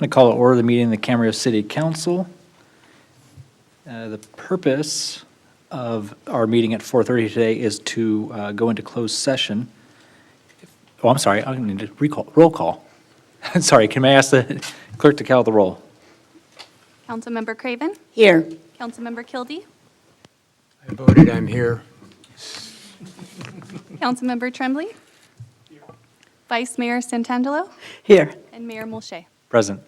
going to call to order the meeting of the Camarillo City Council. The purpose of our meeting at 4:30 today is to go into closed session. Oh, I'm sorry, I need to roll call. Sorry, can I ask the clerk to call the roll? Councilmember Craven? Here. Councilmember Kilby? I voted I'm here. Councilmember Tremblay? Vice Mayor Santangelo? Here. And Mayor Molche? Present.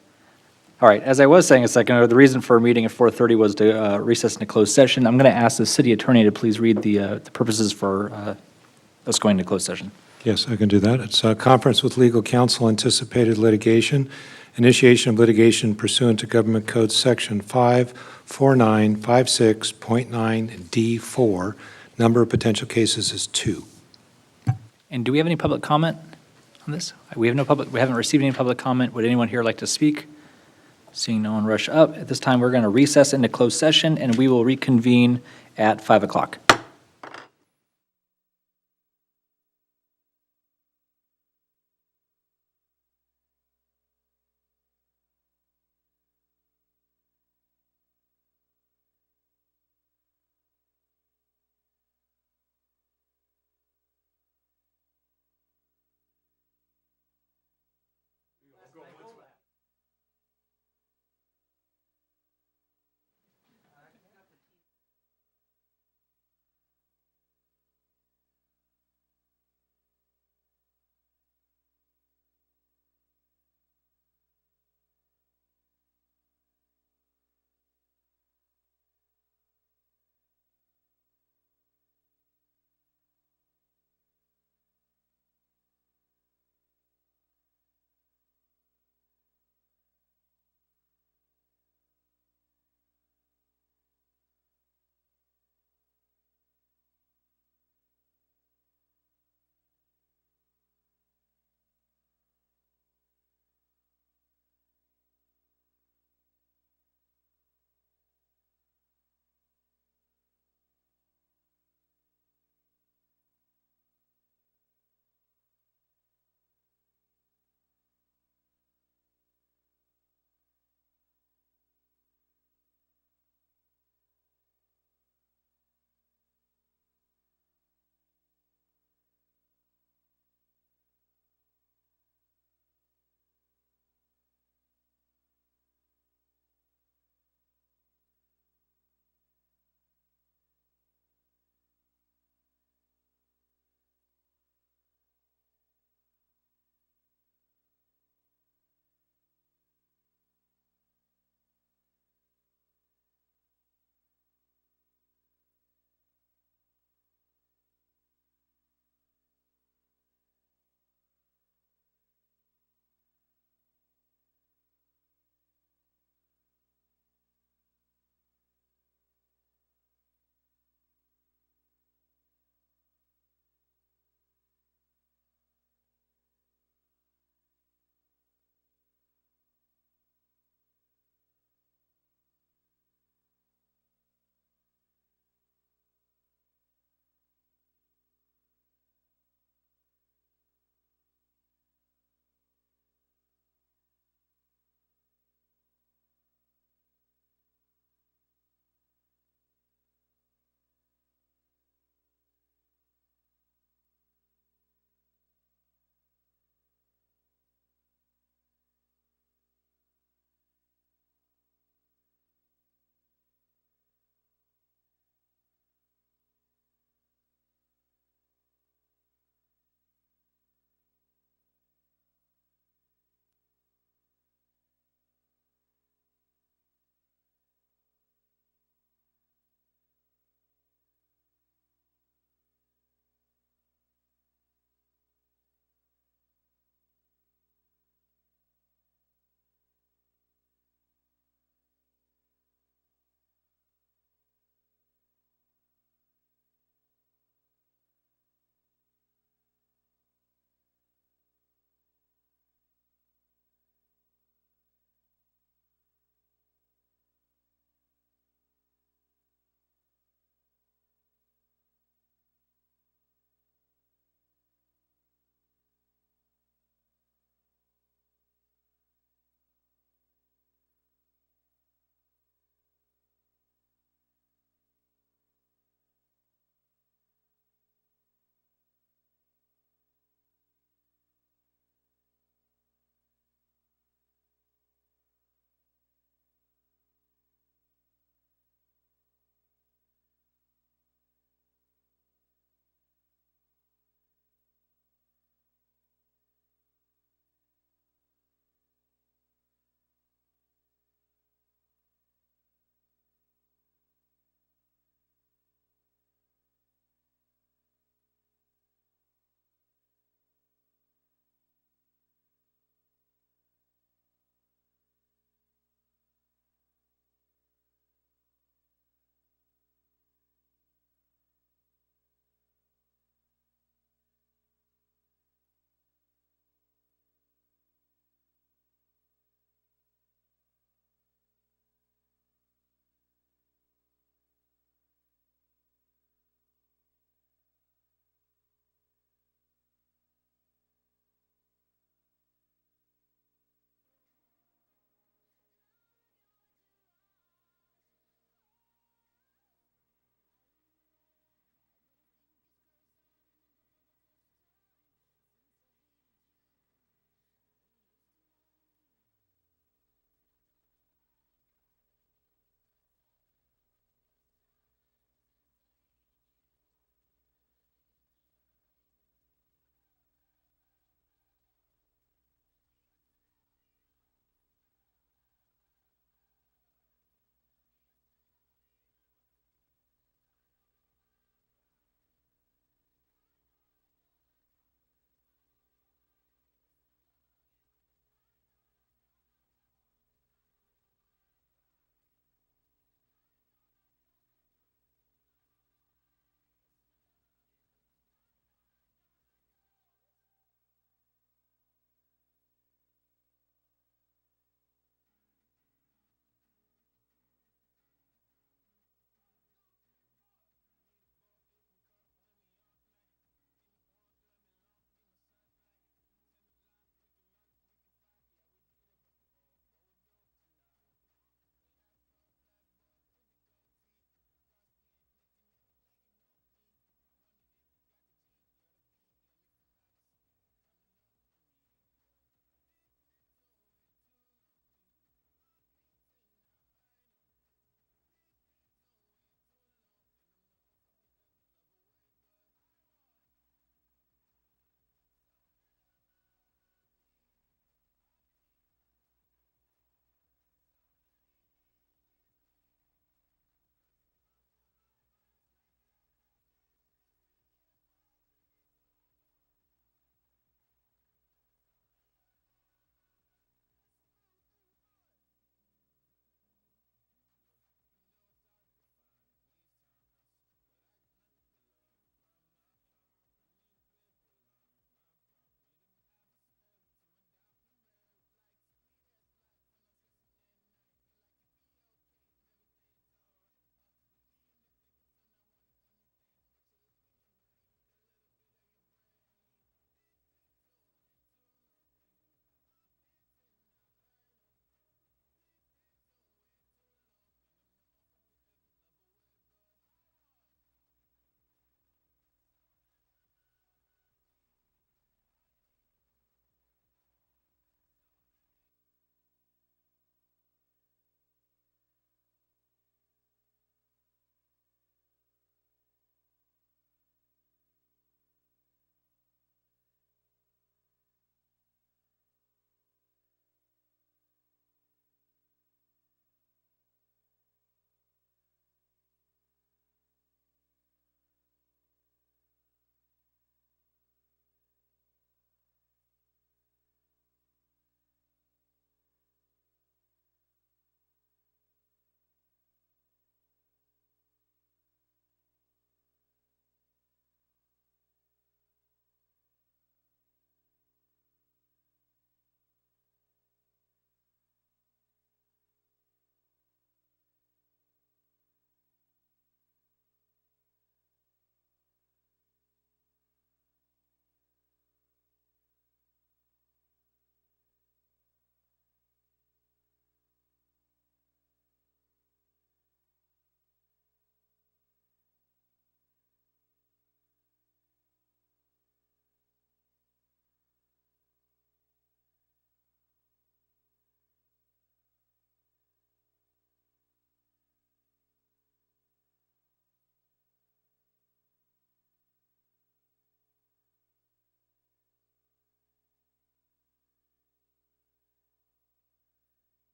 All right, as I was saying a second ago, the reason for our meeting at 4:30 was to recess into closed session. I'm going to ask the city attorney to please read the purposes for us going into closed session. Yes, I can do that. It's a conference with legal counsel, anticipated litigation, initiation of litigation pursuant to Government Code Section 54956.9D4. Number of potential cases is 2. And do we have any public comment on this? We haven't received any public comment. Would anyone here like to speak? Seeing no one rush up, at this time, we're going to recess into closed session, and we will reconvene at 5 o'clock.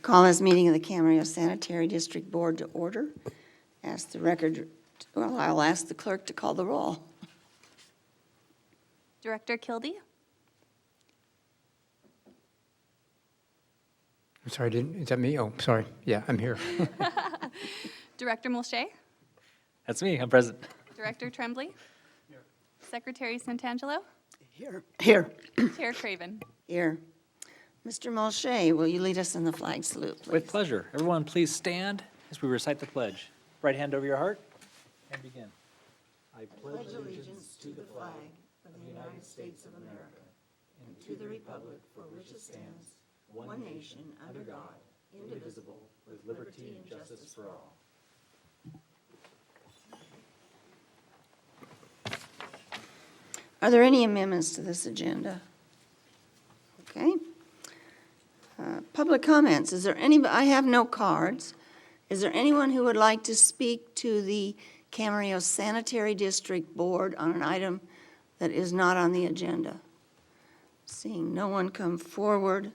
Call this meeting of the Camarillo Sanitary District Board to order. I'll ask the clerk to call the roll. Director Kilby, I'm sorry, is that me? Oh, sorry. Yeah, I'm here. Director Mulchay, That's me, I'm present. Director Tremblay, Secretary Santangelo, Here. Chair Craven. Here. Mr. Mulchay, will you lead us in the flag salute, please? With pleasure. Everyone, please stand as we recite the pledge. Right hand over your heart and begin. I pledge allegiance to the flag of the United States of America and to the republic for which it stands, one nation, under God, indivisible, with liberty and justice for all. Are there any amendments to this agenda? Okay. Public comments. Is there any? I have no cards. Is there anyone who would like to speak to the Camarillo Sanitary District Board on an item that is not on the agenda? Seeing no one come forward,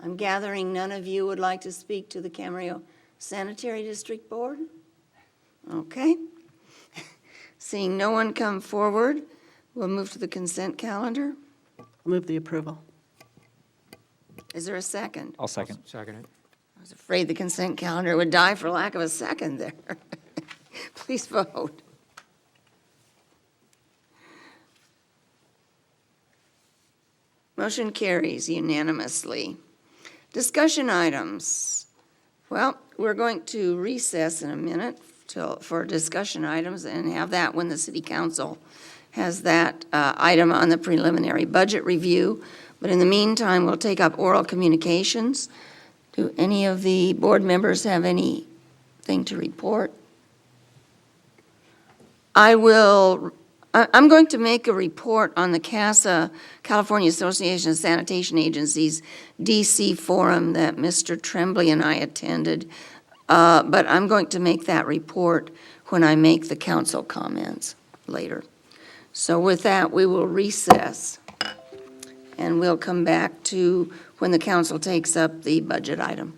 I'm gathering none of you would like to speak to the Camarillo Sanitary District Board? Okay. Seeing no one come forward, we'll move to the consent calendar. Move the approval. Is there a second? I'll second. Second it. I was afraid the consent calendar would die for lack of a second there. Please vote. Motion carries unanimously. Discussion items. Well, we're going to recess in a minute for discussion items and have that when the city council has that item on the preliminary budget review. But in the meantime, we'll take up oral communications. Do any of the board members have anything to report? I'm going to make a report on the CASA, California Association of Sanitation Agencies, DC forum that Mr. Tremblay and I attended. But I'm going to make that report when I make the council comments later. So with that, we will recess. And we'll come back to when the council takes up the budget item.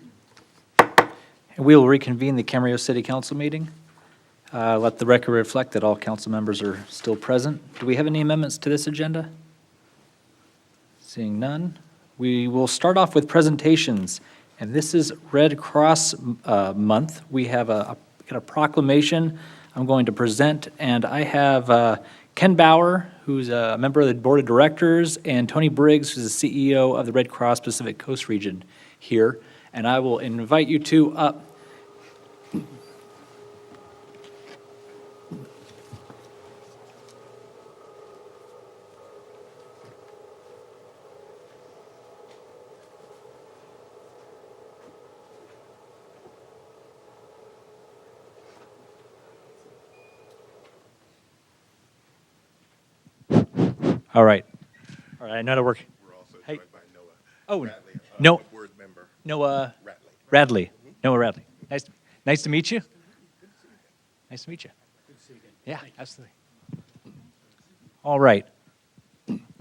And we will reconvene the Camarillo City Council meeting. Let the record reflect that all council members are still present. Do we have any amendments to this agenda? Seeing none, we will start off with presentations. And this is Red Cross Month. We have got a proclamation I'm going to present, and I have Ken Bauer, who's a member of the board of directors, and Tony Briggs, who's the CEO of the Red Cross Pacific Coast region here. And I will invite you two up. All right. All right, I know how to work. We're also Hey. joined by Noah Oh, Radley, no. board member Noah Radley. Radley. Noah Radley. Nice to meet you. Nice to meet you. Yeah, absolutely. All right.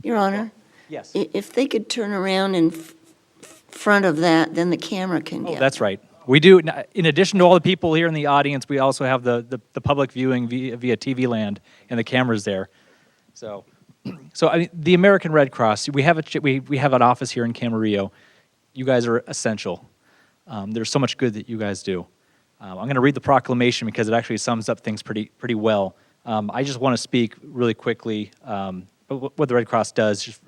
Your Honor, Yes. if they could turn around in front of that, then the camera can Oh, get. that's right. We do, in addition to all the people here in the audience, we also have the public viewing via TV land and the cameras there. So I mean, the American Red Cross, we have an office here in Camarillo. You guys are essential. There's so much good that you guys do. I'm going to read the proclamation because it actually sums up things pretty well. I just want to speak really quickly what the Red Cross does.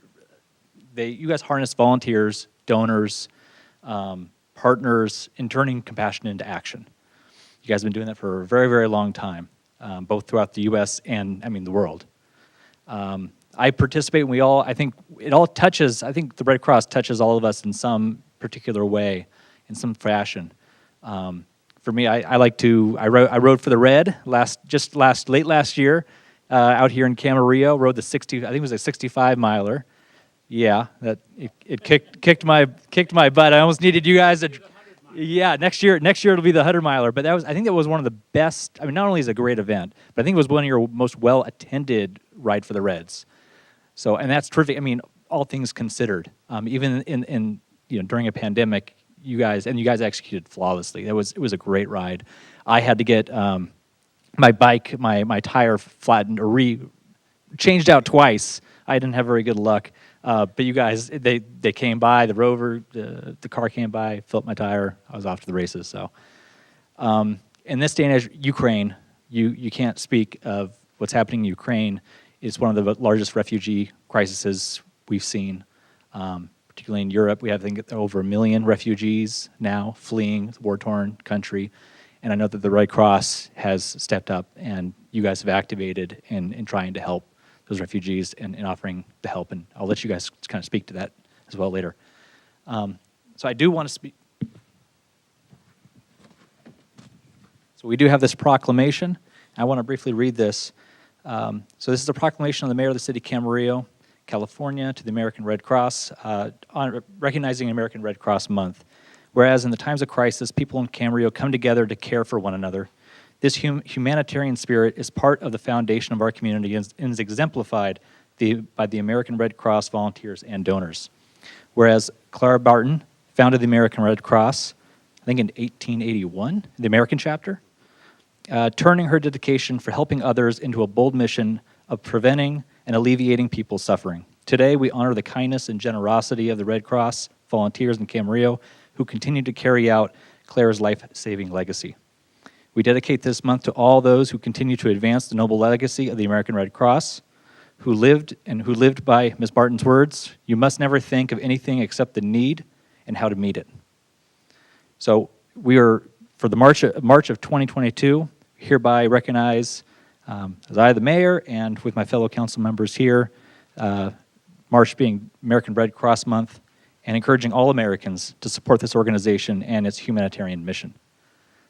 You guys harness volunteers, donors, partners in turning compassion into action. You guys have been doing that for a very, very long time, both throughout the U.S. and, the world. I participate, and I think the Red Cross touches all of us in some particular way, in some fashion. For me, I rode for the Red late last year, out here in Camarillo, rode the 65 miler. Yeah, that it kicked my butt. I almost needed you guys to. Yeah, next year it'll be the 100 miler. But I think that was one of the best. Not only is it a great event, but I think it was one of your most well attended ride for the Reds. So, and that's terrific. All things considered, even in during a pandemic, you guys executed flawlessly. It was a great ride. I had to get my bike, my tire flattened or changed out twice. I didn't have very good luck. But you guys, they came by, the Rover, the car came by, filled my tire. I was off to the races. So in this day and age, Ukraine, you can't speak of what's happening in Ukraine. It's one of the largest refugee crises we've seen, particularly in Europe. We have, I think, over 1 million refugees now fleeing the war-torn country. And I know that the Red Cross has stepped up, and you guys have activated in trying to help those refugees and offering the help. And I'll let you guys kind of speak to that as well later. So I do want to speak. So we do have this proclamation. I want to briefly read this. So this is a proclamation of the mayor of the city of Camarillo, California, to the American Red Cross, recognizing American Red Cross Month. Whereas in the times of crisis, people in Camarillo come together to care for one another. This humanitarian spirit is part of the foundation of our community and is exemplified by the American Red Cross volunteers and donors. Whereas Clara Barton founded the American Red Cross, I think in 1881, the American chapter, turning her dedication for helping others into a bold mission of preventing and alleviating people's suffering. Today, we honor the kindness and generosity of the Red Cross volunteers in Camarillo who continue to carry out Claire's life-saving legacy. We dedicate this month to all those who continue to advance the noble legacy of the American Red Cross, who lived by Ms. Barton's words, "You must never think of anything except the need and how to meet it." So we are, for the March of 2022, hereby recognize, as I, the mayor, and with my fellow council members here, March being American Red Cross Month, and encouraging all Americans to support this organization and its humanitarian mission.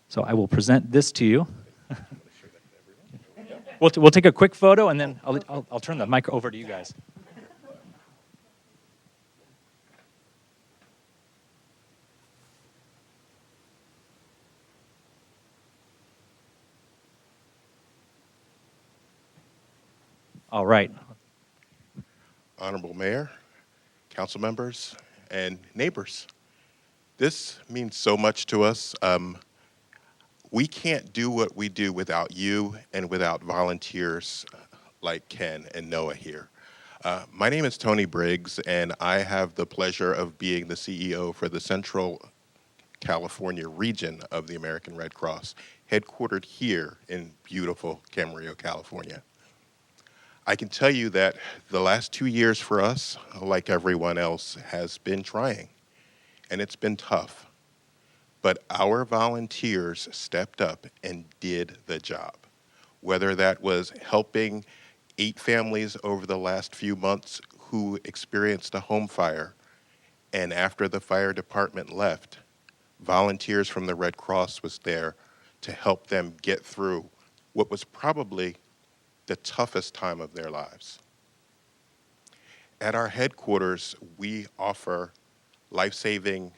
So I will present this to you. We'll take a quick photo, and then I'll turn the mic over to you guys. All right. Honorable Mayor, council members, and neighbors. This means so much to us. We can't do what we do without you and without volunteers like Ken and Noah here. My name is Tony Briggs, and I have the pleasure of being the CEO for the Central California region of the American Red Cross, headquartered here in beautiful Camarillo, California. I can tell you that the last 2 years for us, like everyone else, has been trying, and it's been tough. But our volunteers stepped up and did the job, whether that was helping 8 families over the last few months who experienced a home fire, and after the fire department left, volunteers from the Red Cross was there to help them get through what was probably the toughest time of their lives. At our headquarters, we offer life-saving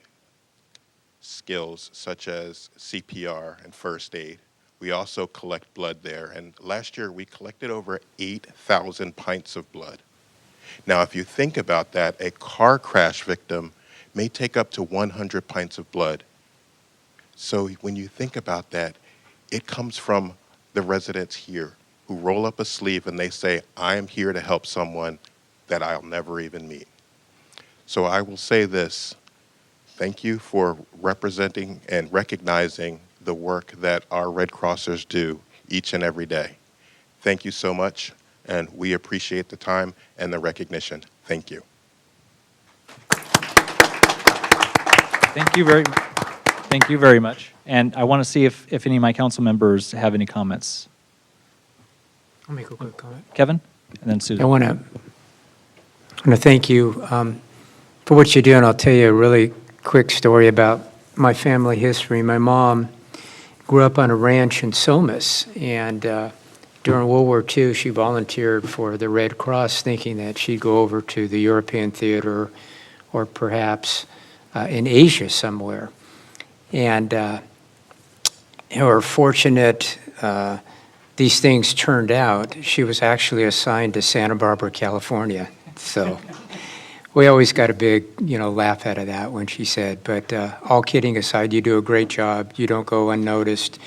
skills such as CPR and first aid. We also collect blood there, and last year we collected over 8,000 pints of blood. Now, if you think about that, a car crash victim may take up to 100 pints of blood. So when you think about that, it comes from the residents here who roll up a sleeve and they say, I am here to help someone that I'll never even meet. So I will say this, thank you for representing and recognizing the work that our Red Crossers do each and every day. Thank you so much, and we appreciate the time and the recognition. Thank you. Thank you very much. And I want to see if any of my council members have any comments. I'll make a quick comment. Kevin, and then Susan. I want to thank you for what you do, and I'll tell you a really quick story about my family history. My mom grew up on a ranch in Somas, and during World War II, she volunteered for the Red Cross, thinking that she'd go over to the European theater or perhaps in Asia somewhere. And we're fortunate these things turned out. She was actually assigned to Santa Barbara, California. So, We always got a big, laugh out of that when she said, but all kidding aside, you do a great job. You don't go unnoticed.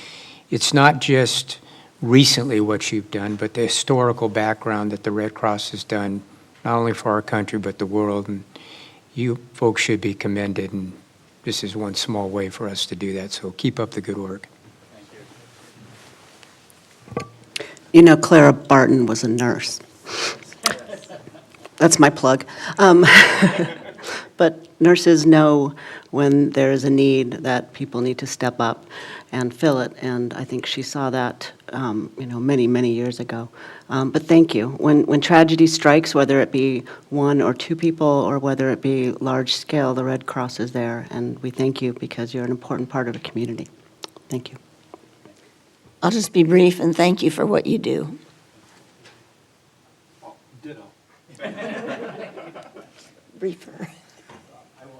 It's not just recently what you've done, but the historical background that the Red Cross has done, not only for our country, but the world. And you folks should be commended, and this is one small way for us to do that. So keep up the good work. You know, Clara Barton was a nurse. That's my plug. But nurses know when there is a need that people need to step up and fill it, and I think she saw that, many, many years ago. But thank you. When tragedy strikes, whether it be one or two people or whether it be large scale, the Red Cross is there, and we thank you because you're an important part of the community. Thank you. I'll just be brief and thank you for what you do. Ditto. Briefer.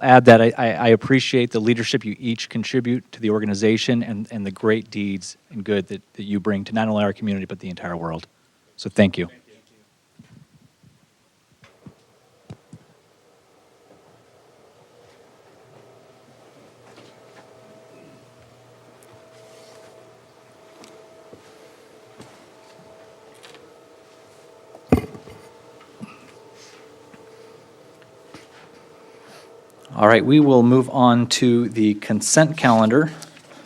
Add that I appreciate the leadership you each contribute to the organization and the great deeds and good that you bring to not only our community, but the entire world. So thank you. All right, we will move on to the consent calendar.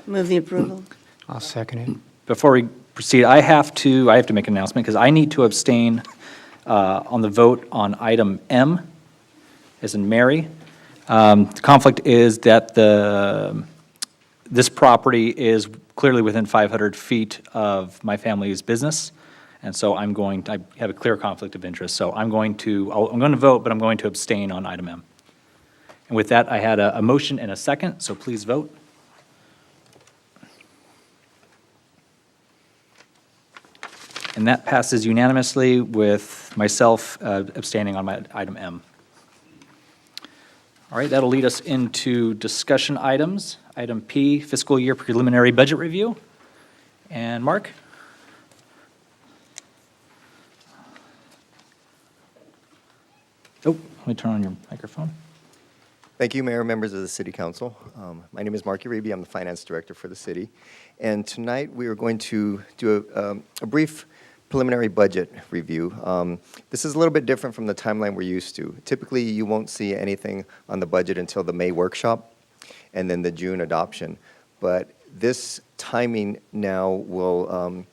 Move the approval. I'll second it. Before we proceed, I have to make an announcement because I need to abstain on the vote on item M, as in Mary. The conflict is that this property is clearly within 500 feet of my family's business, and so I have a clear conflict of interest. So I'm going to vote, but I'm going to abstain on item M. And with that, I had a motion and a second, so please vote. And that passes unanimously with myself abstaining on my item M. All right, that'll lead us into discussion items. Item P, fiscal year preliminary budget review. And Mark? Oh, let me turn on your microphone. Thank you, Mayor, members of the City Council. My name is Mark Uribe. I'm the Finance Director for the city. And tonight we are going to do a brief preliminary budget review. This is a little bit different from the timeline we're used to. Typically, you won't see anything on the budget until the May workshop and then the June adoption. But this timing now will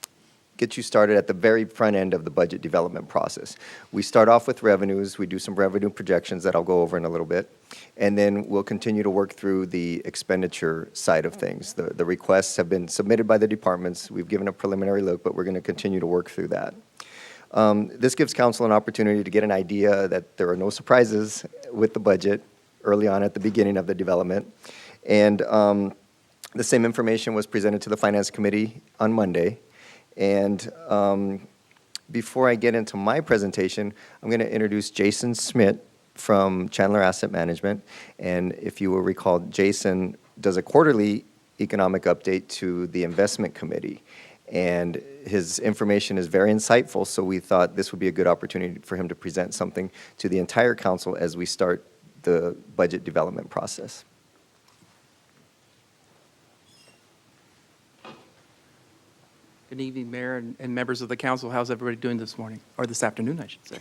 get you started at the very front end of the budget development process. We start off with revenues. We do some revenue projections that I'll go over in a little bit. And then we'll continue to work through the expenditure side of things. The requests have been submitted by the departments. We've given a preliminary look, but we're going to continue to work through that. This gives council an opportunity to get an idea that there are no surprises with the budget early on at the beginning of the development. And the same information was presented to the Finance Committee on Monday. And before I get into my presentation, I'm going to introduce Jason Schmidt from Chandler Asset Management. And if you will recall, Jason does a quarterly economic update to the Investment Committee. And his information is very insightful, so we thought this would be a good opportunity for him to present something to the entire council as we start the budget development process. Good evening, Mayor and members of the council. How's everybody doing this morning? Or this afternoon, I should say.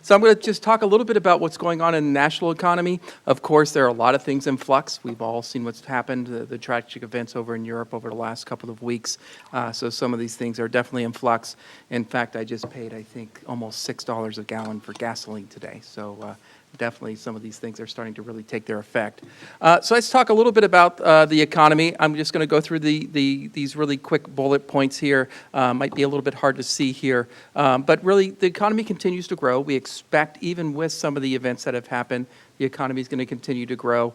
So I'm going to just talk a little bit about what's going on in the national economy. Of course, there are a lot of things in flux. We've all seen what's happened, the tragic events over in Europe over the last couple of weeks. So some of these things are definitely in flux. In fact, I just paid, I think, almost $6 a gallon for gasoline today. So definitely some of these things are starting to really take their effect. So let's talk a little bit about the economy. I'm just going to go through these really quick bullet points here. Might be a little bit hard to see here. But really, the economy continues to grow. We expect, even with some of the events that have happened, the economy is going to continue to grow.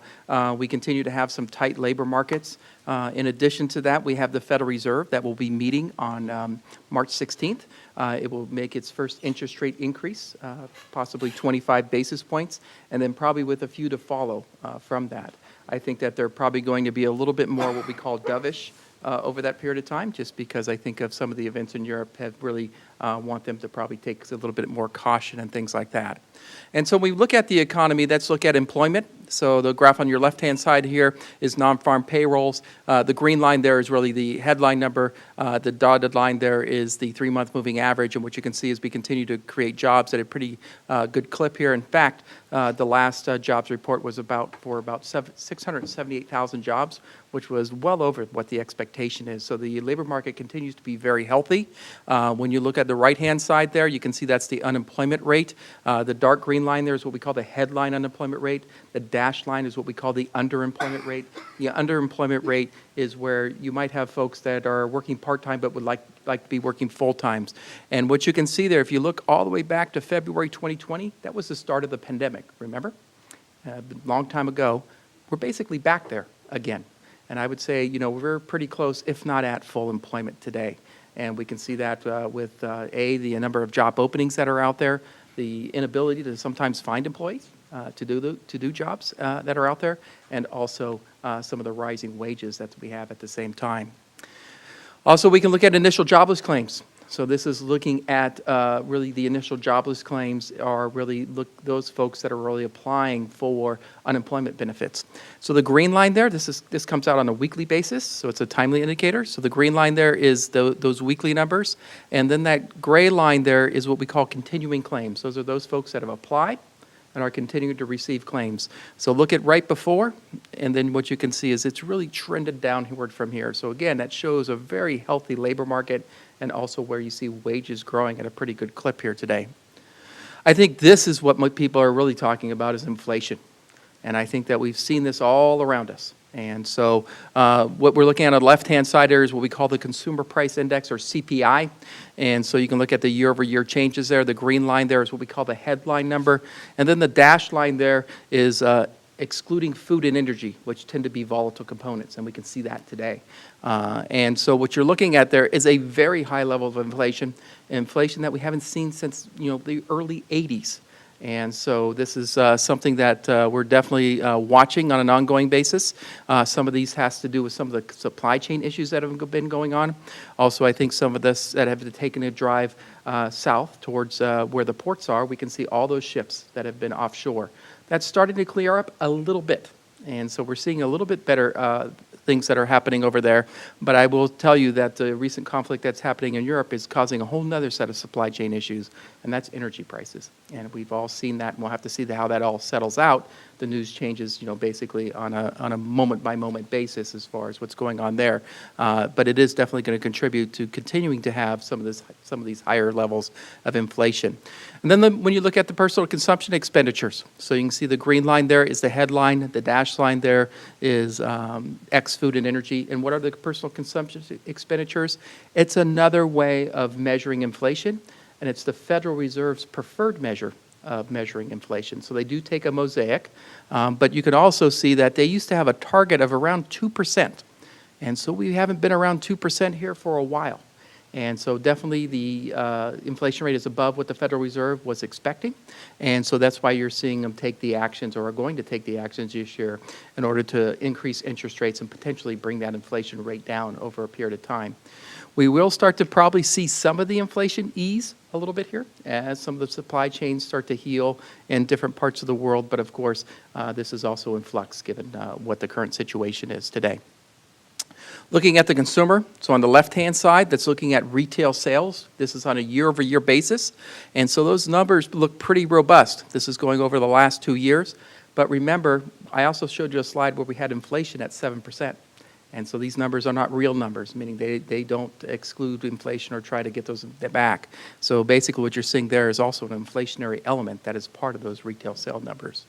We continue to have some tight labor markets. In addition to that, we have the Federal Reserve that will be meeting on March 16th. It will make its first interest rate increase, possibly 25 basis points, and then probably with a few to follow from that. I think that they're probably going to be a little bit more what we call dovish over that period of time, just because I think of some of the events in Europe have really want them to probably take a little bit more caution and things like that. And so we look at the economy, let's look at employment. So the graph on your left-hand side here is non-farm payrolls. The green line there is really the headline number. The dotted line there is the 3-month moving average. And what you can see is we continue to create jobs at a pretty good clip here. In fact, the last jobs report was about 678,000 jobs, which was well over what the expectation is. So the labor market continues to be very healthy. When you look at the right-hand side there, you can see that's the unemployment rate. The dark green line there is what we call the headline unemployment rate. The dashed line is what we call the underemployment rate. The underemployment rate is where you might have folks that are working part-time but would like to be working full-times. And what you can see there, if you look all the way back to February 2020, that was the start of the pandemic, remember? A long time ago. We're basically back there again. And I would say, we're pretty close, if not at full employment today. And we can see that with, the number of job openings that are out there, the inability to sometimes find employees to do jobs that are out there, and also some of the rising wages that we have at the same time. Also, we can look at initial jobless claims. So this is looking at really the initial jobless claims are really those folks that are really applying for unemployment benefits. So the green line there, this comes out on a weekly basis, so it's a timely indicator. So the green line there is those weekly numbers, and then that gray line there is what we call continuing claims. Those are those folks that have applied and are continuing to receive claims. So look at right before, and then what you can see is it's really trended downward from here. So again, that shows a very healthy labor market, and also where you see wages growing at a pretty good clip here today. I think this is what people are really talking about is inflation. And I think that we've seen this all around us. And so what we're looking at on the left-hand side here is what we call the Consumer Price Index, or CPI. And so you can look at the year-over-year changes there. The green line there is what we call the headline number. And then the dashed line there is excluding food and energy, which tend to be volatile components, and we can see that today. And so what you're looking at there is a very high level of inflation that we haven't seen since the early 80s. And so this is something that we're definitely watching on an ongoing basis. Some of these has to do with some of the supply chain issues that have been going on. Also, I think some of this that have taken a drive south towards where the ports are, we can see all those ships that have been offshore. That's starting to clear up a little bit. And so we're seeing a little bit better things that are happening over there. But I will tell you that the recent conflict that's happening in Europe is causing a whole nother set of supply chain issues, and that's energy prices. And we've all seen that, and we'll have to see how that all settles out. The news changes, basically on a moment-by-moment basis as far as what's going on there. But it is definitely going to contribute to continuing to have some of these higher levels of inflation. And then when you look at the personal consumption expenditures, so you can see the green line there is the headline, the dashed line there is X food and energy. And what are the personal consumption expenditures? It's another way of measuring inflation, and it's the Federal Reserve's preferred measure of measuring inflation. So they do take a mosaic, but you can also see that they used to have a target of around 2%. And so we haven't been around 2% here for a while. And so definitely the inflation rate is above what the Federal Reserve was expecting. And so that's why you're seeing them take the actions, or are going to take the actions this year, in order to increase interest rates and potentially bring that inflation rate down over a period of time. We will start to probably see some of the inflation ease a little bit here as some of the supply chains start to heal in different parts of the world. But of course, this is also in flux given what the current situation is today. Looking at the consumer, so on the left-hand side, that's looking at retail sales. This is on a year-over-year basis. And so those numbers look pretty robust. This is going over the last 2 years. But remember, I also showed you a slide where we had inflation at 7%. And so these numbers are not real numbers, meaning they don't exclude inflation or try to get those back. So basically what you're seeing there is also an inflationary element that is part of those retail sale numbers.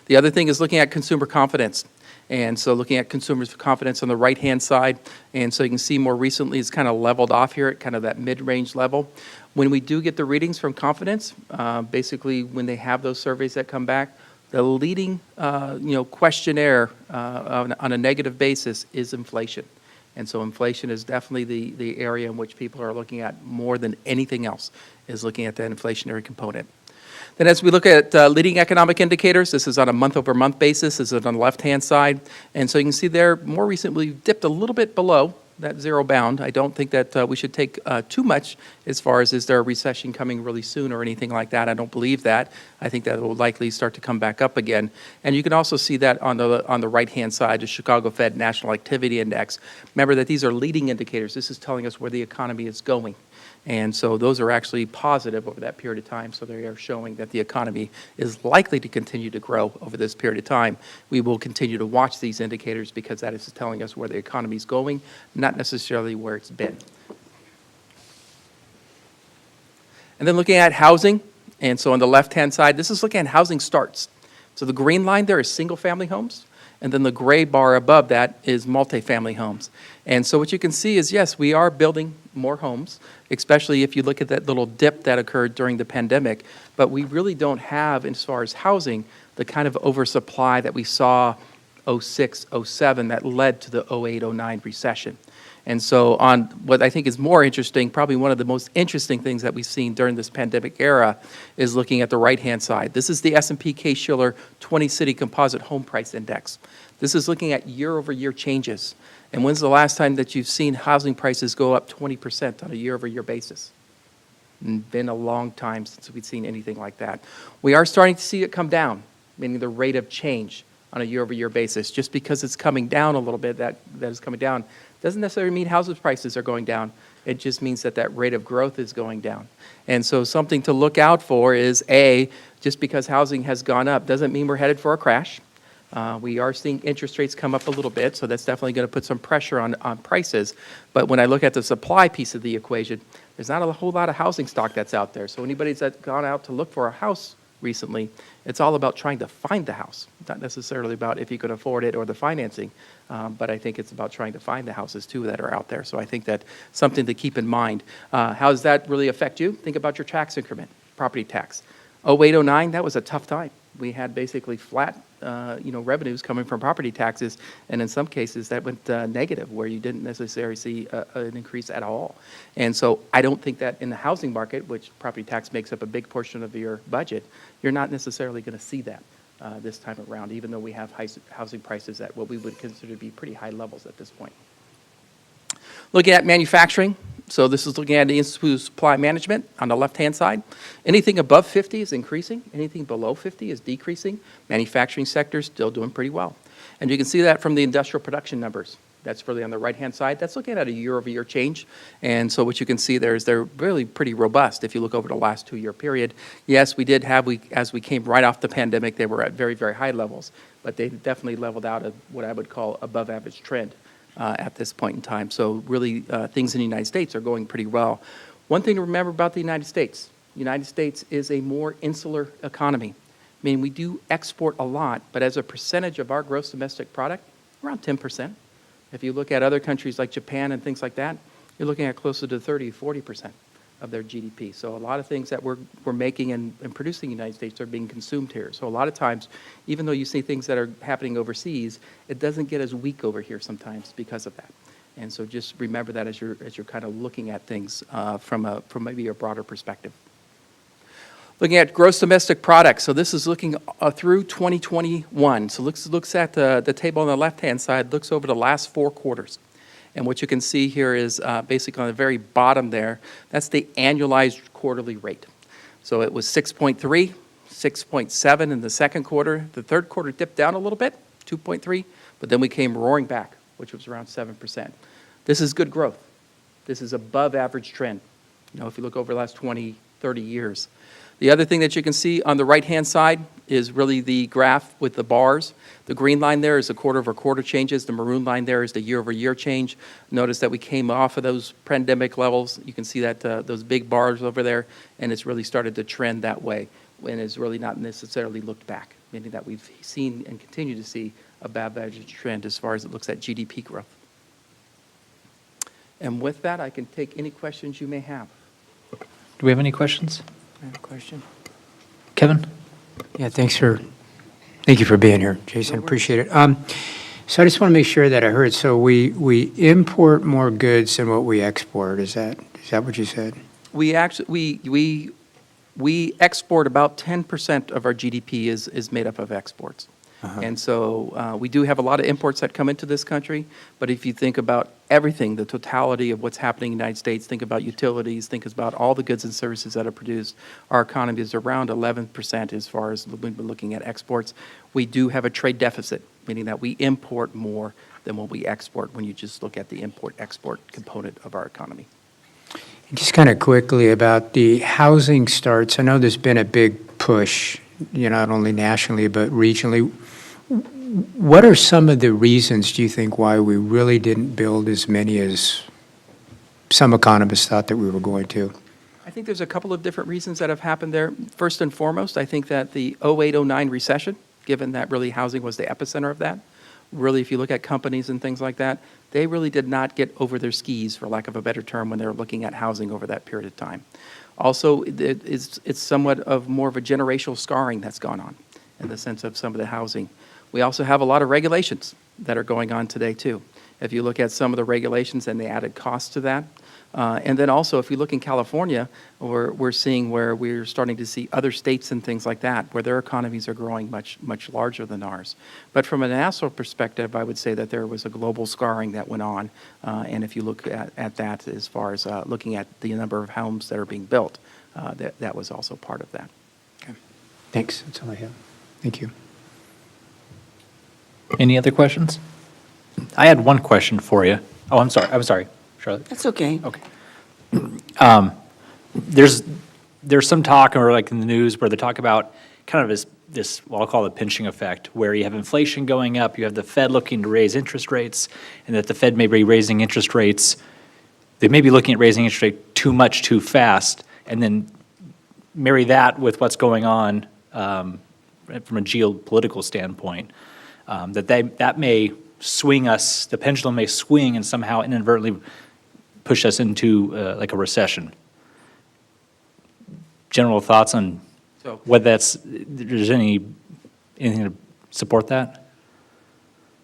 The other thing is looking at consumer confidence. And so looking at consumers' confidence on the right-hand side. And so you can see more recently it's kind of leveled off here at kind of that mid-range level. When we do get the readings from confidence, basically when they have those surveys that come back, the leading questionnaire on a negative basis is inflation. And so inflation is definitely the area in which people are looking at more than anything else, is looking at that inflationary component. Then as we look at leading economic indicators, this is on a month-over-month basis. This is on the left-hand side. And so you can see there, more recently, we've dipped a little bit below that zero bound. I don't think that we should take too much as far as is there a recession coming really soon or anything like that. I don't believe that. I think that it will likely start to come back up again. And you can also see that on the right-hand side, the Chicago Fed National Activity Index. Remember that these are leading indicators. This is telling us where the economy is going. And so those are actually positive over that period of time. So they are showing that the economy is likely to continue to grow over this period of time. We will continue to watch these indicators because that is telling us where the economy is going, not necessarily where it's been. And then looking at housing, and so on the left-hand side, this is looking at housing starts. So the green line there is single-family homes, and then the gray bar above that is multifamily homes. And so what you can see is, yes, we are building more homes, especially if you look at that little dip that occurred during the pandemic, but we really don't have, as far as housing, the kind of oversupply that we saw 06, 07 that led to the 08, 09 recession. And so on what I think is more interesting, probably one of the most interesting things that we've seen during this pandemic era is looking at the right-hand side. This is the S&P Case-Shiller 20-City Composite Home Price Index. This is looking at year-over-year changes. And when's the last time that you've seen housing prices go up 20% on a year-over-year basis? Been a long time since we've seen anything like that. We are starting to see it come down, meaning the rate of change on a year-over-year basis. Just because it's coming down a little bit, that is coming down, doesn't necessarily mean housing prices are going down. It just means that that rate of growth is going down. And so something to look out for is, A, just because housing has gone up doesn't mean we're headed for a crash. We are seeing interest rates come up a little bit, so that's definitely going to put some pressure on prices. But when I look at the supply piece of the equation, there's not a whole lot of housing stock that's out there. So anybody that's gone out to look for a house recently, it's all about trying to find the house, not necessarily about if you can afford it or the financing, but I think it's about trying to find the houses too that are out there. So I think that's something to keep in mind. How does that really affect you? Think about your tax increment, property tax. 08, 09, that was a tough time. We had basically flat revenues coming from property taxes, and in some cases that went negative, where you didn't necessarily see an increase at all. And so I don't think that in the housing market, which property tax makes up a big portion of your budget, you're not necessarily going to see that this time around, even though we have housing prices at what we would consider to be pretty high levels at this point. Looking at manufacturing, so this is looking at the Institute of Supply Management on the left-hand side. Anything above 50 is increasing. Anything below 50 is decreasing. Manufacturing sector is still doing pretty well. And you can see that from the industrial production numbers. That's really on the right-hand side. That's looking at a year-over-year change. And so what you can see there is they're really pretty robust if you look over the last 2-year period. Yes, we did have, as we came right off the pandemic, they were at very, very high levels. But they definitely leveled out at what I would call above-average trend. At this point in time. So really things in the United States are going pretty well. One thing to remember about the United States is a more insular economy. I mean, we do export a lot, but as a percentage of our gross domestic product, around 10%. If you look at other countries like Japan and things like that, you're looking at closer to 30, 40% of their GDP. So a lot of things that we're making and producing in the United States are being consumed here. So a lot of times, even though you see things that are happening overseas, it doesn't get as weak over here sometimes because of that. And so just remember that as you're kind of looking at things from maybe a broader perspective. Looking at gross domestic product. So this is looking through 2021. So looks at the table on the left-hand side, looks over the last 4 quarters. And what you can see here is basically on the very bottom there, that's the annualized quarterly rate. So it was 6.3, 6.7 in the second quarter. The third quarter dipped down a little bit, 2.3, but then we came roaring back, which was around 7%. This is good growth. This is above average trend, if you look over the last 20, 30 years. The other thing that you can see on the right-hand side is really the graph with the bars. The green line there is the quarter-over-quarter changes. The maroon line there is the year-over-year change. Notice that we came off of those pandemic levels. You can see that those big bars over there, and it's really started to trend that way, and it's really not necessarily looked back, meaning that we've seen and continue to see a above average trend as far as it looks at GDP growth. And with that, I can take any questions you may have. Do we have any questions? I have a question. Kevin? Yeah, thank you for being here, Jason. Appreciate it. So I just want to make sure that I heard. So we import more goods than what we export. Is that what you said? We actually we export about 10% of our GDP is made up of exports. And so we do have a lot of imports that come into this country, but if you think about everything, the totality of what's happening in the United States, think about utilities, think about all the goods and services that are produced, our economy is around 11% as far as we've been looking at exports. We do have a trade deficit, meaning that we import more than what we export when you just look at the import-export component of our economy. Just kind of quickly about the housing starts. I know there's been a big push, not only nationally but regionally. What are some of the reasons, do you think, why we really didn't build as many as some economists thought that we were going to? I think there's a couple of different reasons that have happened there. First and foremost, I think that the 08-09 recession, given that really housing was the epicenter of that, really, if you look at companies and things like that, they really did not get over their skis, for lack of a better term, when they were looking at housing over that period of time. Also, it's somewhat of more of a generational scarring that's gone on in the sense of some of the housing. We also have a lot of regulations that are going on today, too. If you look at some of the regulations and the added cost to that, and then also, if you look in California, we're seeing where we're starting to see other states and things like that, where their economies are growing much, much larger than ours. But from a national perspective, I would say that there was a global scarring that went on. And if you look at that as far as looking at the number of homes that are being built, that was also part of that. Okay. Thanks. That's all I have. Thank you. Any other questions? I had one question for you. Oh, I'm sorry, Charlotte. That's okay. Okay. There's some talk, or like in the news, where they talk about kind of this, well, I'll call it pinching effect, where you have inflation going up, you have the Fed looking to raise interest rates, and that the Fed may be raising interest rates. They may be looking at raising interest rate too much, too fast, and then marry that with what's going on from a geopolitical standpoint. That may swing us, the pendulum may swing and somehow inadvertently push us into like a recession. General thoughts on whether there's anything to support that?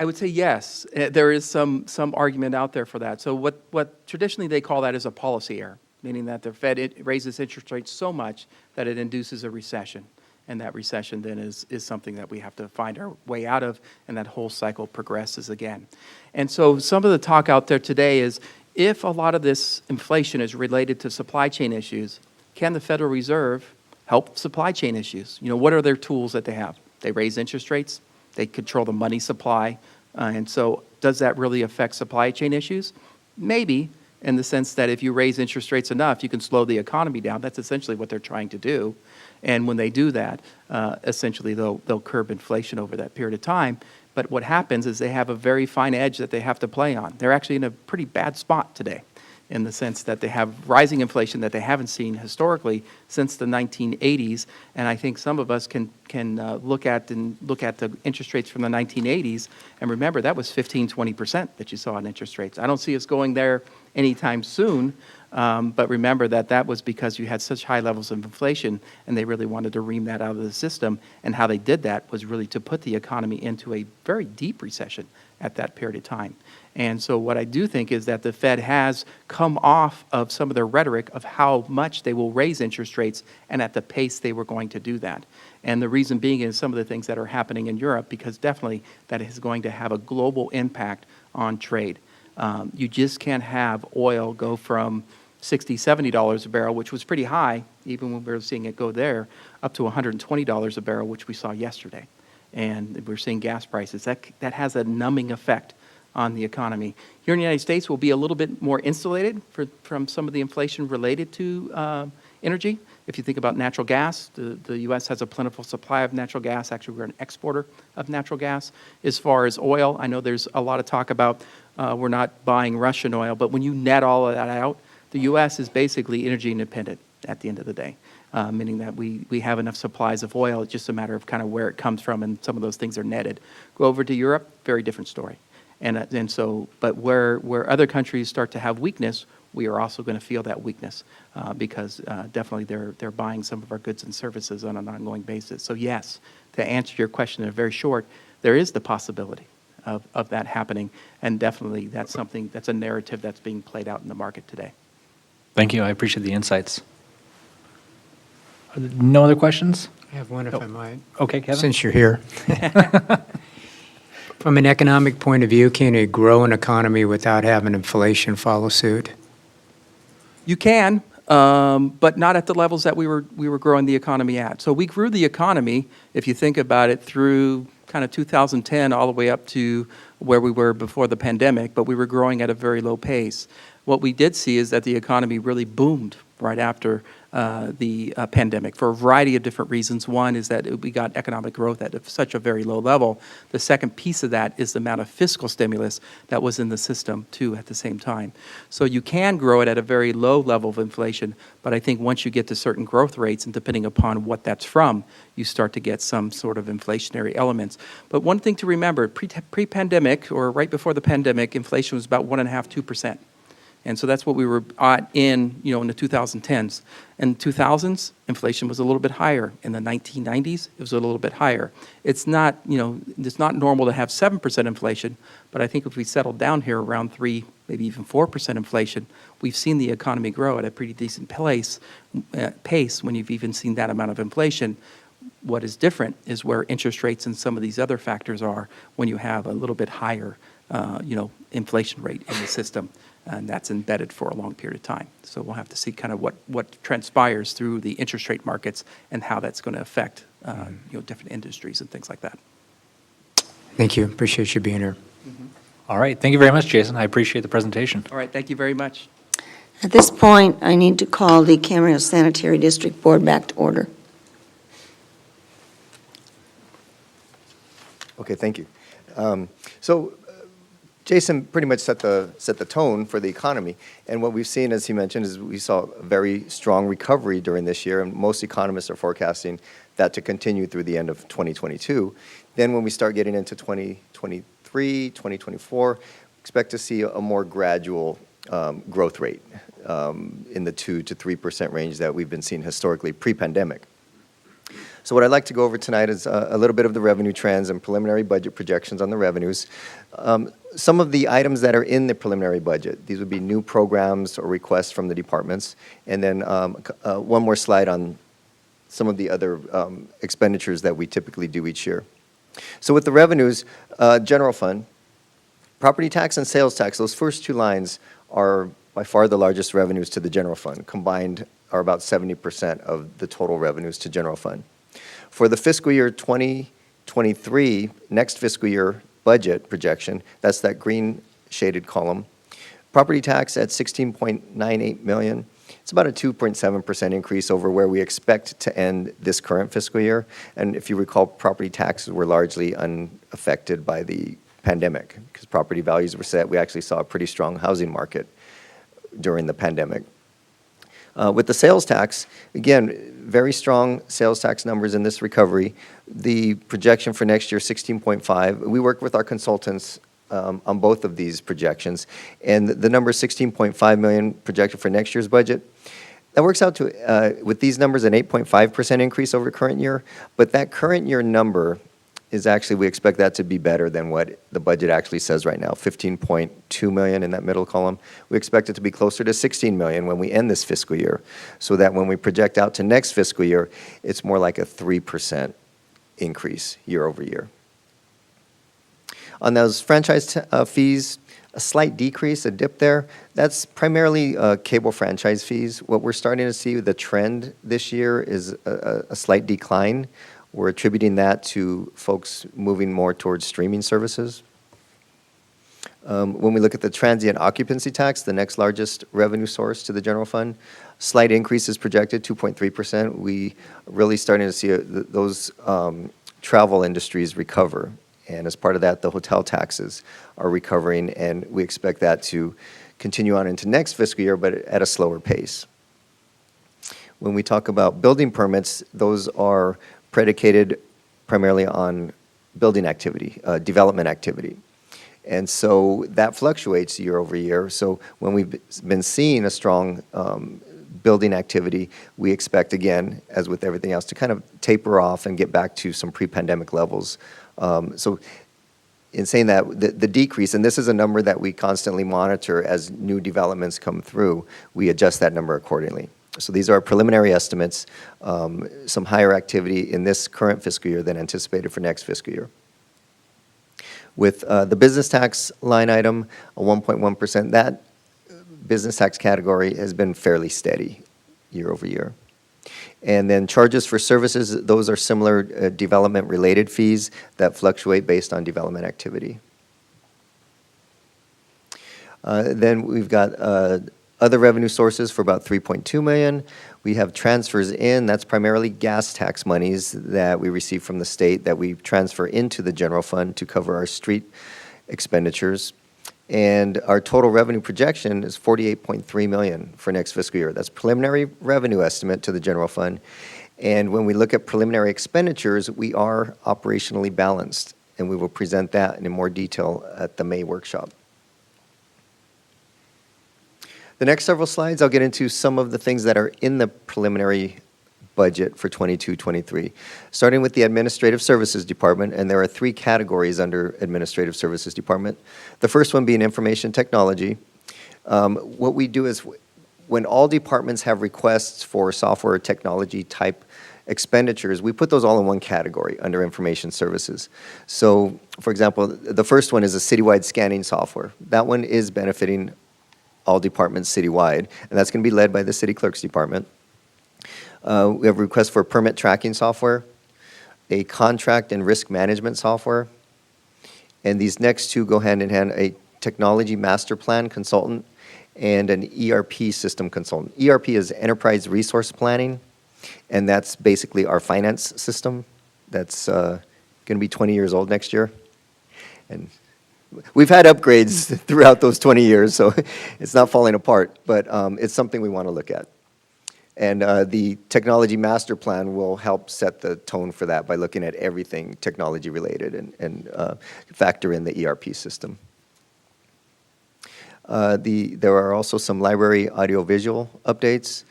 I would say yes. There is some argument out there for that. So what traditionally they call that is a policy error, meaning that the Fed raises interest rates so much that it induces a recession. And that recession then is something that we have to find our way out of, and that whole cycle progresses again. And so some of the talk out there today is, if a lot of this inflation is related to supply chain issues, can the Federal Reserve help supply chain issues? What are their tools that they have? They raise interest rates, they control the money supply, and so does that really affect supply chain issues? Maybe, in the sense that if you raise interest rates enough, you can slow the economy down. That's essentially what they're trying to do. And when they do that, essentially they'll curb inflation over that period of time. But what happens is they have a very fine edge that they have to play on. They're actually in a pretty bad spot today, in the sense that they have rising inflation that they haven't seen historically since the 1980s. And I think some of us can look at the interest rates from the 1980s and remember that was 15-20% that you saw in interest rates. I don't see us going there anytime soon. But remember that was because you had such high levels of inflation, and they really wanted to ream that out of the system. And how they did that was really to put the economy into a very deep recession at that period of time. And so what I do think is that the Fed has come off of some of their rhetoric of how much they will raise interest rates and at the pace they were going to do that. And the reason being is some of the things that are happening in Europe, because definitely that is going to have a global impact on trade. You just can't have oil go from $60, $70 a barrel, which was pretty high, even when we were seeing it go there, up to $120 a barrel, which we saw yesterday. And we're seeing gas prices. That has a numbing effect on the economy. Here in the United States, we'll be a little bit more insulated from some of the inflation related to energy. If you think about natural gas, the U.S. has a plentiful supply of natural gas. Actually, we're an exporter of natural gas. As far as oil, I know there's a lot of talk about we're not buying Russian oil, but when you net all of that out, the U.S. is basically energy independent at the end of the day, meaning that we have enough supplies of oil. It's just a matter of kind of where it comes from, and some of those things are netted. Go over to Europe, very different story. And so, but where other countries start to have weakness, we are also going to feel that weakness because definitely they're buying some of our goods and services on an ongoing basis. So yes, to answer your question in a very short, there is the possibility of that happening, and definitely that's a narrative that's being played out in the market today. Thank you. I appreciate the insights. No other questions? I have one if I might, Okay, Kevin? since you're here. From an economic point of view, can you grow an economy without having inflation follow suit? You can, but not at the levels that we were growing the economy at. So we grew the economy, if you think about it, through kind of 2010 all the way up to where we were before the pandemic, but we were growing at a very low pace. What we did see is that the economy really boomed right after the pandemic for a variety of different reasons. One is that we got economic growth at such a very low level. The second piece of that is the amount of fiscal stimulus that was in the system, too, at the same time. So you can grow it at a very low level of inflation, but I think once you get to certain growth rates, and depending upon what that's from, you start to get some sort of inflationary elements. But one thing to remember, pre-pandemic, or right before the pandemic, inflation was about 1.5%, 2%. And so that's what we were at in the 2010s. In the 2000s, inflation was a little bit higher. In the 1990s, it was a little bit higher. It's not, it's not normal to have 7% inflation, but I think if we settle down here around 3, maybe even 4% inflation, we've seen the economy grow at a pretty decent pace when you've even seen that amount of inflation. What is different is where interest rates and some of these other factors are when you have a little bit higher, inflation rate in the system. And that's embedded for a long period of time. So we'll have to see kind of what transpires through the interest rate markets and how that's going to affect different industries and things like that. Thank you. Appreciate you being here. All right, thank you very much, Jason. I appreciate the presentation. All right, thank you very much. At this point, I need to call the Camarillo Sanitary District Board back to order. Okay, thank you. Jason pretty much set the tone for the economy, and what we've seen, as he mentioned, is we saw a very strong recovery during this year, and most economists are forecasting that to continue through the end of 2022. Then when we start getting into 2023, 2024, expect to see a more gradual growth rate in the 2 to 3% range that we've been seeing historically pre-pandemic. So what I'd like to go over tonight is a little bit of the revenue trends and preliminary budget projections on the revenues. Some of the items that are in the preliminary budget, these would be new programs or requests from the departments, and then one more slide on some of the other expenditures that we typically do each year. So with the revenues, general fund, property tax and sales tax, those first two lines are by far the largest revenues to the general fund. Combined are about 70% of the total revenues to general fund. For the fiscal year 2023, next fiscal year budget projection, that's that green shaded column. Property tax at $16.98 million. It's about a 2.7% increase over where we expect to end this current fiscal year. And if you recall, property taxes were largely unaffected by the pandemic because property values were set. We actually saw a pretty strong housing market during the pandemic. With the sales tax, again, very strong sales tax numbers in this recovery. The projection for next year, 16.5. We work with our consultants on both of these projections, and the number 16.5 million projected for next year's budget. That works out to, with these numbers, an 8.5% increase over current year, but that current year number is actually, we expect that to be better than what the budget actually says right now, 15.2 million in that middle column. We expect it to be closer to 16 million when we end this fiscal year, so that when we project out to next fiscal year, it's more like a 3% increase year over year. On those franchise fees, a slight decrease, a dip there. That's primarily cable franchise fees. What we're starting to see, the trend this year is a slight decline. We're attributing that to folks moving more towards streaming services. When we look at the transient occupancy tax, the next largest revenue source to the general fund, slight increase is projected, 2.3%. We really starting to see those travel industries recover. And as part of that, the hotel taxes are recovering, and we expect that to continue on into next fiscal year, but at a slower pace. When we talk about building permits, those are predicated primarily on building activity, development activity. And so that fluctuates year over year. So when we've been seeing a strong building activity, we expect, again, as with everything else, to kind of taper off and get back to some pre-pandemic levels. So in saying that, the decrease, and this is a number that we constantly monitor as new developments come through, we adjust that number accordingly. So these are our preliminary estimates, some higher activity in this current fiscal year than anticipated for next fiscal year. With the business tax line item, a 1.1%, that business tax category has been fairly steady year over year. And then charges for services, those are similar development-related fees that fluctuate based on development activity. Then we've got other revenue sources for about $3.2 million. We have transfers in, that's primarily gas tax monies that we receive from the state that we transfer into the general fund to cover our street expenditures. And our total revenue projection is $48.3 million for next fiscal year. That's preliminary revenue estimate to the general fund. And when we look at preliminary expenditures, we are operationally balanced, and we will present that in more detail at the May workshop. The next several slides, I'll get into some of the things that are in the preliminary budget for 22-23, starting with the Administrative Services Department, and there are 3 categories under Administrative Services Department. The first one being information technology. What we do is when all departments have requests for software or technology type expenditures, we put those all in one category under information services. So, for example, the first one is a citywide scanning software. That one is benefiting all departments citywide, and that's going to be led by the City Clerk's Department. We have requests for permit tracking software, a contract and risk management software, and these next 2 go hand in hand, a technology master plan consultant and an ERP system consultant. ERP is Enterprise Resource Planning, and that's basically our finance system that's going to be 20 years old next year. And we've had upgrades throughout those 20 years, so it's not falling apart, but it's something we want to look at. And the technology master plan will help set the tone for that by looking at everything technology related and factor in the ERP system. There are also some library audiovisual updates,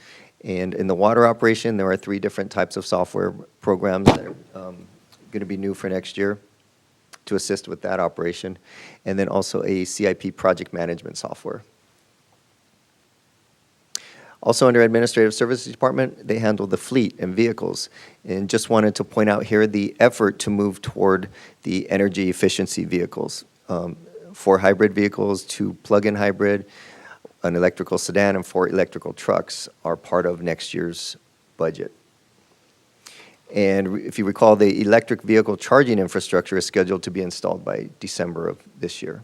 and in the water operation, there are 3 different types of software programs that are going to be new for next year to assist with that operation, and then also a CIP project management software. Also under Administrative Services Department, they handle the fleet and vehicles, and just wanted to point out here the effort to move toward the energy efficiency vehicles. 4 hybrid vehicles, 2 plug-in hybrid, an electrical sedan, and 4 electrical trucks are part of next year's budget. And if you recall, the electric vehicle charging infrastructure is scheduled to be installed by December of this year.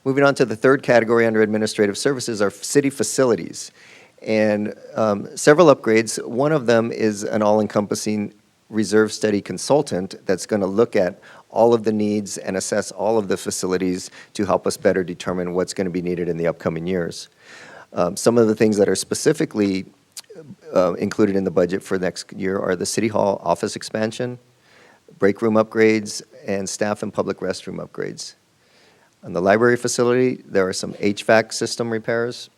Moving on to the third category under administrative services are city facilities. And several upgrades. One of them is an all-encompassing reserve study consultant that's going to look at all of the needs and assess all of the facilities to help us better determine what's going to be needed in the upcoming years. Some of the things that are specifically included in the budget for next year are the City Hall office expansion, break room upgrades, and staff and public restroom upgrades. On the library facility, there are some HVAC system repairs.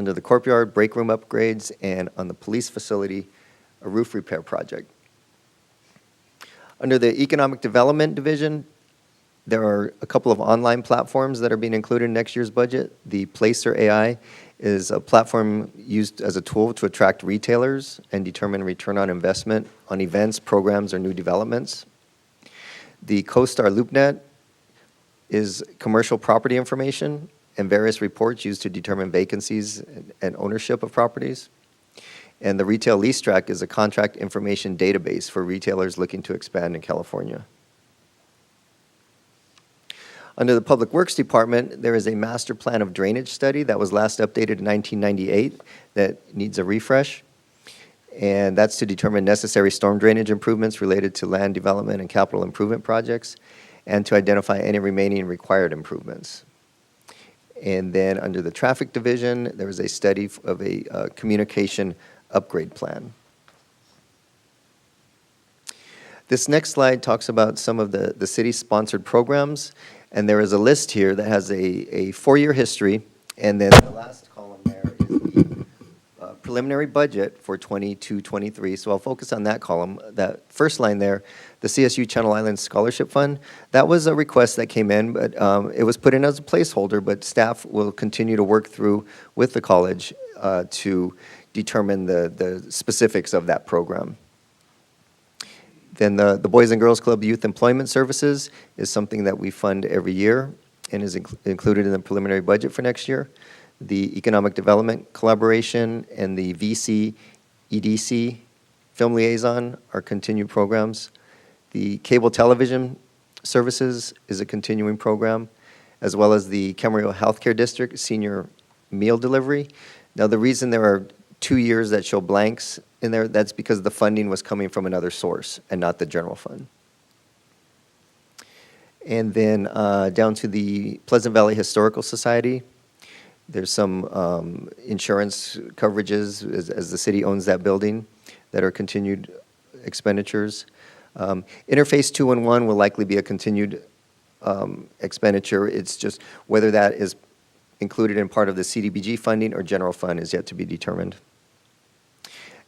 Under the courtyard, break room upgrades, and on the police facility, a roof repair project. Under the Economic Development Division, there are a couple of online platforms that are being included in next year's budget. The Placer AI is a platform used as a tool to attract retailers and determine return on investment on events, programs, or new developments. The CoStar LoopNet is commercial property information and various reports used to determine vacancies and ownership of properties. And the Retail Lease Track is a contract information database for retailers looking to expand in California. Under the Public Works Department, there is a master plan of drainage study that was last updated in 1998 that needs a refresh. And that's to determine necessary storm drainage improvements related to land development and capital improvement projects, and to identify any remaining required improvements. And then under the Traffic Division, there was a study of a communication upgrade plan. This next slide talks about some of the city-sponsored programs, and there is a list here that has a 4-year history, and then the last column there is the preliminary budget for 22-23, so I'll focus on that column. That first line there, the CSU Channel Islands Scholarship Fund, that was a request that came in, but it was put in as a placeholder, but staff will continue to work through with the college to determine the specifics of that program. Then the Boys and Girls Club Youth Employment Services is something that we fund every year and is included in the preliminary budget for next year. The Economic Development Collaboration and the VC EDC Film Liaison are continued programs. The Cable Television Services is a continuing program, as well as the Camarillo Healthcare District Senior Meal Delivery. Now, the reason there are 2 years that show blanks in there, that's because the funding was coming from another source and not the general fund. And then down to the Pleasant Valley Historical Society, there's some insurance coverages as the city owns that building that are continued expenditures. Interface 211 will likely be a continued expenditure. It's just whether that is included in part of the CDBG funding or general fund is yet to be determined.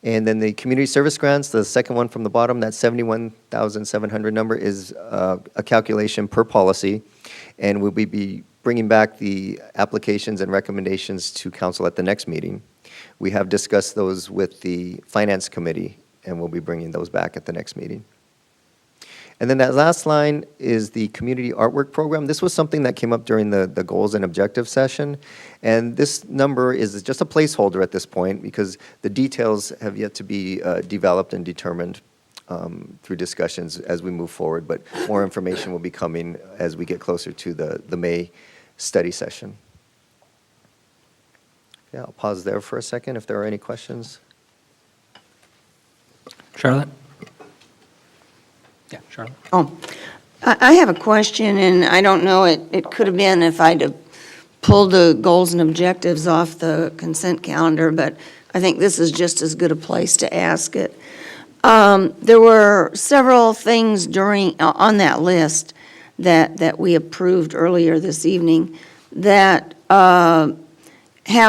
And then the community service grants, the second one from the bottom, that 71,700 number is a calculation per policy, and we'll be bringing back the applications and recommendations to council at the next meeting. We have discussed those with the finance committee, and we'll be bringing those back at the next meeting. And then that last line is the community artwork program. This was something that came up during the goals and objectives session. And this number is just a placeholder at this point because the details have yet to be developed and determined through discussions as we move forward. But more information will be coming as we get closer to the May study session. Yeah, I'll pause there for a second if there are any questions. Charlotte? Yeah, Charlotte. Oh, I have a question, and I don't know, it could have been if I'd have pulled the goals and objectives off the consent calendar, but I think this is just as good a place to ask it. There were several things on that list that we approved earlier this evening that have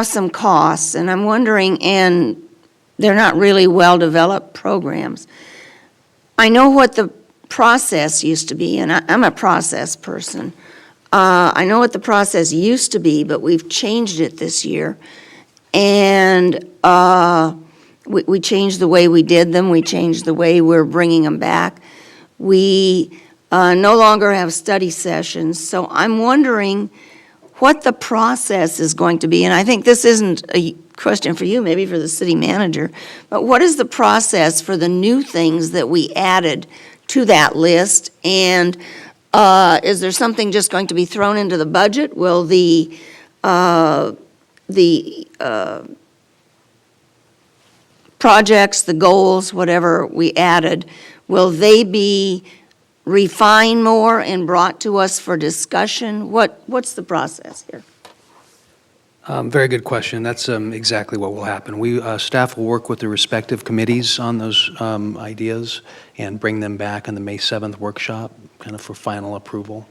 some costs, and I'm wondering, and they're not really well-developed programs. I know what the process used to be, and I'm a process person. I know what the process used to be, but we've changed it this year. And we changed the way we did them. We changed the way we're bringing them back. We no longer have study sessions. So I'm wondering what the process is going to be. And I think this isn't a question for you, maybe for the city manager, but what is the process for the new things that we added to that list? And is there something just going to be thrown into the budget? Will the projects, the goals, whatever we added, will they be refined more and brought to us for discussion? What's the process here? Very good question. That's exactly what will happen. Staff will work with the respective committees on those ideas and bring them back in the May 7th workshop, kind of for final approval.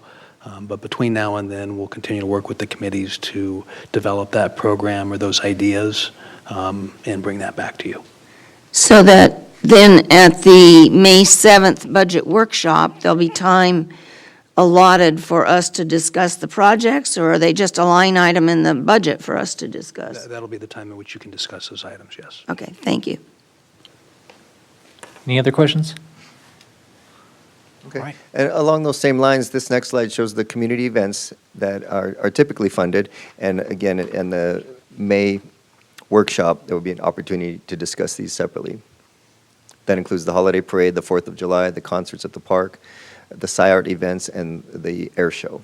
But between now and then, we'll continue to work with the committees to develop that program or those ideas and bring that back to you. So that then at the May 7th budget workshop, there'll be time allotted for us to discuss the projects, or are they just a line item in the budget for us to discuss? That'll be the time in which you can discuss those items, yes. Okay, thank you. Any other questions? Okay. Right. And along those same lines, this next slide shows the community events that are typically funded. And again, in the May workshop, there will be an opportunity to discuss these separately. That includes the holiday parade, the 4th of July, the concerts at the park, the SciArt events, and the air show.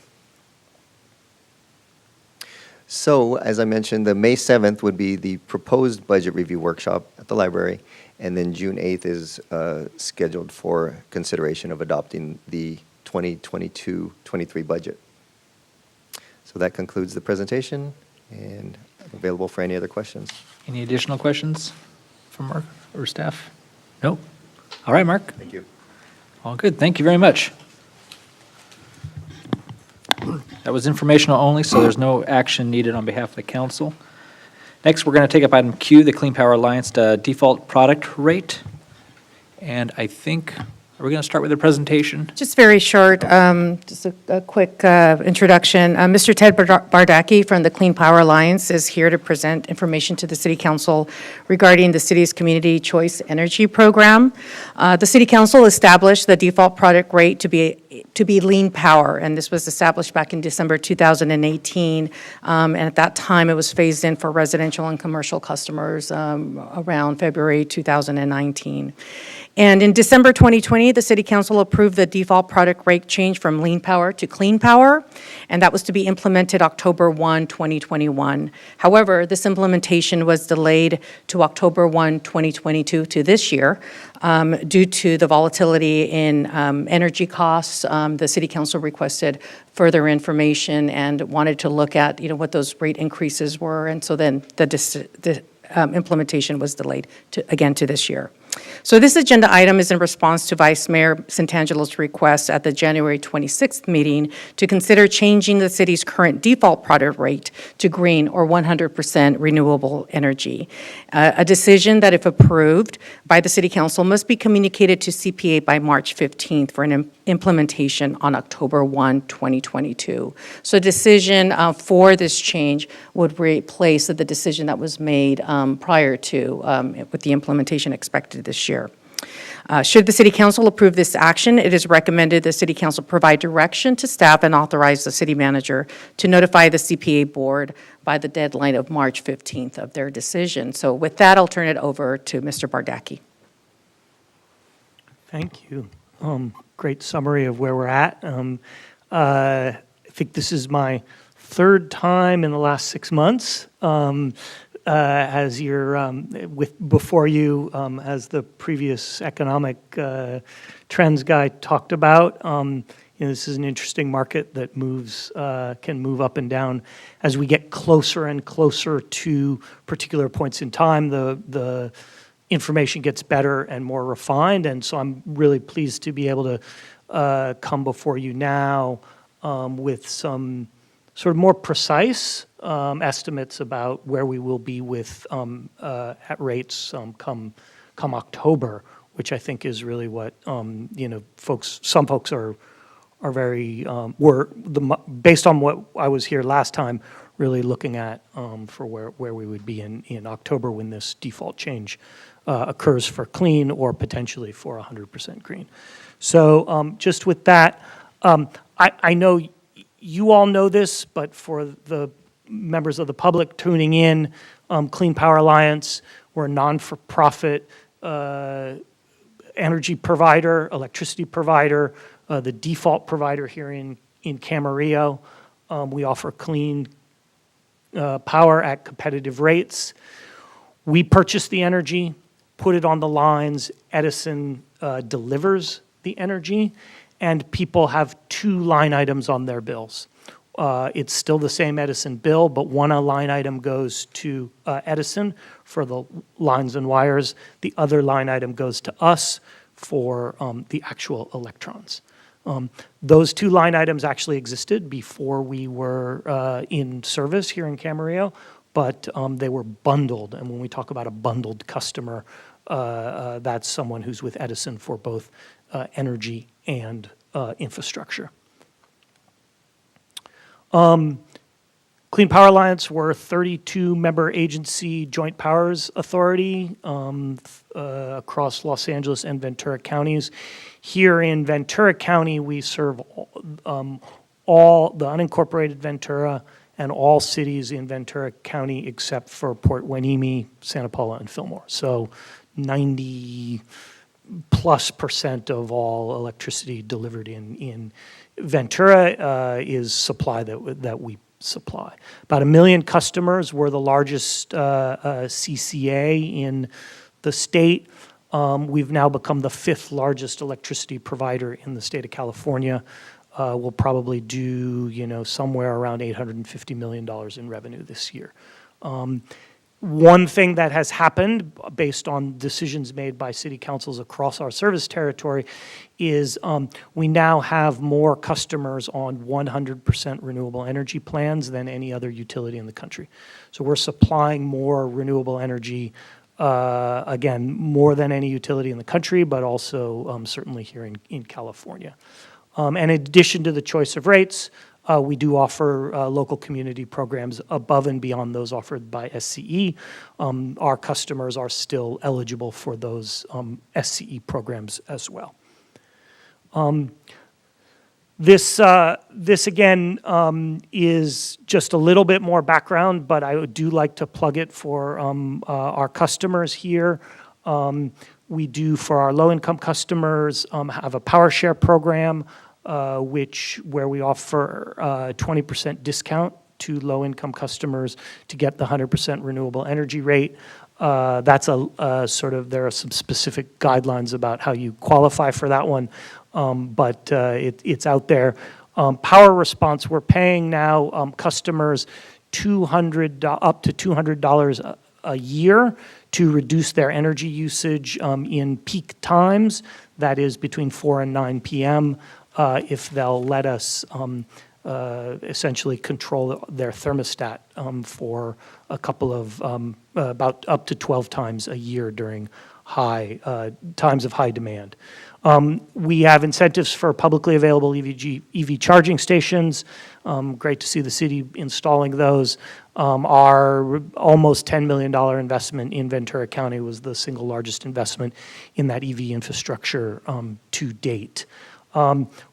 So, as I mentioned, the May 7th would be the proposed budget review workshop at the library, and then June 8th is scheduled for consideration of adopting the 2022-23 budget. So that concludes the presentation, and I'm available for any other questions. Any additional questions from Mark or staff? No? All right, Mark. Thank you. All good. Thank you very much. That was informational only, so there's no action needed on behalf of the council. Next, we're going to take up item Q, the Clean Power Alliance default product rate. And I think, are we going to start with a presentation? Just very short, just a quick introduction. Mr. Ted Bardacki from the Clean Power Alliance is here to present information to the City Council regarding the city's Community Choice Energy Program. The City Council established the default product rate to be lean power, and this was established back in December 2018. And at that time, it was phased in for residential and commercial customers around February 2019. And in December 2020, the City Council approved the default product rate change from lean power to clean power, and that was to be implemented October 1, 2021. However, this implementation was delayed to October 1, 2022 to this year due to the volatility in energy costs. The City Council requested further information and wanted to look at, what those rate increases were, and so then the implementation was delayed to this year. So this agenda item is in response to Vice Mayor Santangelo's request at the January 26th meeting to consider changing the city's current default product rate to green or 100% renewable energy. A decision that, if approved by the City Council, must be communicated to CPA by March 15th for an implementation on October 1, 2022. So a decision for this change would replace the decision that was made prior to with the implementation expected this year. Should the City Council approve this action, it is recommended the City Council provide direction to staff and authorize the City Manager to notify the CPA Board by the deadline of March 15th of their decision. So with that, I'll turn it over to Mr. Bardacki. Thank you. Great summary of where we're at. I think this is my third time in the last 6 months as you're before you, as the previous economic trends guy talked about. This is an interesting market that moves, can move up and down as we get closer and closer to particular points in time. The information gets better and more refined, and so I'm really pleased to be able to come before you now with some sort of more precise estimates about where we will be with at rates come October, which I think is really what some folks are very based on what I was here last time, really looking at for where we would be in October when this default change occurs for clean or potentially for 100% green. So just with that, I know you all know this, but for the members of the public tuning in, Clean Power Alliance, we're a non-for-profit energy provider, electricity provider, the default provider here in Camarillo. We offer clean power at competitive rates. We purchase the energy, put it on the lines, Edison delivers the energy, and people have two line items on their bills. It's still the same Edison bill, but one line item goes to Edison for the lines and wires. The other line item goes to us for the actual electrons. Those two line items actually existed before we were in service here in Camarillo, but they were bundled. And when we talk about a bundled customer, that's someone who's with Edison for both energy and infrastructure. Clean Power Alliance, we're a 32-member agency joint powers authority across Los Angeles and Ventura counties. Here in Ventura County, we serve all the unincorporated Ventura and all cities in Ventura County except for Port Hueneme, Santa Paula, and Fillmore. So 90+% of all electricity delivered in Ventura is supply that we supply. About 1 million customers. We're the largest CCA in the state. We've now become the 5th largest electricity provider in the state of California. We'll probably do, somewhere around $850 million in revenue this year. One thing that has happened based on decisions made by city councils across our service territory is we now have more customers on 100% renewable energy plans than any other utility in the country. So we're supplying more renewable energy, again, more than any utility in the country, but also certainly here in California. And in addition to the choice of rates, we do offer local community programs above and beyond those offered by SCE. Our customers are still eligible for those SCE programs as well. This again is just a little bit more background, but I do like to plug it for our customers here. We do, for our low-income customers, have a Powershare program, where we offer 20% discount to low-income customers to get the 100% renewable energy rate. That's there are some specific guidelines about how you qualify for that one, but it's out there. Power Response, we're paying now customers up to $200 a year to reduce their energy usage in peak times, that is between 4 and 9 p.m., if they'll let us essentially control their thermostat for a couple of, about up to 12 times a year during times of high demand. We have incentives for publicly available EV charging stations. Great to see the city installing those. Our almost $10 million investment in Ventura County was the single largest investment in that EV infrastructure to date.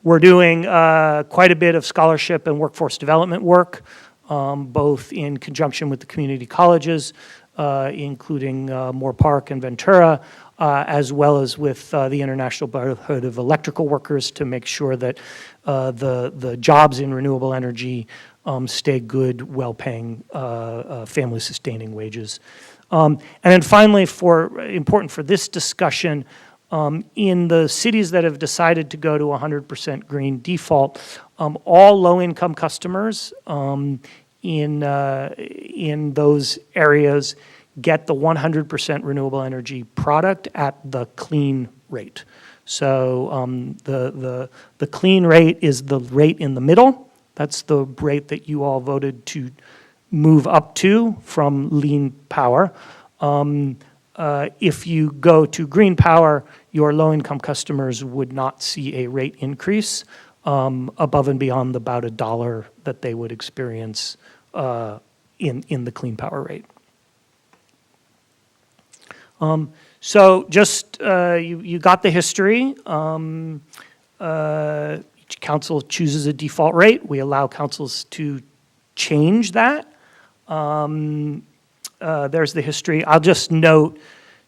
We're doing quite a bit of scholarship and workforce development work, both in conjunction with the community colleges, including Moore Park and Ventura, as well as with the International Brotherhood of Electrical Workers to make sure that the jobs in renewable energy stay good, well-paying, family-sustaining wages. And then finally, important for this discussion, in the cities that have decided to go to 100% green default, all low-income customers in those areas get the 100% renewable energy product at the clean rate. So the clean rate is the rate in the middle. That's the rate that you all voted to move up to from lean power. If you go to green power, your low-income customers would not see a rate increase above and beyond about $1 that they would experience in the clean power rate. So just, you got the history. Each council chooses a default rate. We allow councils to change that. There's the history. I'll just note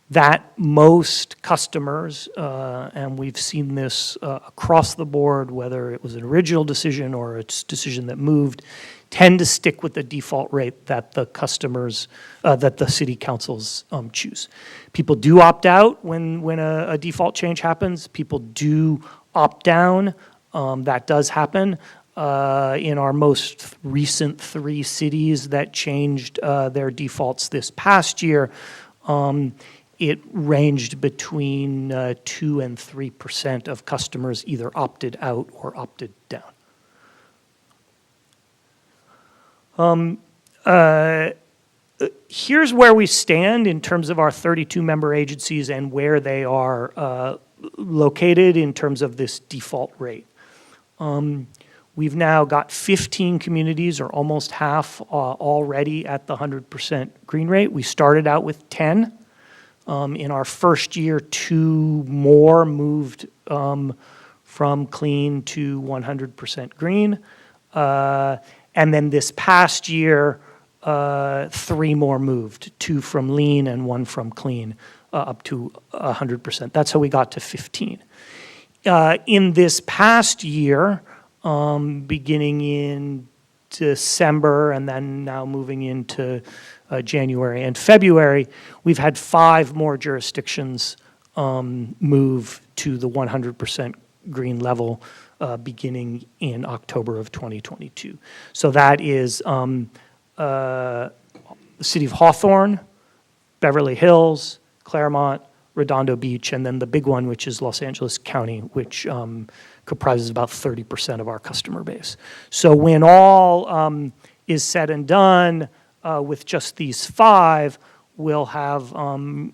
that most customers, and we've seen this across the board, whether it was an original decision or a decision that moved, tend to stick with the default rate that the customers, that the city councils choose. People do opt out when a default change happens. People do opt down. That does happen. In our most recent 3 cities that changed their defaults this past year, it ranged between 2 and 3% of customers either opted out or opted down. Here's where we stand in terms of our 32 member agencies and where they are located in terms of this default rate. We've now got 15 communities, or almost half, already at the 100% green rate. We started out with 10. In our first year, 2 more moved from clean to 100% green. And then this past year, 3 more moved, 2 from lean and 1 from clean, up to 100%. That's how we got to 15. In this past year, beginning in December and then now moving into January and February, we've had 5 more jurisdictions move to the 100% green level beginning in October of 2022. So that is the city of Hawthorne, Beverly Hills, Claremont, Redondo Beach, and then the big one, which is Los Angeles County, which comprises about 30% of our customer base. So when all is said and done with just these 5, we'll have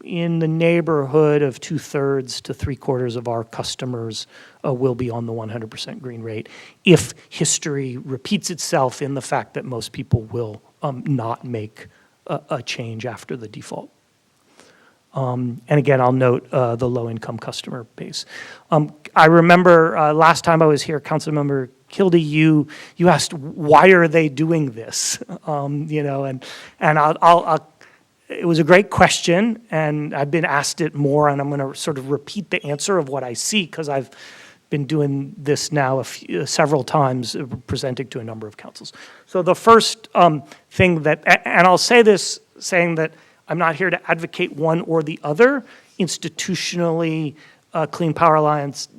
in the neighborhood of 2/3 to 3/4 of our customers will be on the 100% green rate, if history repeats itself in the fact that most people will not make a change after the default. And again, I'll note the low-income customer base. I remember last time I was here, Councilmember Kildee, you asked, why are they doing this? And I'll it was a great question, and I've been asked it more, and I'm going to sort of repeat the answer of what I see, because I've been doing this now several times, presenting to a number of councils. So the first thing that, and I'll say this saying that I'm not here to advocate one or the other. Institutionally, Clean Power Alliance,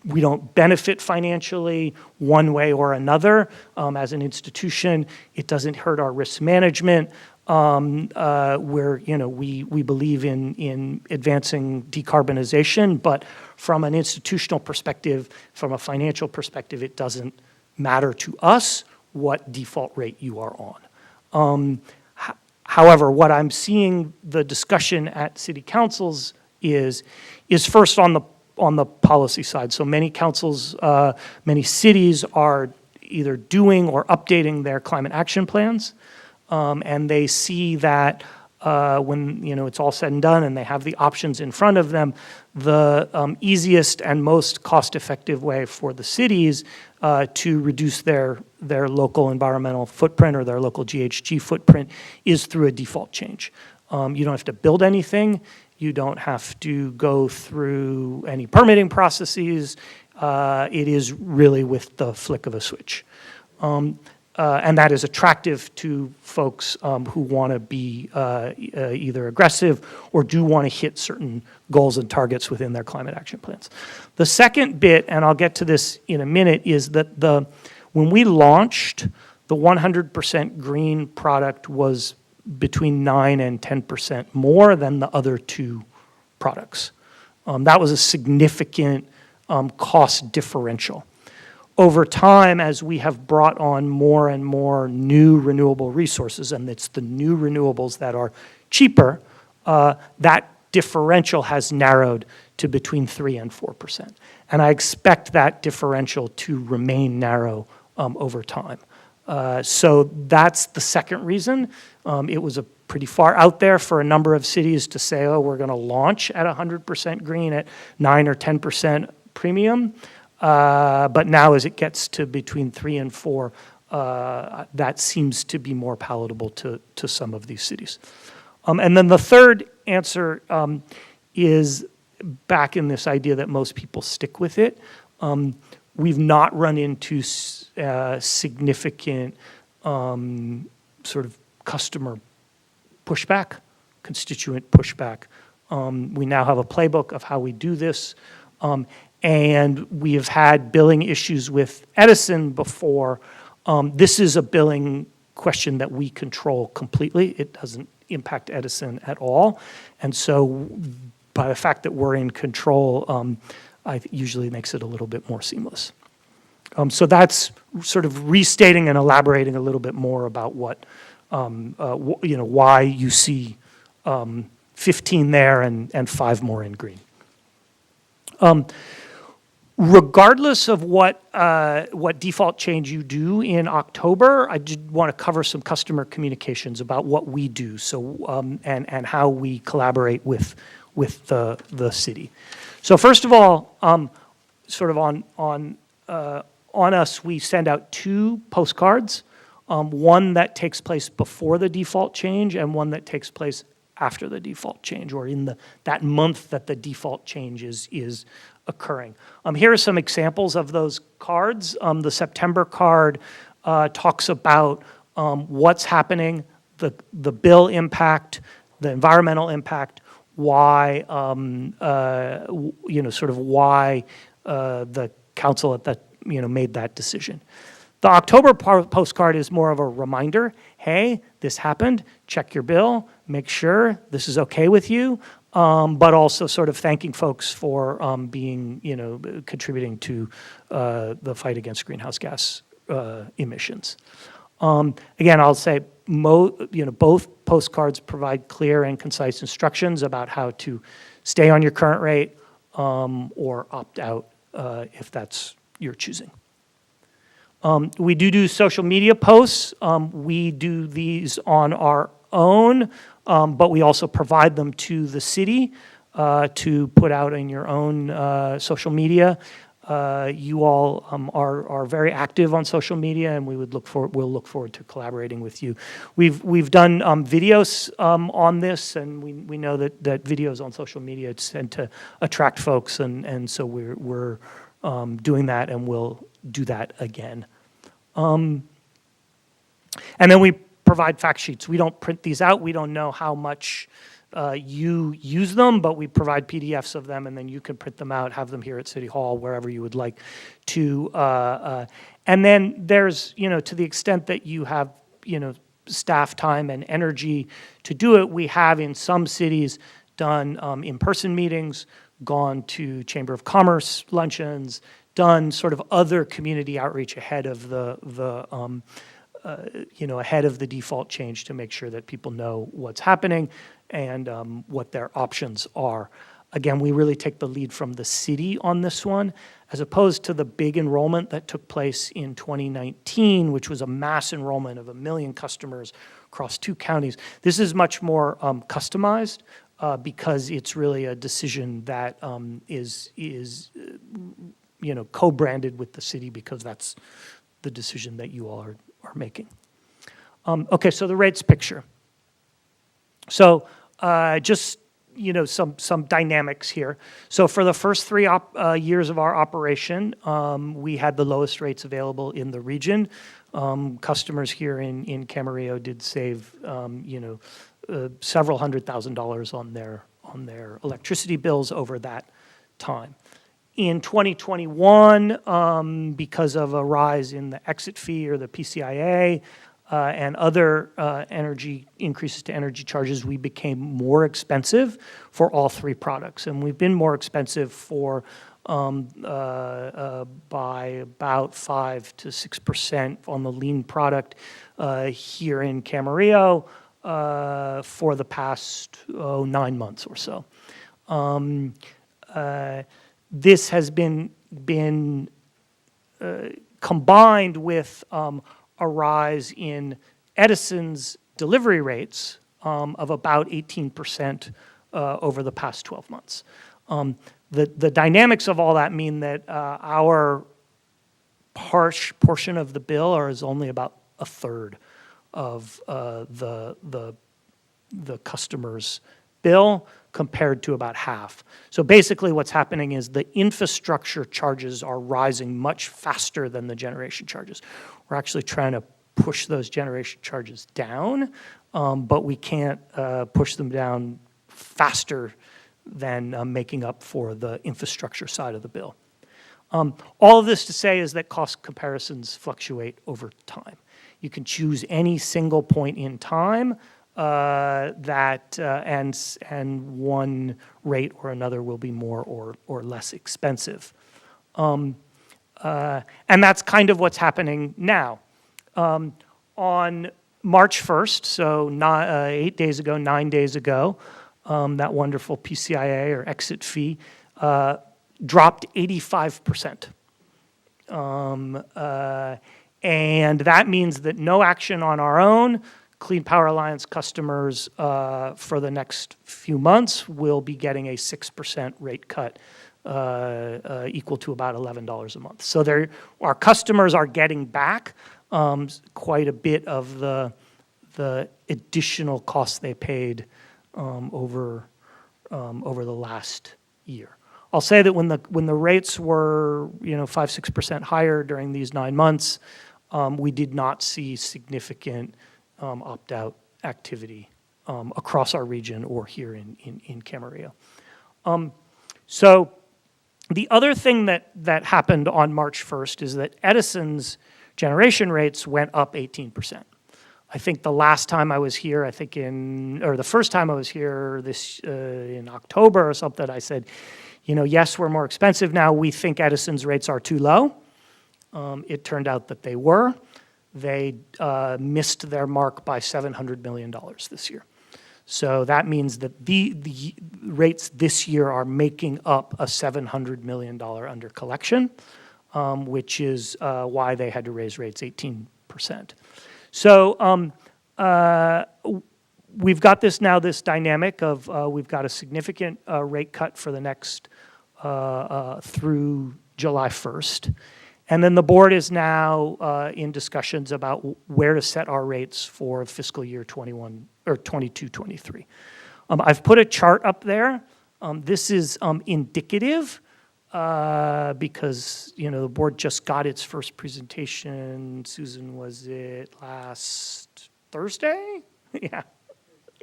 we don't benefit financially one way or another. As an institution, it doesn't hurt our risk management. Where we believe in advancing decarbonization, but from an institutional perspective, from a financial perspective, it doesn't matter to us what default rate you are on. However, what I'm seeing the discussion at city councils is first on the policy side. So many councils, many cities are either doing or updating their climate action plans. And they see that when it's all said and done and they have the options in front of them, the easiest and most cost-effective way for the cities to reduce their local environmental footprint or their local GHG footprint is through a default change. You don't have to build anything. You don't have to go through any permitting processes. It is really with the flick of a switch. And that is attractive to folks who want to be either aggressive or do want to hit certain goals and targets within their climate action plans. The second bit, and I'll get to this in a minute, is that when we launched, the 100% green product was between 9 and 10% more than the other 2 products. That was a significant cost differential. Over time, as we have brought on more and more new renewable resources, and it's the new renewables that are cheaper, that differential has narrowed to between 3 and 4%. And I expect that differential to remain narrow over time. So that's the second reason. It was pretty far out there for a number of cities to say, oh, we're going to launch at 100% green at 9 or 10% premium. But now as it gets to between 3 and 4, that seems to be more palatable to some of these cities. And then the third answer is back in this idea that most people stick with it. We've not run into significant sort of customer pushback, constituent pushback. We now have a playbook of how we do this. And we have had billing issues with Edison before. This is a billing question that we control completely. It doesn't impact Edison at all. And so by the fact that we're in control, I usually makes it a little bit more seamless. So that's sort of restating and elaborating a little bit more about what, why you see 15 there and 5 more in green. Regardless of what default change you do in October, I did want to cover some customer communications about what we do, so and how we collaborate with the city. So first of all, sort of on us, we send out 2 postcards, one that takes place before the default change and one that takes place after the default change, or in that month that the default change is occurring. Here are some examples of those cards. The September card talks about what's happening, the bill impact, the environmental impact, why, sort of why the council at that, made that decision. The October postcard is more of a reminder, hey, this happened, check your bill, make sure this is okay with you, but also sort of thanking folks for being, contributing to the fight against greenhouse gas emissions. Again, I'll say both postcards provide clear and concise instructions about how to stay on your current rate or opt out if that's your choosing. We do social media posts. We do these on our own, but we also provide them to the city to put out in your own social media. You all are very active on social media, and we'll look forward to collaborating with you. We've done videos on this, and we know that videos on social media tend to attract folks, and so we're doing that, and we'll do that again. And then we provide fact sheets. We don't print these out. We don't know how much you use them, but we provide PDFs of them, and then you can print them out, have them here at City Hall, wherever you would like to. And then there's, to the extent that you have, staff time and energy to do it, we have in some cities done in-person meetings, gone to Chamber of Commerce luncheons, done sort of other community outreach ahead of ahead of the default change to make sure that people know what's happening and what their options are. Again, we really take the lead from the city on this one, as opposed to the big enrollment that took place in 2019, which was a mass enrollment of 1 million customers across 2 counties. This is much more customized because it's really a decision that is co-branded with the city, because that's the decision that you all are making. Okay, so the rates picture. So just some dynamics here. So for the first 3 years of our operation, we had the lowest rates available in the region. Customers here in Camarillo did save several $100,000 on their electricity bills over that time. In 2021, because of a rise in the exit fee or the PCIA and other increases to energy charges, we became more expensive for all 3 products. And we've been more expensive by about 5 to 6% on the lean product here in Camarillo for the past 9 months or so. This has been combined with a rise in Edison's delivery rates of about 18% over the past 12 months. The dynamics of all that mean that our portion of the bill is only about a third of the customer's bill, compared to about half. So basically what's happening is the infrastructure charges are rising much faster than the generation charges. We're actually trying to push those generation charges down, but we can't push them down faster than making up for the infrastructure side of the bill. All of this to say is that cost comparisons fluctuate over time. You can choose any single point in time and one rate or another will be more or less expensive. And that's kind of what's happening now. On March 1st, so 9 days ago, that wonderful PCIA or exit fee dropped 85%. And that means that no action on our own. Clean Power Alliance customers for the next few months will be getting a 6% rate cut equal to about $11 a month. So our customers are getting back quite a bit of the additional costs they paid over the last year. I'll say that when the rates were 5-6% higher during these 9 months, we did not see significant opt-out activity across our region or here in Camarillo. So the other thing that happened on March 1st is that Edison's generation rates went up 18%. I think the last time I was here, the first time I was here in October or something, I said, yes, we're more expensive now. We think Edison's rates are too low. It turned out that they were. They missed their mark by $700 million this year. So that means that the rates this year are making up a $700 million under collection, which is why they had to raise rates 18%. So we've got this dynamic of we've got a significant rate cut for the next through July 1st. And then the board is now in discussions about where to set our rates for fiscal year 21 or 22-23. I've put a chart up there. This is indicative because the board just got its first presentation. Susan, was it last Thursday? Yeah,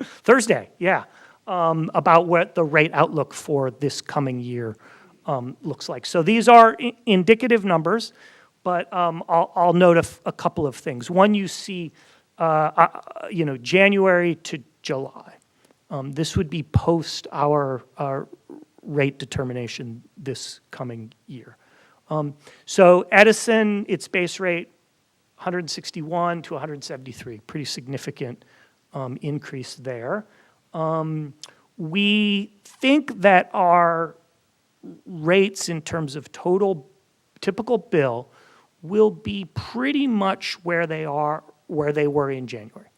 Thursday. Yeah, about what the rate outlook for this coming year looks like. So these are indicative numbers, but I'll note a couple of things. One, you see, January to July. This would be post our rate determination this coming year. So Edison, its base rate, 161 to 173, pretty significant increase there. We think that our rates in terms of total typical bill will be pretty much where they were in January.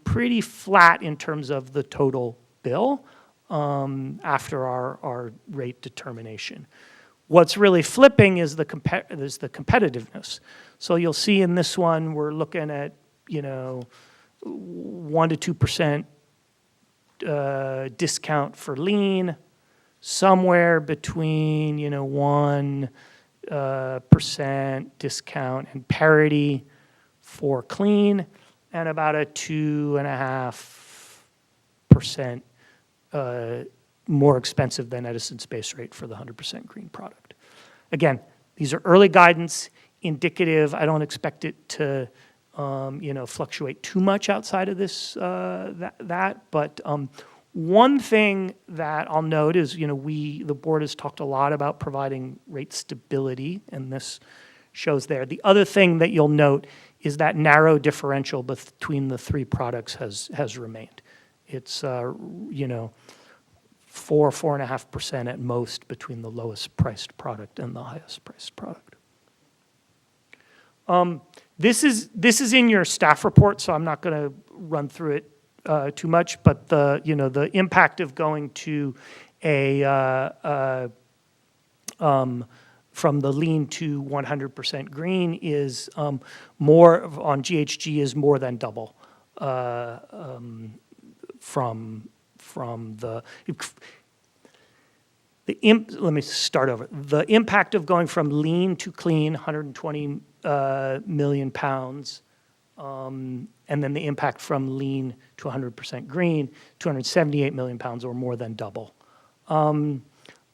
Pretty flat in terms of the total bill after our rate determination. What's really flipping is the competitiveness. So you'll see in this one we're looking at 1 to 2% discount for lean, somewhere between 1% discount and parity for clean, and about a 2.5% more expensive than Edison's base rate for the 100% green product. Again, these are early guidance, indicative. I don't expect it to fluctuate too much outside of this, but one thing that I'll note is, the board has talked a lot about providing rate stability, and this shows there. The other thing that you'll note is that narrow differential between the three products has remained. It's 4.5% at most between the lowest priced product and the highest priced product. This is in your staff report, so I'm not going to run through it too much. But the impact of going to from the lean to 100% green is more on GHG is more than double from the. Let me start over. The impact of going from lean to clean, 120 million pounds, and then the impact from lean to 100% green, 278 million pounds, or more than double.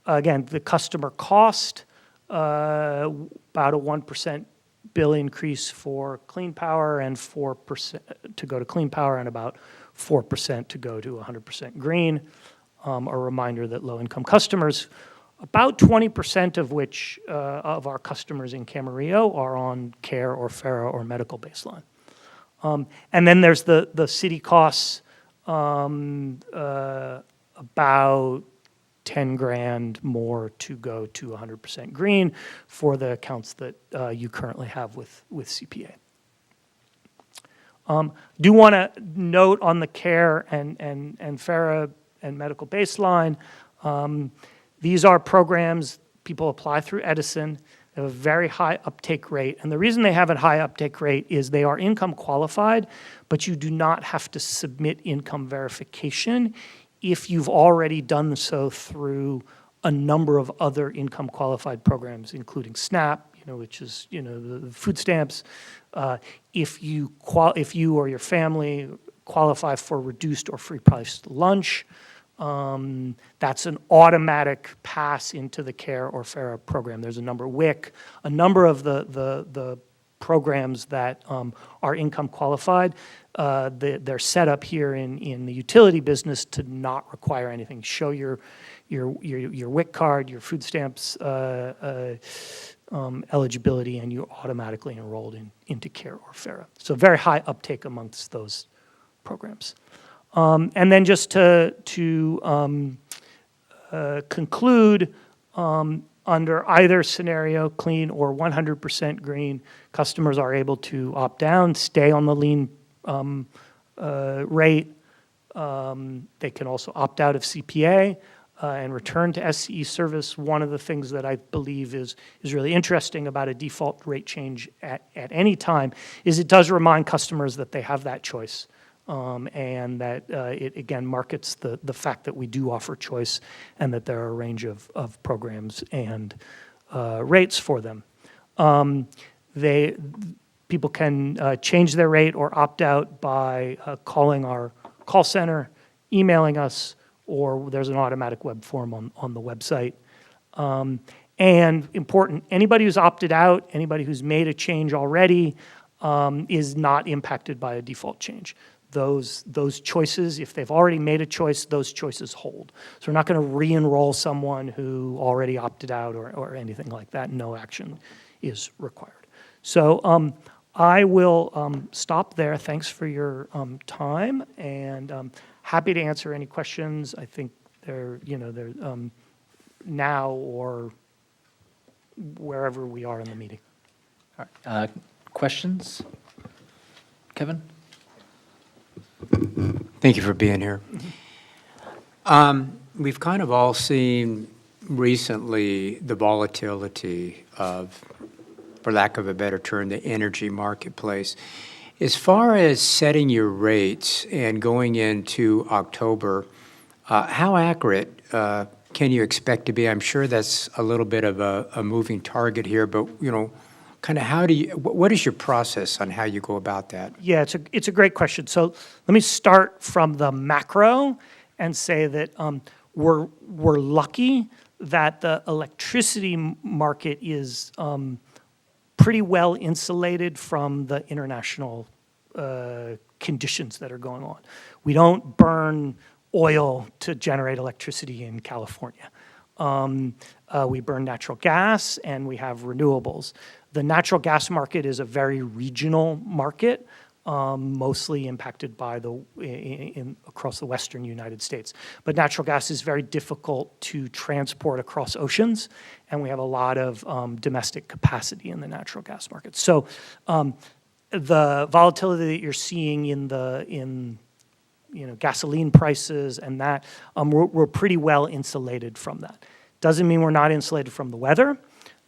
Again, the customer cost, about a 1% bill increase for clean power and 4% to go to clean power, and about 4% to go to 100% green. A reminder that low-income customers, about 20% of which of our customers in Camarillo are on care or FARA or medical baseline. And then there's the city costs, about 10 grand more to go to 100% green for the accounts that you currently have with CPA. Do want to note on the care and FARA and medical baseline, these are programs people apply through Edison. They have a very high uptake rate. And the reason they have a high uptake rate is they are income qualified, but you do not have to submit income verification if you've already done so through a number of other income qualified programs, including SNAP, which is the food stamps. If you or your family qualify for reduced or free priced lunch, That's an automatic pass into the CARE or FARA program. There's a number, WIC, a number of the programs that are income qualified. They're set up here in the utility business to not require anything. Show your WIC card, your food stamps eligibility, and you're automatically enrolled into CARE or FARA. So very high uptake amongst those programs. And then just to conclude, under either scenario, clean or 100% green, customers are able to opt down, stay on the lien rate. They can also opt out of CPA and return to SCE service. One of the things that I believe is really interesting about a default rate change at any time is it does remind customers that they have that choice. And that it, again, markets the fact that we do offer choice and that there are a range of programs and rates for them. People can change their rate or opt out by calling our call center, emailing us, or there's an automatic web form on the website. And important, anybody who's opted out, anybody who's made a change already is not impacted by a default change. Those choices, if they've already made a choice, those choices hold. So we're not going to re-enroll someone who already opted out or anything like that. No action is required. So I will stop there. Thanks for your time, and happy to answer any questions. I think they're now or wherever we are in the meeting. All right. Questions? Kevin? Thank you for being here. We've kind of all seen recently the volatility of, for lack of a better term, the energy marketplace. As far as setting your rates and going into October, how accurate can you expect to be? I'm sure that's a little bit of a moving target here, but kind of what is your process on how you go about that? Yeah, it's a great question. So let me start from the macro and say that we're lucky that the electricity market is pretty well insulated from the international conditions that are going on. We don't burn oil to generate electricity in California. We burn natural gas and we have renewables. The natural gas market is a very regional market, mostly impacted by across the western United States. But natural gas is very difficult to transport across oceans, and we have a lot of domestic capacity in the natural gas market. So the volatility that you're seeing in gasoline prices and that, we're pretty well insulated from that. Doesn't mean we're not insulated from the weather.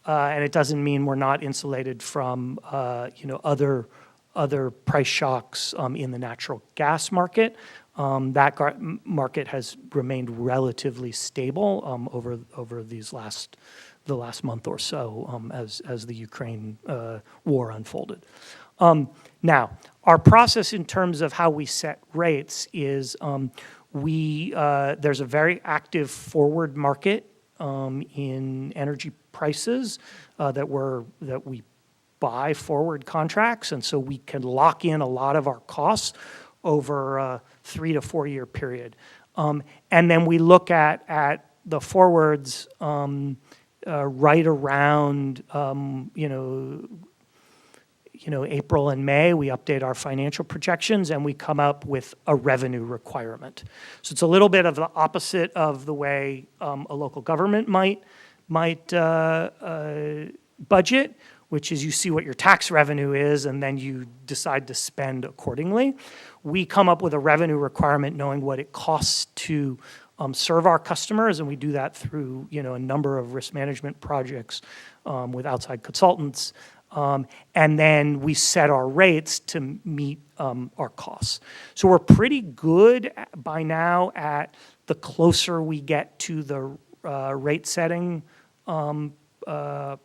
And it doesn't mean we're not insulated from other price shocks in the natural gas market. That market has remained relatively stable over the last month or so as the Ukraine war unfolded. Now, our process in terms of how we set rates is there's a very active forward market in energy prices that we buy forward contracts, and so we can lock in a lot of our costs over a 3 to 4 year period. And then we look at the forwards right around April and May. We update our financial projections and we come up with a revenue requirement. So it's a little bit of the opposite of the way a local government might budget, which is you see what your tax revenue is and then you decide to spend accordingly. We come up with a revenue requirement knowing what it costs to serve our customers, and we do that through a number of risk management projects with outside consultants. And then we set our rates to meet our costs. So we're pretty good by now at the closer we get to the rate setting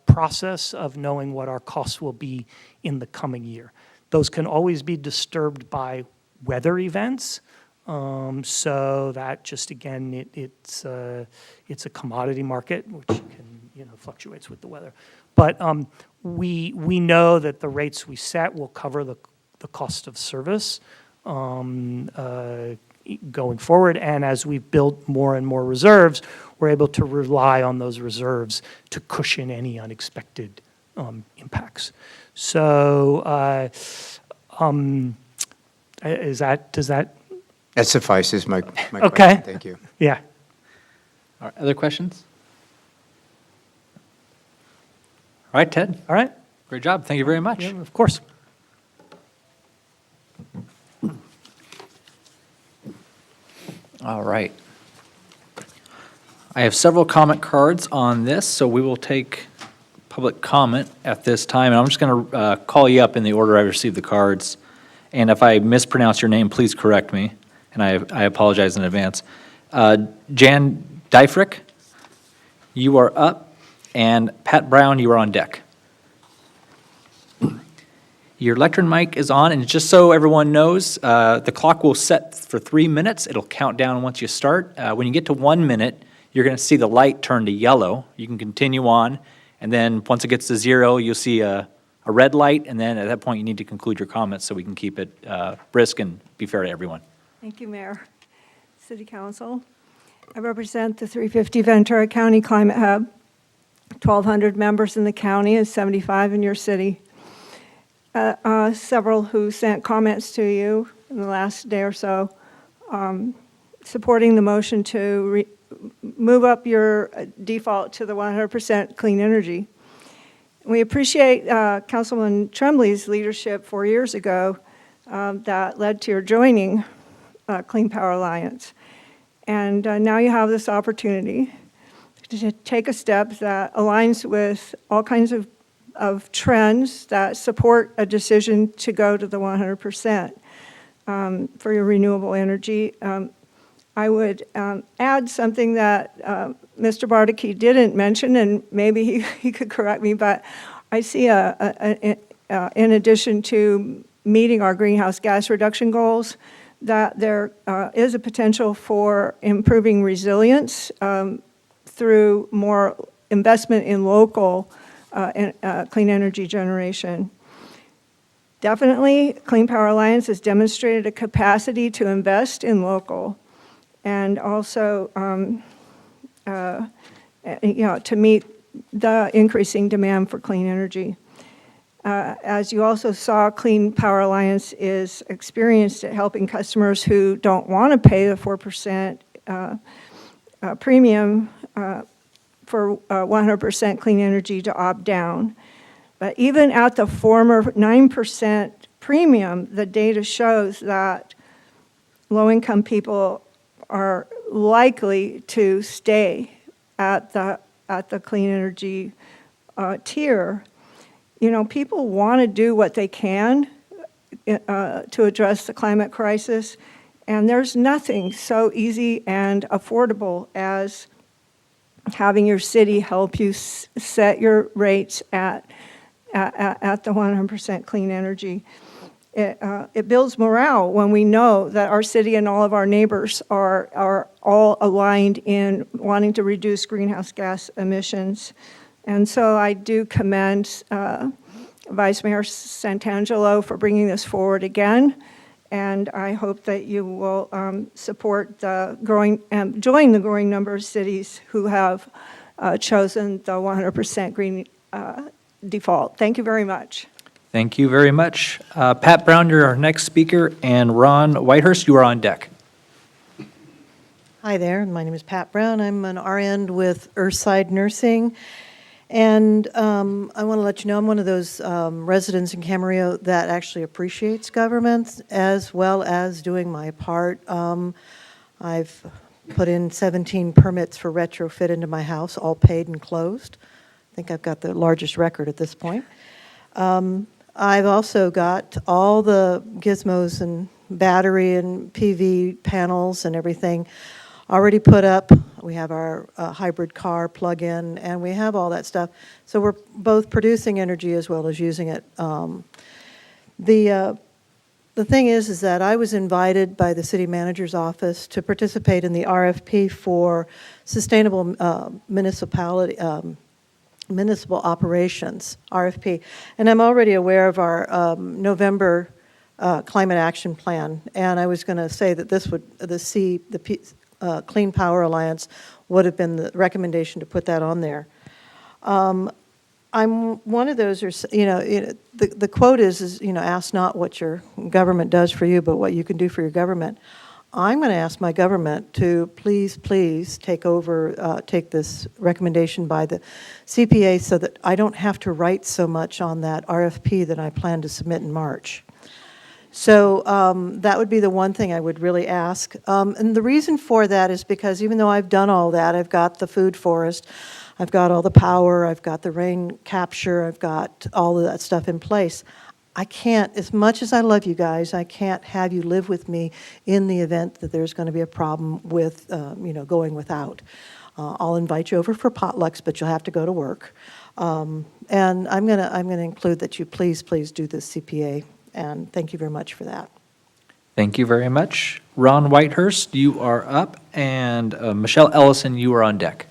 process of knowing what our costs will be in the coming year. Those can always be disturbed by weather events. So that just, again, it's a commodity market, which can, fluctuates with the weather. But we know that the rates we set will cover the cost of service going forward. And as we build more and more reserves, we're able to rely on those reserves to cushion any unexpected impacts. So does that? That suffices my question. Okay. Thank you. Yeah. All right, other questions? All right, Ted. All right. Great job. Thank you very much. Yeah, of course. All right. I have several comment cards on this, so we will take public comment at this time. And I'm just going to call you up in the order I received the cards. And if I mispronounce your name, please correct me. And I apologize in advance. Jan Dyfrick, you are up. And Pat Brown, you are on deck. Your lectern mic is on, and just so everyone knows, the clock will set for 3 minutes. It'll count down once you start. When you get to 1 minute, you're going to see the light turn to yellow. You can continue on, and then once it gets to 0, you'll see a red light, and then at that point, you need to conclude your comments so we can keep it brisk and be fair to everyone. Thank you, Mayor. City Council. I represent the 350 Ventura County Climate Hub. 1,200 members in the county and 75 in your city. Several who sent comments to you in the last day or so, supporting the motion to move up your default to the 100% clean energy. We appreciate Councilman Trembley's leadership 4 years ago that led to your joining Clean Power Alliance. And now you have this opportunity to take a step that aligns with all kinds of trends that support a decision to go to the 100% for your renewable energy. I would add something that Mr. Bardacke didn't mention, and maybe he could correct me, but I see in addition to meeting our greenhouse gas reduction goals, that there is a potential for improving resilience through more investment in local clean energy generation. Definitely, Clean Power Alliance has demonstrated a capacity to invest in local and also to meet the increasing demand for clean energy. As you also saw, Clean Power Alliance is experienced at helping customers who don't want to pay the 4% premium for 100% clean energy to opt down. But even at the former 9% premium, the data shows that low-income people are likely to stay at the clean energy tier. You know, people want to do what they can to address the climate crisis, and there's nothing so easy and affordable as having your city help you set your rates at the 100% clean energy. It builds morale when we know that our city and all of our neighbors are all aligned in wanting to reduce greenhouse gas emissions. And so I do commend Vice Mayor Santangelo for bringing this forward again. And I hope that you will support the growing, join the growing number of cities who have chosen the 100% green default. Thank you very much. Thank you very much. Pat Brown, you're our next speaker, and Ron Whitehurst, you are on deck. Hi there, my name is Pat Brown. I'm an RN with Earthside Nursing. And I want to let you know I'm one of those residents in Camarillo that actually appreciates government as well as doing my part. I've put in 17 permits for retrofit into my house, all paid and closed. I think I've got the largest record at this point. I've also got all the gizmos and battery and PV panels and everything already put up. We have our hybrid car plug-in, and we have all that stuff. So we're both producing energy as well as using it. The The thing is that I was invited by the city manager's office to participate in the RFP for sustainable municipal operations, RFP. And I'm already aware of our November climate action plan. And I was going to say that this would, the Clean Power Alliance would have been the recommendation to put that on there. I'm one of those, the quote is, ask not what your government does for you, but what you can do for your government. I'm going to ask my government to please take this recommendation by the CPA so that I don't have to write so much on that RFP that I plan to submit in March. So that would be the one thing I would really ask. And the reason for that is because even though I've done all that, I've got the food forest, I've got all the power, I've got the rain capture, I've got all of that stuff in place. I can't, as much as I love you guys, I can't have you live with me in the event that there's going to be a problem with, going without. I'll invite you over for potlucks, but you'll have to go to work. And I'm going to include that you please do the CPA, and thank you very much for that. Thank you very much. Ron Whitehurst, you are up, and Michelle Ellison, you are on deck.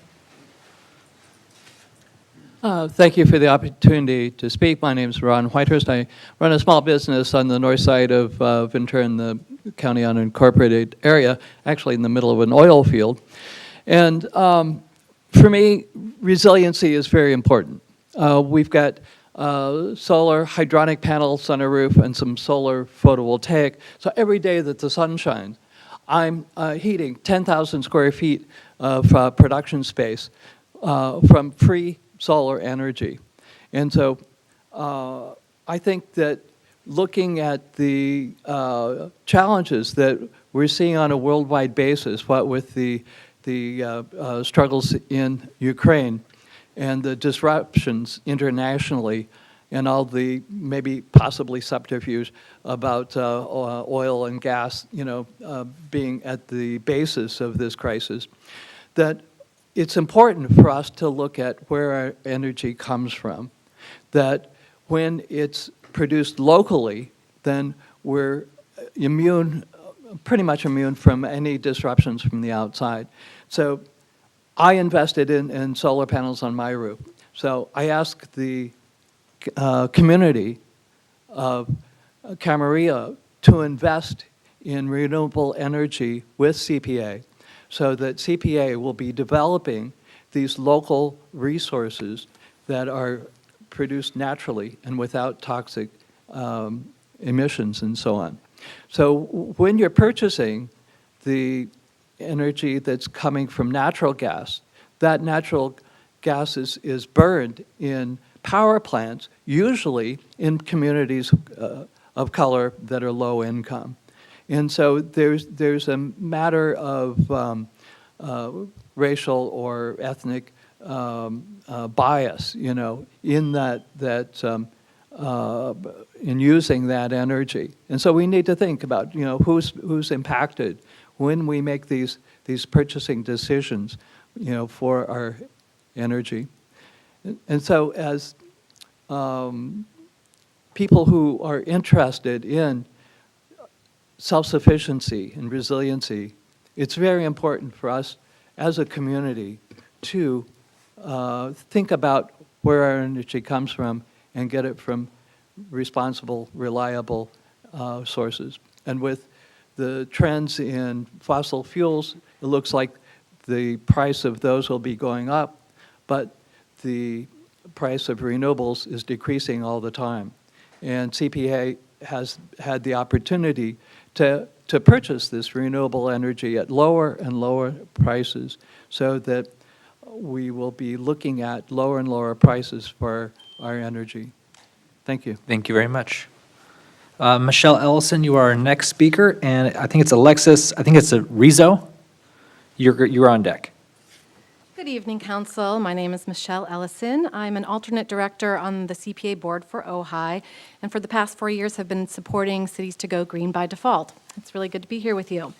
Thank you for the opportunity to speak. My name is Ron Whitehurst. I run a small business on the north side of Ventura in the county unincorporated area, actually in the middle of an oil field. And for me, resiliency is very important. We've got solar hydronic panels on our roof and some solar photovoltaic. So every day that the sun shines, I'm heating 10,000 square feet of production space from free solar energy. And so I think that looking at the challenges that we're seeing on a worldwide basis, what with the struggles in Ukraine and the disruptions internationally and all the maybe possibly subterfuge about oil and gas, being at the basis of this crisis, that it's important for us to look at where our energy comes from, that when it's produced locally, then we're pretty much immune from any disruptions from the outside. So I invested in solar panels on my roof. So I asked the community of Camarillo to invest in renewable energy with CPA, so that CPA will be developing these local resources that are produced naturally and without toxic emissions and so on. So when you're purchasing the energy that's coming from natural gas, that natural gas is burned in power plants, usually in communities of color that are low income. And so there's a matter of racial or ethnic bias, in in using that energy. And so we need to think about, who's impacted when we make these purchasing decisions, for our energy. And so as people who are interested in self-sufficiency and resiliency, it's very important for us as a community to think about where our energy comes from and get it from responsible, reliable sources. And with the trends in fossil fuels, it looks like the price of those will be going up, but the price of renewables is decreasing all the time. And CPA has had the opportunity to purchase this renewable energy at lower and lower prices, so that we will be looking at lower and lower prices for our energy. Thank you. Thank you very much. Michelle Ellison, you are our next speaker, and I think it's Alexis, I think it's a Rizzo. You're on deck. Good evening, Council. My name is Michelle Ellison. I'm an alternate director on the CPA board for Ojai, and for the past 4 years have been supporting cities to go green by default. It's really good to be here with you.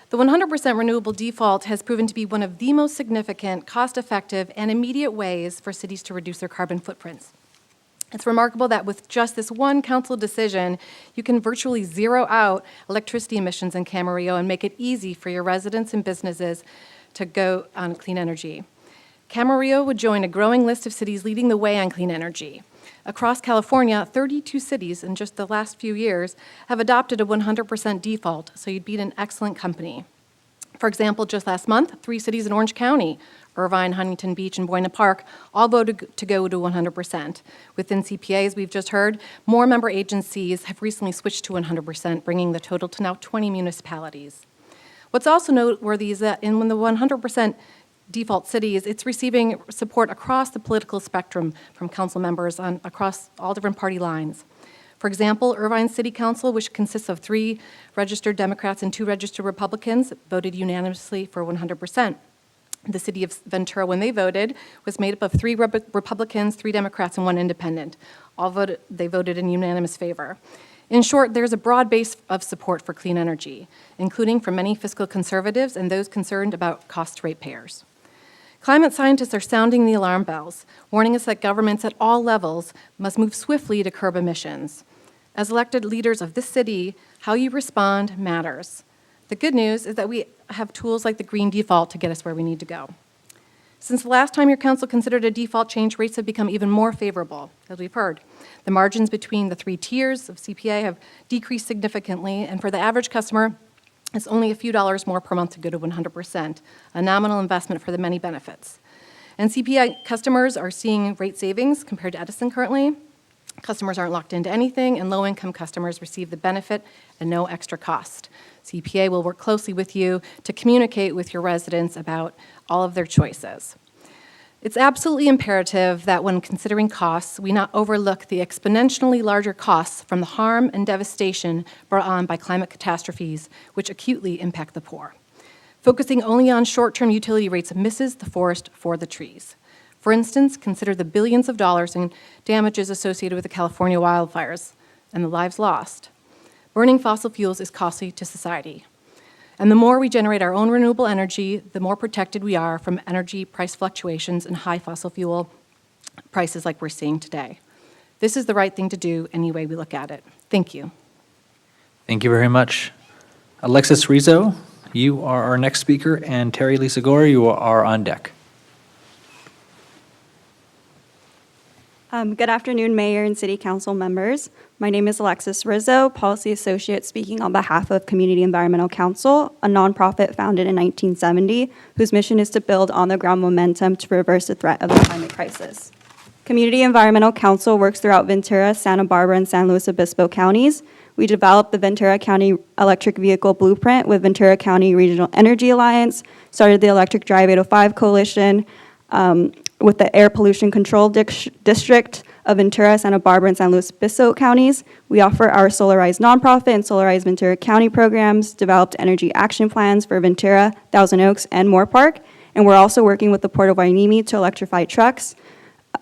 The 100% renewable default has proven to be one of the most significant, cost-effective, and immediate ways for cities to reduce their carbon footprints. It's remarkable that with just this one council decision, you can virtually zero out electricity emissions in Camarillo and make it easy for your residents and businesses to go on clean energy. Camarillo would join a growing list of cities leading the way on clean energy. Across California, 32 cities in just the last few years have adopted a 100% default, so you'd be in excellent company. For example, just last month, 3 cities in Orange County, Irvine, Huntington Beach, and Buena Park, all voted to go to 100%. Within CPA, as we've just heard, more member agencies have recently switched to 100%, bringing the total to now 20 municipalities. What's also noteworthy is that in the 100% default cities, it's receiving support across the political spectrum from council members across all different party lines. For example, Irvine City Council, which consists of 3 registered Democrats and 2 registered Republicans, voted unanimously for 100%. The city of Ventura, when they voted, was made up of 3 Republicans, 3 Democrats, and 1 independent. They voted in unanimous favor. In short, there's a broad base of support for clean energy, including from many fiscal conservatives and those concerned about cost to ratepayers. Climate scientists are sounding the alarm bells, warning us that governments at all levels must move swiftly to curb emissions. As elected leaders of this city, how you respond matters. The good news is that we have tools like the green default to get us where we need to go. Since the last time your council considered a default change, rates have become even more favorable, as we've heard. The margins between the 3 tiers of CPA have decreased significantly, and for the average customer, it's only a few dollars more per month to go to 100%, a nominal investment for the many benefits. And CPI customers are seeing rate savings compared to Edison currently. Customers aren't locked into anything, and low-income customers receive the benefit and no extra cost. CPA will work closely with you to communicate with your residents about all of their choices. It's absolutely imperative that when considering costs, we not overlook the exponentially larger costs from the harm and devastation brought on by climate catastrophes, which acutely impact the poor. Focusing only on short-term utility rates misses the forest for the trees. For instance, consider the billions of dollars in damages associated with the California wildfires and the lives lost. Burning fossil fuels is costly to society. And the more we generate our own renewable energy, the more protected we are from energy price fluctuations and high fossil fuel prices like we're seeing today. This is the right thing to do any way we look at it. Thank you. Thank you very much. Alexis Rizzo, you are our next speaker, and Terry Lisa Gore, you are on deck. Good afternoon, Mayor and City Council members. My name is Alexis Rizzo, Policy Associate speaking on behalf of Community Environmental Council, a nonprofit founded in 1970, whose mission is to build on-the-ground momentum to reverse the threat of the climate crisis. Community Environmental Council works throughout Ventura, Santa Barbara, and San Luis Obispo counties. We developed the Ventura County Electric Vehicle Blueprint with Ventura County Regional Energy Alliance, started the Electric Drive 805 Coalition, with the Air Pollution Control District of Ventura, Santa Barbara, and San Luis Obispo counties. We offer our Solarized nonprofit and Solarized Ventura County programs, developed energy action plans for Ventura, Thousand Oaks, and Moore Park, and we're also working with the Port of Hueneme to electrify trucks,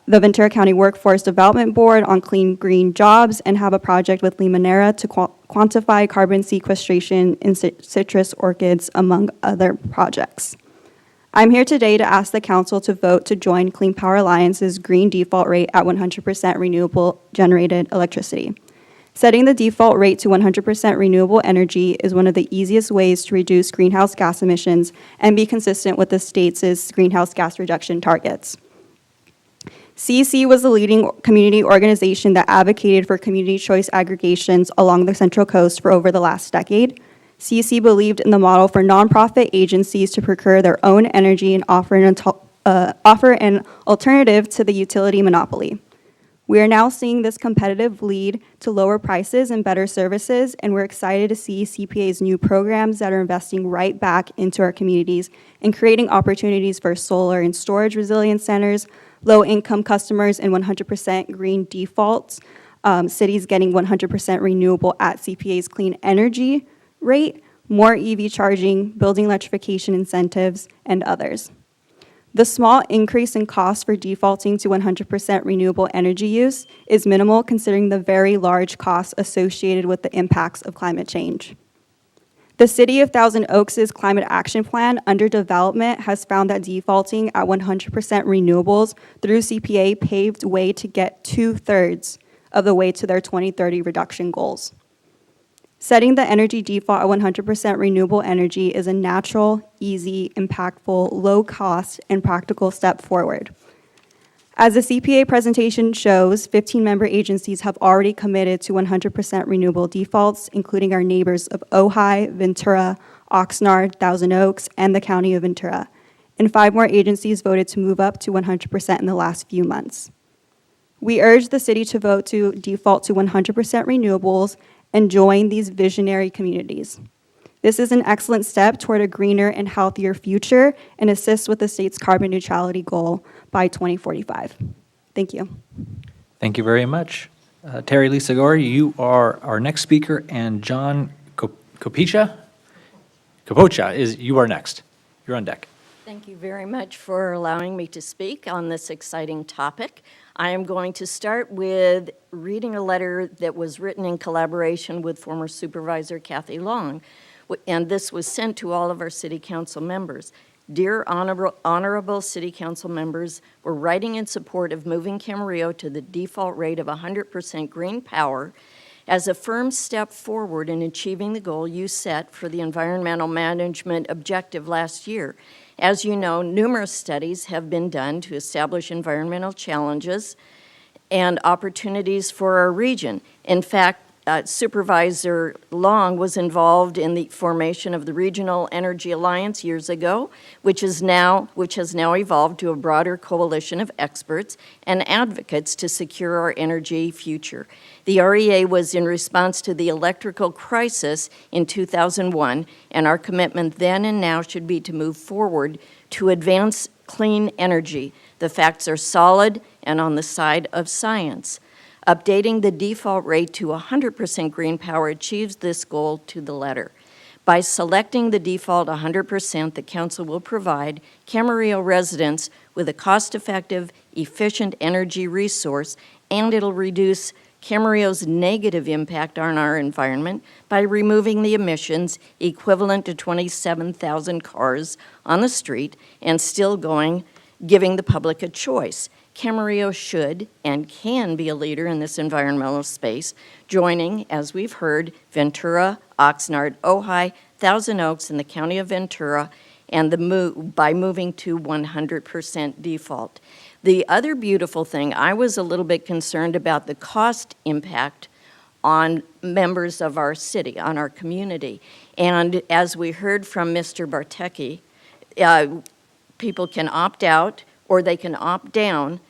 the Ventura County Workforce Development Board on clean green jobs, and have a project with Limonera to quantify carbon sequestration in citrus orchids, among other projects. I'm here today to ask the council to vote to join Clean Power Alliance's green default rate at 100% renewable generated electricity. Setting the default rate to 100% renewable energy is one of the easiest ways to reduce greenhouse gas emissions and be consistent with the state's greenhouse gas reduction targets. CEC was the leading community organization that advocated for community choice aggregations along the Central Coast for over the last decade. CEC believed in the model for nonprofit agencies to procure their own energy and offer an alternative to the utility monopoly. We are now seeing this competitive lead to lower prices and better services, and we're excited to see CPA's new programs that are investing right back into our communities and creating opportunities for solar and storage resilience centers, low-income customers, and 100% green defaults, cities getting 100% renewable at CPA's clean energy rate, more EV charging, building electrification incentives, and others. The small increase in cost for defaulting to 100% renewable energy use is minimal considering the very large costs associated with the impacts of climate change. The City of Thousand Oaks' Climate Action Plan under development has found that defaulting at 100% renewables through CPA paved way to get 2/3 of the way to their 2030 reduction goals. Setting the energy default at 100% renewable energy is a natural, easy, impactful, low-cost, and practical step forward. As the CPA presentation shows, 15 member agencies have already committed to 100% renewable defaults, including our neighbors of Ojai, Ventura, Oxnard, Thousand Oaks, and the County of Ventura. And 5 more agencies voted to move up to 100% in the last few months. We urge the city to vote to default to 100% renewables and join these visionary communities. This is an excellent step toward a greener and healthier future and assists with the state's carbon neutrality goal by 2045. Thank you. Thank you very much. Terry Lisa Gore, you are our next speaker, and John Capocha, you are next. You're on deck. Thank you very much for allowing me to speak on this exciting topic. I am going to start with reading a letter that was written in collaboration with former Supervisor Kathy Long, and this was sent to all of our City Council members. Dear honorable City Council members, we're writing in support of moving Camarillo to the default rate of 100% green power as a firm step forward in achieving the goal you set for the environmental management objective last year. As you know, numerous studies have been done to establish environmental challenges and opportunities for our region. In fact, Supervisor Long was involved in the formation of the Regional Energy Alliance years ago, which has now evolved to a broader coalition of experts and advocates to secure our energy future. The REA was in response to the electrical crisis in 2001, and our commitment then and now should be to move forward to advance clean energy. The facts are solid and on the side of science. Updating the default rate to 100% green power achieves this goal to the letter. By selecting the default 100%, the Council will provide Camarillo residents with a cost-effective, efficient energy resource, and it'll reduce Camarillo's negative impact on our environment by removing the emissions equivalent to 27,000 cars on the street and still giving the public a choice. Camarillo should and can be a leader in this environmental space, joining, as we've heard, Ventura, Oxnard, Ojai, Thousand Oaks, and the County of Ventura, and by moving to 100% default. The other beautiful thing, I was a little bit concerned about the cost impact on members of our city, on our community. And as we heard from Mr. Bartecki, people can opt out or they can opt down.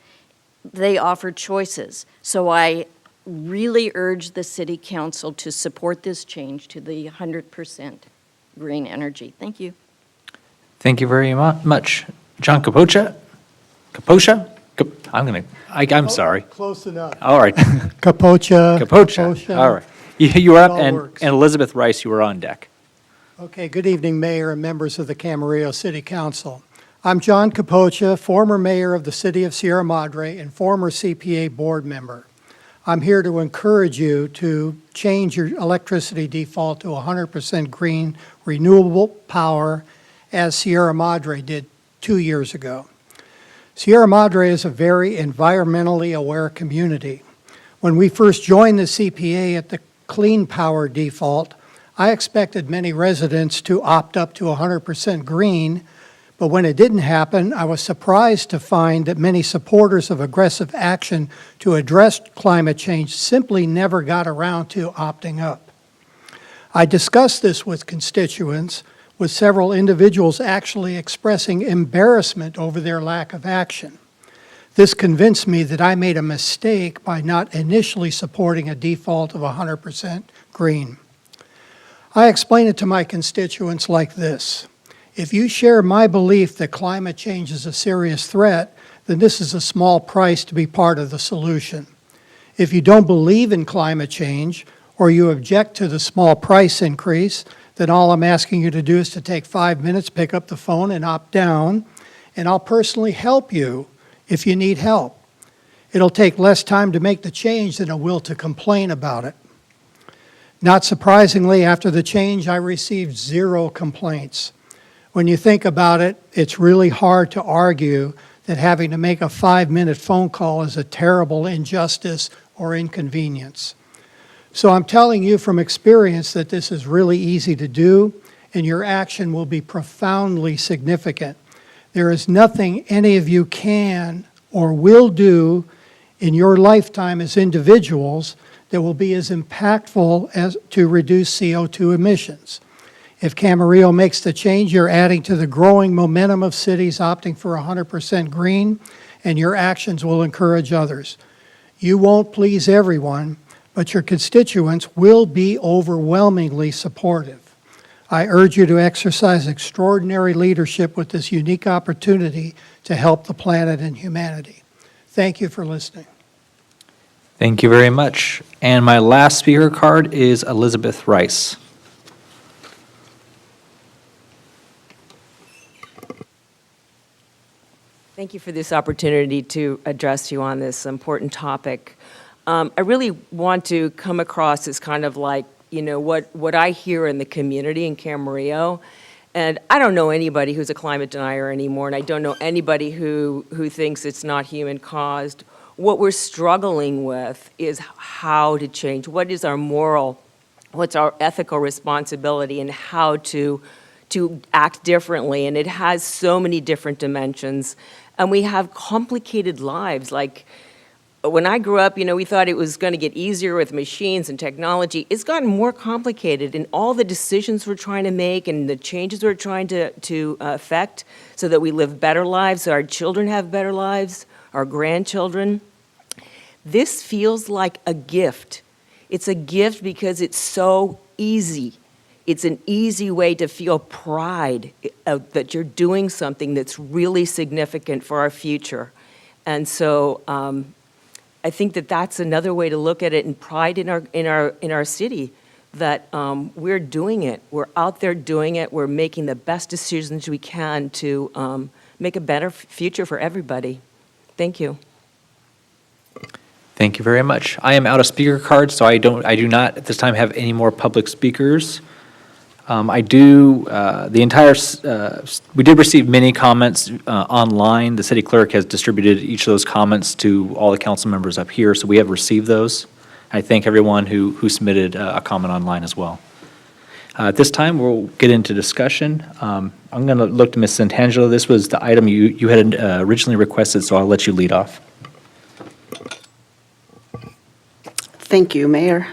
They offer choices. So I really urge the City Council to support this change to the 100% green energy. Thank you. Thank you very much. John Capocha? I'm sorry. Close enough. All right. Capocha. All right. You were up, It all and works. Elizabeth Rice, you were on deck. Okay, good evening, Mayor and members of the Camarillo City Council. I'm John Capocha, former mayor of the city of Sierra Madre and former CPA board member. I'm here to encourage you to change your electricity default to 100% green renewable power as Sierra Madre did 2 years ago. Sierra Madre is a very environmentally aware community. When we first joined the CPA at the clean power default, I expected many residents to opt up to 100% green, but when it didn't happen, I was surprised to find that many supporters of aggressive action to address climate change simply never got around to opting up. I discussed this with constituents, with several individuals actually expressing embarrassment over their lack of action. This convinced me that I made a mistake by not initially supporting a default of 100% green. I explain it to my constituents like this. If you share my belief that climate change is a serious threat, then this is a small price to be part of the solution. If you don't believe in climate change, or you object to the small price increase, then all I'm asking you to do is to take 5 minutes, pick up the phone and opt down, and I'll personally help you if you need help. It'll take less time to make the change than it will to complain about it. Not surprisingly, after the change, I received 0 complaints. When you think about it, it's really hard to argue that having to make a 5-minute phone call is a terrible injustice or inconvenience. So I'm telling you from experience that this is really easy to do, and your action will be profoundly significant. There is nothing any of you can or will do in your lifetime as individuals that will be as impactful as to reduce CO2 emissions. If Camarillo makes the change, you're adding to the growing momentum of cities opting for 100% green, and your actions will encourage others. You won't please everyone, but your constituents will be overwhelmingly supportive. I urge you to exercise extraordinary leadership with this unique opportunity to help the planet and humanity. Thank you for listening. Thank you very much. And my last speaker card is Elizabeth Rice. Thank you for this opportunity to address you on this important topic. I really want to come across as kind of like, you know, what I hear in the community in Camarillo. And I don't know anybody who's a climate denier anymore, and I don't know anybody who thinks it's not human-caused. What we're struggling with is how to change. What is our moral, what's our ethical responsibility, and how to act differently. And it has so many different dimensions. And we have complicated lives. Like, when I grew up, you know, we thought it was going to get easier with machines and technology. It's gotten more complicated, and all the decisions we're trying to make and the changes we're trying to affect so that we live better lives, so our children have better lives, our grandchildren. This feels like a gift. It's a gift because it's so easy. It's an easy way to feel pride that you're doing something that's really significant for our future. And so I think that that's another way to look at it, and pride in our city, that we're doing it. We're out there doing it. We're making the best decisions we can to make a better future for everybody. Thank you. Thank you very much. I am out of speaker cards, so I do not at this time have any more public speakers. We did receive many comments online. The city clerk has distributed each of those comments to all the council members up here, so we have received those. I thank everyone who submitted a comment online as well. At this time, we'll get into discussion. I'm going to look to Ms. Santangelo. This was the item you had originally requested, so I'll let you lead off. Thank you, Mayor.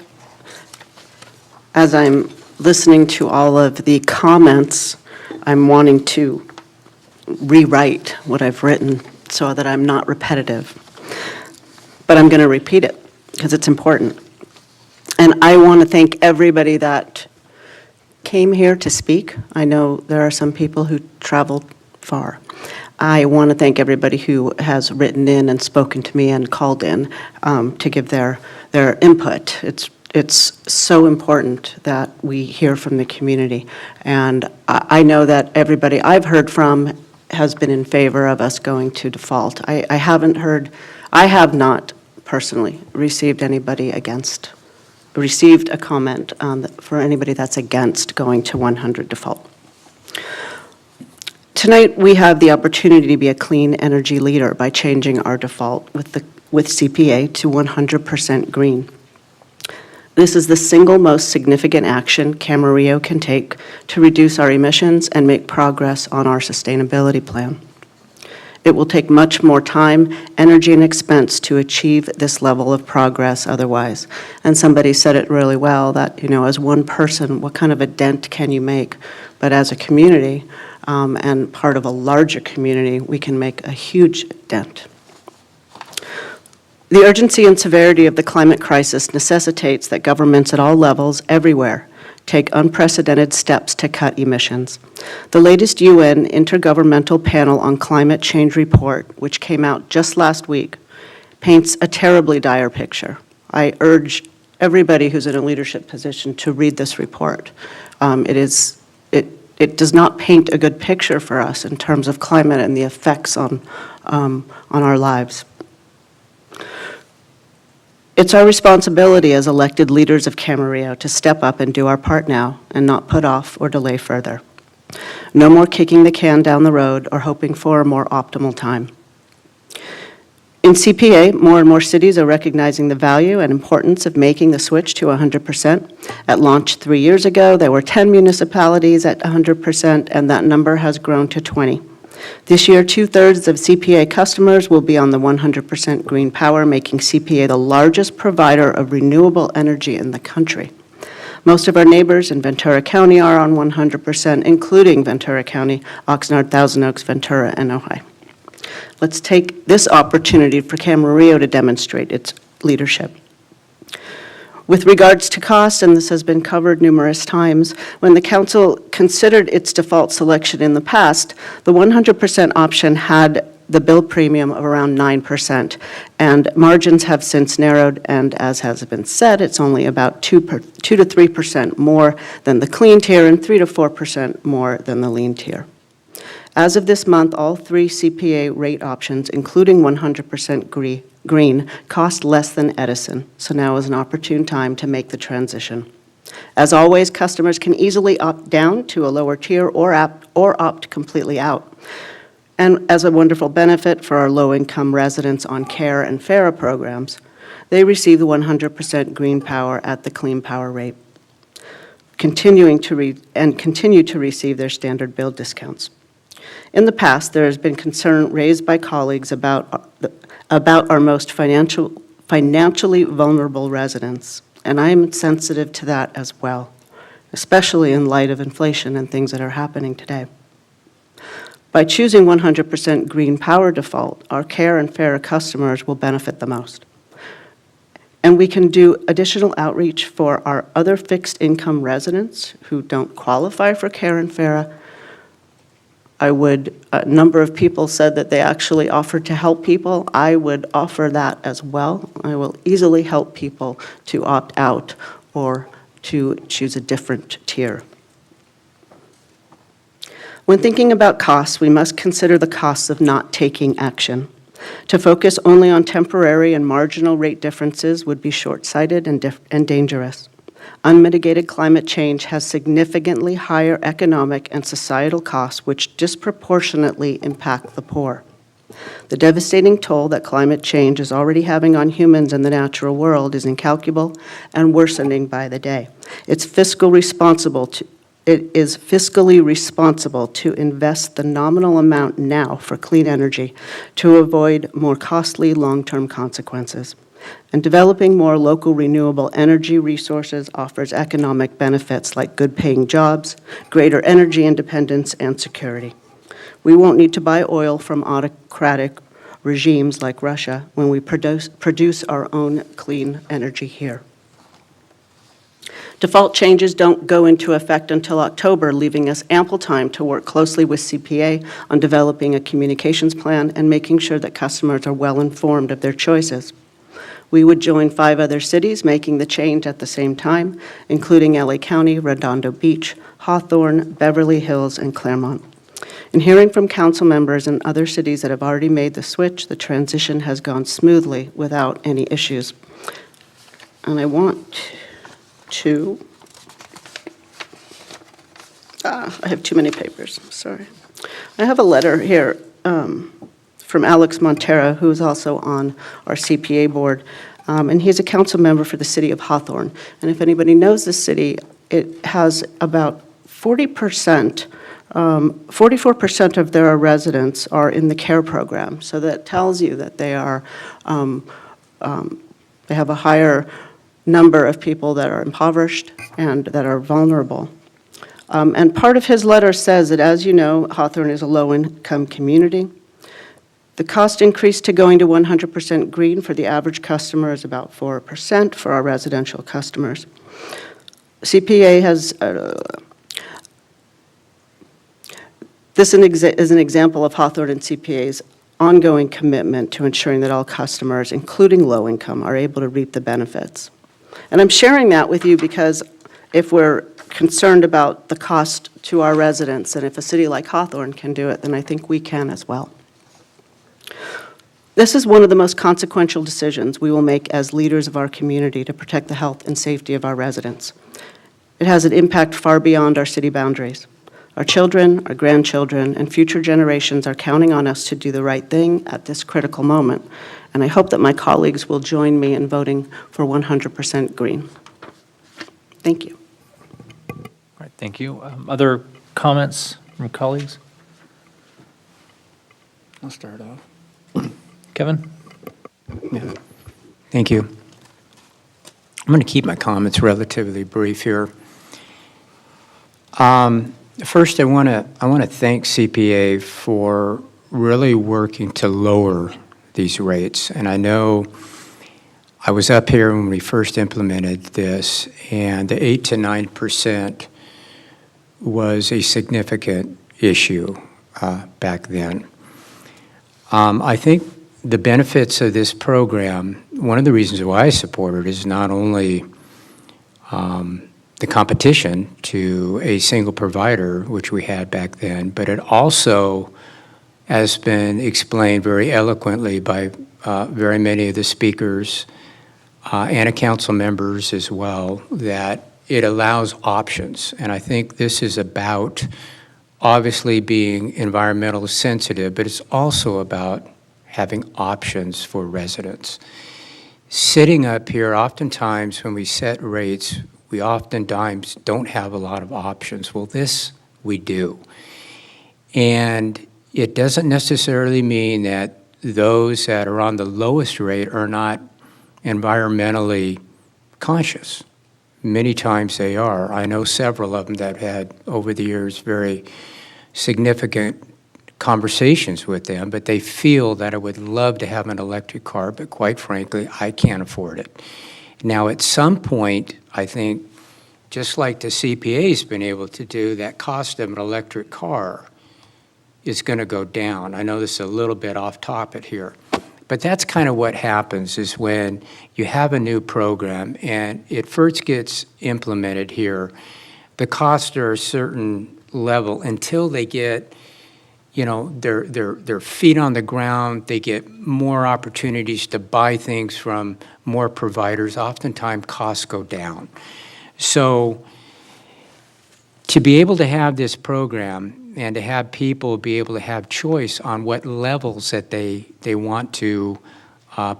As I'm listening to all of the comments, I'm wanting to rewrite what I've written so that I'm not repetitive. But I'm going to repeat it because it's important. And I want to thank everybody that came here to speak. I know there are some people who traveled far. I want to thank everybody who has written in and spoken to me and called in to give their input. It's so important that we hear from the community. And I know that everybody I've heard from has been in favor of us going to default. I have not personally received a comment for anybody that's against going to 100 default. Tonight, we have the opportunity to be a clean energy leader by changing our default with CPA to 100% green. This is the single most significant action Camarillo can take to reduce our emissions and make progress on our sustainability plan. It will take much more time, energy, and expense to achieve this level of progress otherwise. And somebody said it really well, that, you know, as one person, what kind of a dent can you make? But as a community, and part of a larger community, we can make a huge dent. The urgency and severity of the climate crisis necessitates that governments at all levels, everywhere, take unprecedented steps to cut emissions. The latest UN Intergovernmental Panel on Climate Change report, which came out just last week, paints a terribly dire picture. I urge everybody who's in a leadership position to read this report. It does not paint a good picture for us in terms of climate and the effects on our lives. It's our responsibility as elected leaders of Camarillo to step up and do our part now and not put off or delay further. No more kicking the can down the road or hoping for a more optimal time. In CPA, more and more cities are recognizing the value and importance of making the switch to 100%. At launch 3 years ago, there were 10 municipalities at 100%, and that number has grown to 20. This year, 2/3 of CPA customers will be on the 100% green power, making CPA the largest provider of renewable energy in the country. Most of our neighbors in Ventura County are on 100%, including Ventura County, Oxnard, Thousand Oaks, Ventura, and Ojai. Let's take this opportunity for Camarillo to demonstrate its leadership. With regards to cost, and this has been covered numerous times, when the council considered its default selection in the past, the 100% option had the bill premium of around 9%, and margins have since narrowed, and as has been said, it's only about 2 to 3% more than the clean tier and 3 to 4% more than the lean tier. As of this month, all 3 CPA rate options, including 100% green, cost less than Edison, so now is an opportune time to make the transition. As always, customers can easily opt down to a lower tier or opt completely out. And as a wonderful benefit for our low-income residents on CARE and FARA programs, they receive the 100% green power at the clean power rate, continue to receive their standard bill discounts. In the past, there has been concern raised by colleagues about our most financially vulnerable residents, and I am sensitive to that as well, especially in light of inflation and things that are happening today. By choosing 100% green power default, our CARE and FARA customers will benefit the most. And we can do additional outreach for our other fixed income residents who don't qualify for CARE and FARA. A number of people said that they actually offered to help people. I would offer that as well. I will easily help people to opt out or to choose a different tier. When thinking about costs, we must consider the costs of not taking action. To focus only on temporary and marginal rate differences would be short-sighted and dangerous. Unmitigated climate change has significantly higher economic and societal costs which disproportionately impact the poor. The devastating toll that climate change is already having on humans and the natural world is incalculable and worsening by the day. It is fiscally responsible to invest the nominal amount now for clean energy to avoid more costly long-term consequences. And developing more local renewable energy resources offers economic benefits like good-paying jobs, greater energy independence, and security. We won't need to buy oil from autocratic regimes like Russia when we produce our own clean energy here. Default changes don't go into effect until October, leaving us ample time to work closely with CPA on developing a communications plan and making sure that customers are well informed of their choices. We would join 5 other cities making the change at the same time, including LA County, Redondo Beach, Hawthorne, Beverly Hills, and Claremont. In hearing from council members in other cities that have already made the switch, the transition has gone smoothly without any issues. And I want to, I have too many papers, sorry. I have a letter here from Alex Montero, who is also on our CPA board, and he's a council member for the city of Hawthorne. And if anybody knows the city, it has about 44% of their residents are in the CARE program. So that tells you that they are, they have a higher number of people that are impoverished and that are vulnerable. And part of his letter says that, as you know, Hawthorne is a low-income community. The cost increase to going to 100% green for the average customer is about 4% for our residential customers. CPA has, this is an example of Hawthorne and CPA's ongoing commitment to ensuring that all customers, including low income, are able to reap the benefits. And I'm sharing that with you because if we're concerned about the cost to our residents, and if a city like Hawthorne can do it, then I think we can as well. This is one of the most consequential decisions we will make as leaders of our community to protect the health and safety of our residents. It has an impact far beyond our city boundaries. Our children, our grandchildren, and future generations are counting on us to do the right thing at this critical moment, and I hope that my colleagues will join me in voting for 100% green. Thank you. All right, thank you. Other comments from colleagues? I'll start off. Kevin? Thank you. I'm going to keep my comments relatively brief here. First, I want to thank CPA for really working to lower these rates. And I know I was up here when we first implemented this, and the 8 to 9% was a significant issue back then. I think the benefits of this program, one of the reasons why I support it is not only the competition to a single provider, which we had back then, but it also has been explained very eloquently by very many of the speakers and council members as well, that it allows options. And I think this is about obviously being environmentally sensitive, but it's also about having options for residents. Sitting up here, oftentimes when we set rates, we oftentimes don't have a lot of options. Well, this we do. And it doesn't necessarily mean that those that are on the lowest rate are not environmentally conscious. Many times they are. I know several of them that have had, over the years, very significant conversations with them, but they feel that I would love to have an electric car, but quite frankly, I can't afford it. Now, at some point, I think, just like the CPA's been able to do, that cost of an electric car is going to go down. I know this is a little bit off topic here, but that's kind of what happens is when you have a new program and it first gets implemented here, the costs are a certain level until they get, you know, their feet on the ground, they get more opportunities to buy things from more providers. Oftentimes costs go down. So to be able to have this program and to have people be able to have choice on what levels that they want to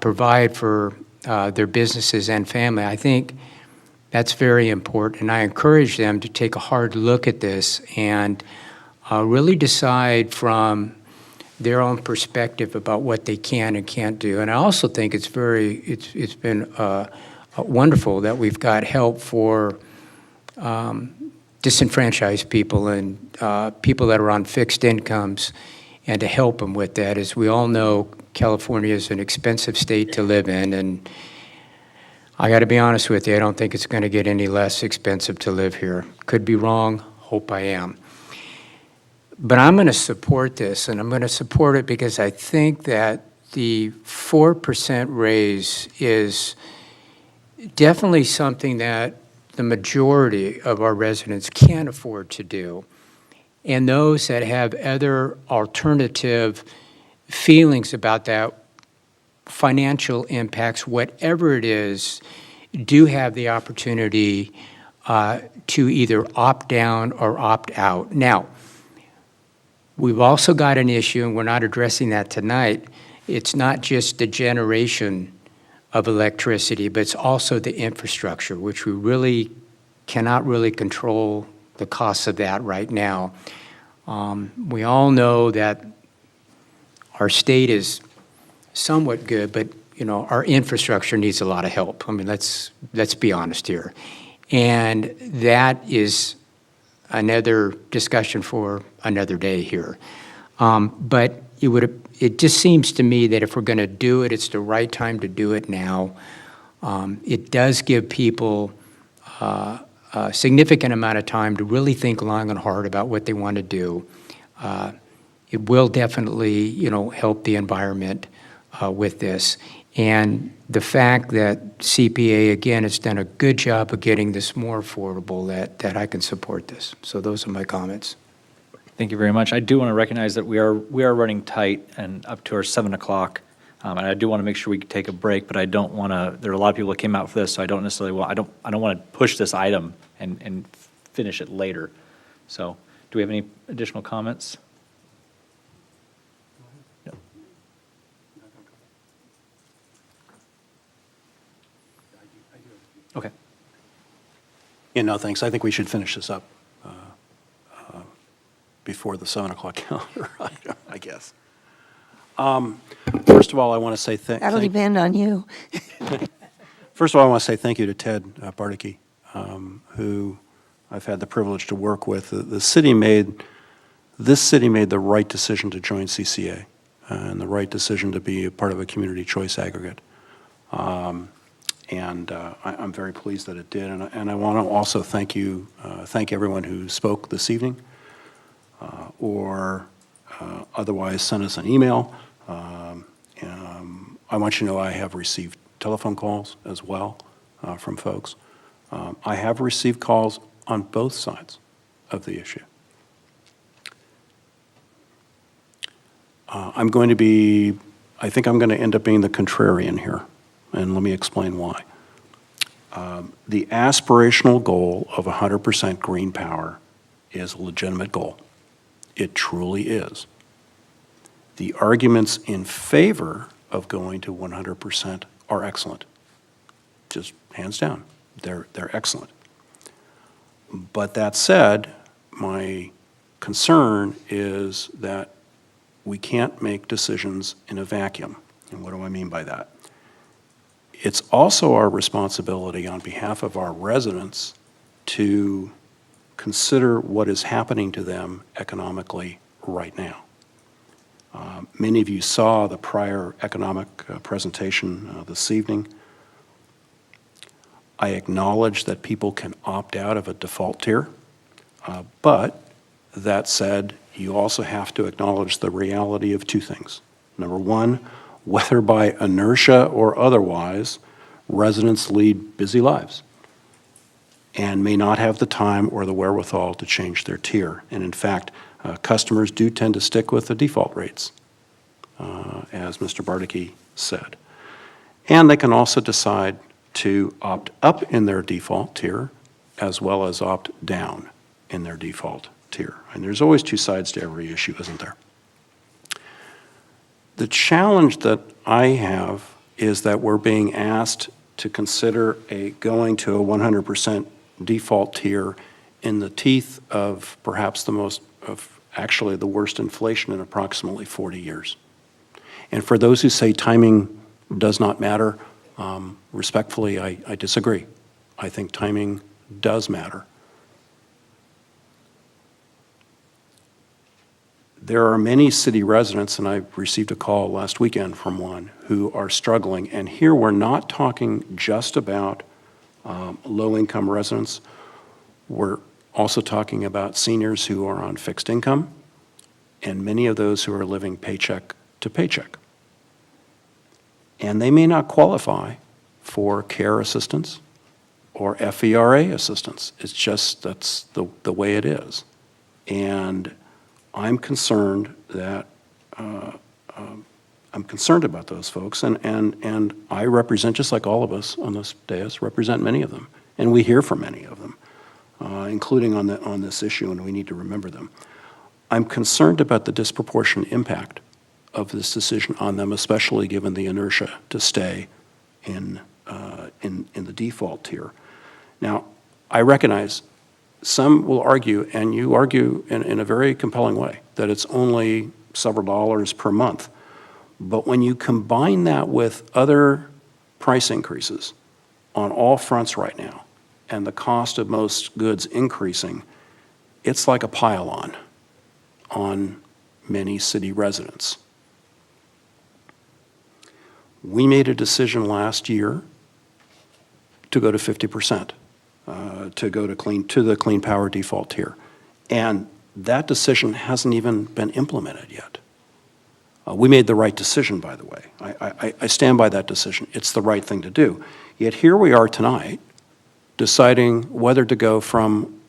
provide for their businesses and family, I think that's very important. And I encourage them to take a hard look at this and really decide from their own perspective about what they can and can't do. And I also think it's been wonderful that we've got help for disenfranchised people and people that are on fixed incomes, and to help them with that. As we all know, California is an expensive state to live in, and I got to be honest with you, I don't think it's going to get any less expensive to live here. Could be wrong, hope I am. But I'm going to support this, and I'm going to support it because I think that the 4% raise is definitely something that the majority of our residents can't afford to do. And those that have other alternative feelings about that, financial impacts, whatever it is, do have the opportunity to either opt down or opt out. Now, we've also got an issue, and we're not addressing that tonight. It's not just the generation of electricity, but it's also the infrastructure, which we really cannot really control the costs of that right now. We all know that our state is somewhat good, but you know, our infrastructure needs a lot of help. I mean, let's be honest here. And that is another discussion for another day here. But it just seems to me that if we're going to do it, it's the right time to do it now. It does give people a significant amount of time to really think long and hard about what they want to do. It will definitely, you know, help the environment with this. And the fact that CPA, again, has done a good job of getting this more affordable, that I can support this. So those are my comments. Thank you very much. I do want to recognize that we are running tight and up to our 7 o'clock And I do want to make sure we take a break, but I don't want to, there are a lot of people that came out for this, so I don't necessarily want, I don't want to push this item and finish it later. So, do we have any additional comments? No. Okay. Yeah, no, thanks. I think we should finish this up before the 7 o'clock calendar, I guess. First of all, I want to say That'll depend on you. First of all, I want to say thank you to Ted Bardicke, who I've had the privilege to work with. This city made the right decision to join CCA and the right decision to be a part of a community choice aggregate. I'm very pleased that it did. And I want to also thank everyone who spoke this evening or otherwise sent us an email. I want you to know I have received telephone calls as well from folks. I have received calls on both sides of the issue. I think I'm going to end up being the contrarian here, and let me explain why. The aspirational goal of 100% green power is a legitimate goal. It truly is. The arguments in favor of going to 100% are excellent. Just hands down, they're excellent. But that said, my concern is that we can't make decisions in a vacuum. And what do I mean by that? It's also our responsibility on behalf of our residents to consider what is happening to them economically right now. Many of you saw the prior economic presentation this evening. I acknowledge that people can opt out of a default tier, but that said, you also have to acknowledge the reality of two things. Number one, whether by inertia or otherwise, residents lead busy lives and may not have the time or the wherewithal to change their tier. And in fact, customers do tend to stick with the default rates, as Mr. Bardicke said. And they can also decide to opt up in their default tier as well as opt down in their default tier. And there's always two sides to every issue, isn't there? The challenge that I have is that we're being asked to consider going to a 100% default tier in the teeth of perhaps actually the worst inflation in approximately 40 years. And for those who say timing does not matter, respectfully, I disagree. I think timing does matter. There are many city residents, and I received a call last weekend from one, who are struggling. And here we're not talking just about low-income residents. We're also talking about seniors who are on fixed income, and many of those who are living paycheck to paycheck. And they may not qualify for care assistance or FERA assistance. It's just, that's the way it is. And I'm concerned that, I'm concerned about those folks, and I represent, just like all of us on this dais, represent many of them, and we hear from many of them, including on this issue, and we need to remember them. I'm concerned about the disproportionate impact of this decision on them, especially given the inertia to stay in the default tier. Now, I recognize some will argue, and you argue in a very compelling way, that it's only several dollars per month. But when you combine that with other price increases on all fronts right now, and the cost of most goods increasing, it's like a pile-on many city residents. We made a decision last year to go to 50%. To go to the clean power default tier. And that decision hasn't even been implemented yet. We made the right decision, by the way. I stand by that decision. It's the right thing to do. Yet here we are tonight deciding whether to go from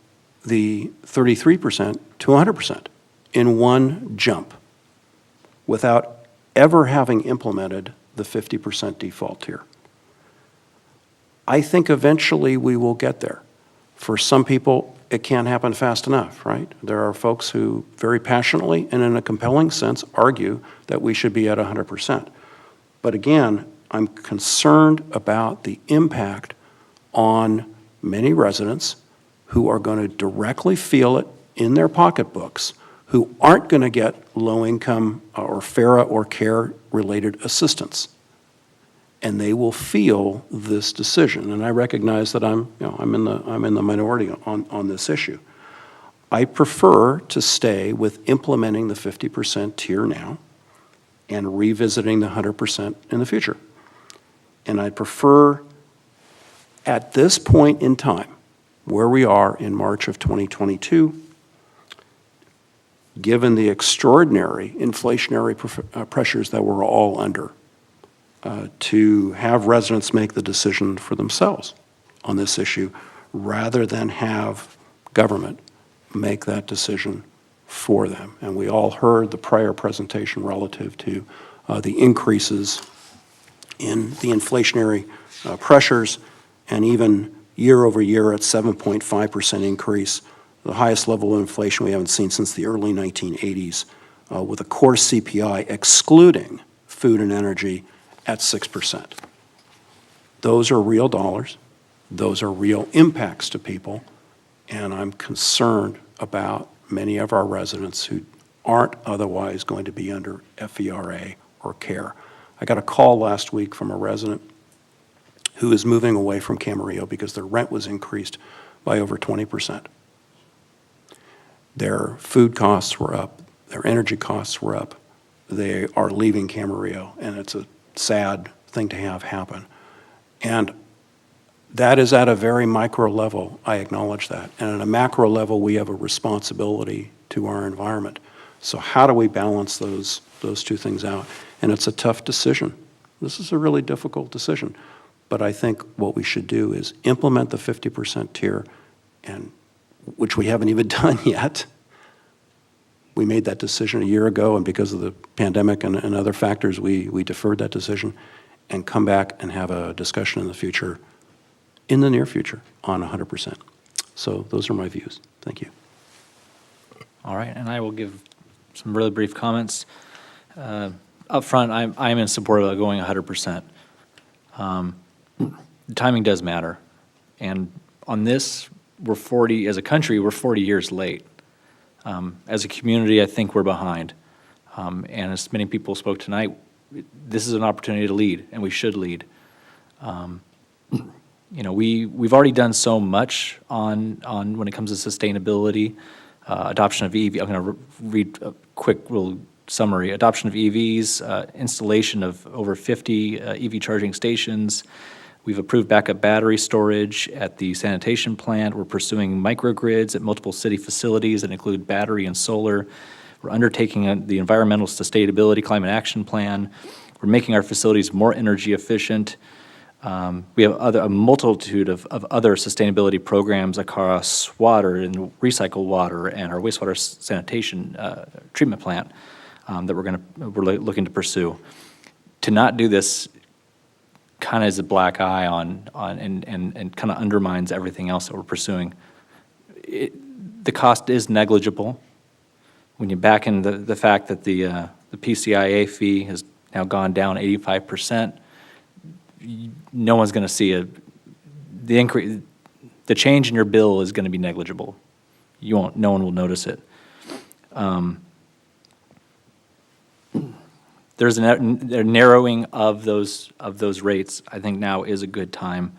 the 33% to 100% in one jump without ever having implemented the 50% default tier. I think eventually we will get there. For some people, it can't happen fast enough, right? There are folks who very passionately and in a compelling sense argue that we should be at 100%. But again, I'm concerned about the impact on many residents who are going to directly feel it in their pocketbooks, who aren't going to get low-income or FARA or care-related assistance. And they will feel this decision. And I recognize that I'm in the minority on this issue. I prefer to stay with implementing the 50% tier now and revisiting the 100% in the future. And I prefer, at this point in time, where we are in March of 2022, given the extraordinary inflationary pressures that we're all under, to have residents make the decision for themselves on this issue rather than have government make that decision for them. And we all heard the prior presentation relative to the increases in the inflationary pressures, and even year over year at 7.5% increase, the highest level of inflation we haven't seen since the early 1980s, with a core CPI excluding food and energy at 6%. Those are real dollars. Those are real impacts to people. And I'm concerned about many of our residents who aren't otherwise going to be under FERA or CARE. I got a call last week from a resident who is moving away from Camarillo because their rent was increased by over 20%. Their food costs were up. Their energy costs were up. They are leaving Camarillo, and it's a sad thing to have happen. And that is at a very micro level, I acknowledge that. And at a macro level, we have a responsibility to our environment. So how do we balance those two things out? And it's a tough decision. This is a really difficult decision. But I think what we should do is implement the 50% tier, and which we haven't even done yet. We made that decision a year ago, and because of the pandemic and other factors, we deferred that decision, and come back and have a discussion in the future, in the near future, on 100%. So those are my views. Thank you. All right, and I will give some really brief comments. Up front, I'm in support of going 100%. The timing does matter. And on this, as a country, we're 40 years late. As a community, I think we're behind. And as many people spoke tonight, this is an opportunity to lead, and we should lead. We've already done so much on when it comes to sustainability, adoption of EV. I'm going to read a quick little summary. Adoption of EVs, installation of over 50 EV charging stations. We've approved backup battery storage at the sanitation plant. We're pursuing microgrids at multiple city facilities that include battery and solar. We're undertaking the environmental sustainability climate action plan. We're making our facilities more energy efficient. We have a multitude of other sustainability programs across water and recycled water and our wastewater sanitation treatment plant that we're looking to pursue. To not do this kind of is a black eye on and kind of undermines everything else that we're pursuing. The cost is negligible. When you back in the fact that the PCIA fee has now gone down 85%, no one's going to see the increase. The change in your bill is going to be negligible. No one will notice it. There's a narrowing of those rates. I think now is a good time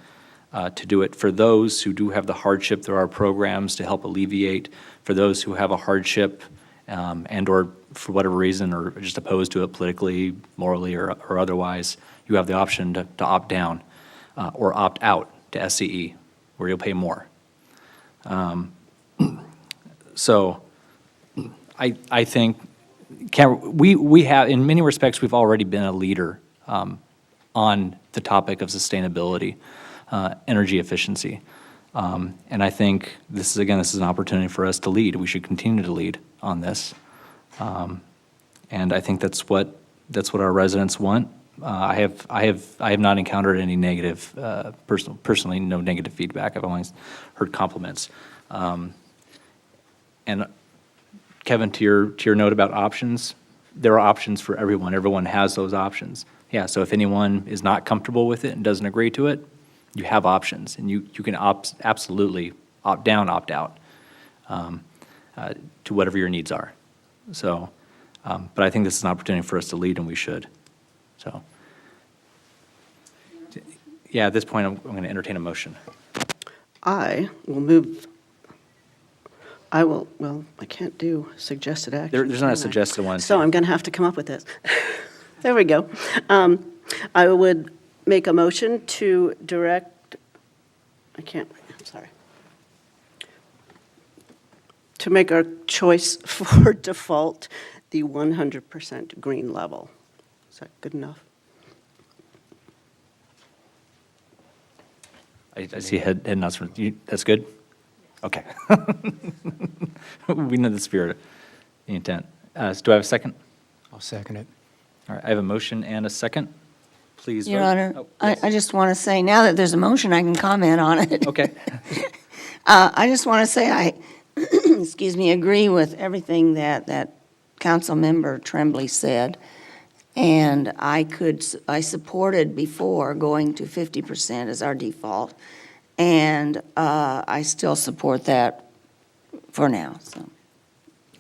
to do it. For those who do have the hardship, there are programs to help alleviate. For those who have a hardship and or for whatever reason are just opposed to it politically, morally, or otherwise, you have the option to opt down or opt out to SCE, where you'll pay more. So I think we have, in many respects, we've already been a leader on the topic of sustainability, energy efficiency. And I think this is an opportunity for us to lead. We should continue to lead on this. And I think that's what our residents want. I have not encountered any negative, personally, no negative feedback. I've always heard compliments. And Kevin, to your note about options, there are options for everyone. Everyone has those options. Yeah, so if anyone is not comfortable with it and doesn't agree to it, you have options, and you can absolutely opt down, opt out, to whatever your needs are. So, but I think this is an opportunity for us to lead, and we should. So, yeah, at this point, I'm going to entertain a motion. I will move, well, I can't do suggested action. There's not a suggested one. So I'm going to have to come up with this. There we go. I would make a motion to direct, I'm sorry. To make our choice for default the 100% green level. Is that good enough? I see head nods from you. That's good? Okay. We know the spirit, the intent. So do I have a second? I'll second it. All right, I have a motion and a second. Please vote. Your Honor, Oh, yes. I just want to say, now that there's a motion, I can comment on it. Okay. I just want to say I, excuse me, agree with everything that Councilmember Tremblay said. And I supported before going to 50% as our default. And I still support that for now, so.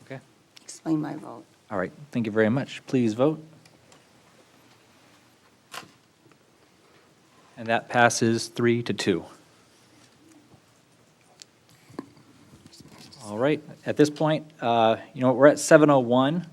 Okay. Explain my vote. All right, thank you very much. Please vote. And that passes 3-2. All right, at this point, we're at 7:01.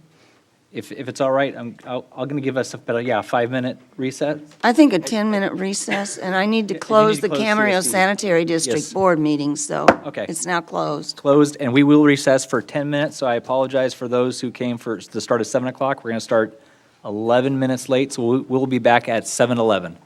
If it's all right, I'm going to give us a 5-minute reset. I think a 10-minute recess, and I need to close the close Camarillo CSD. Sanitary District Yes. Board meeting, so Okay. it's now closed. Closed, and we will recess for 10 minutes, so I apologize for those who came for the start at 7 o'clock. We're going to start 11 minutes late, so we'll be back at 7:11.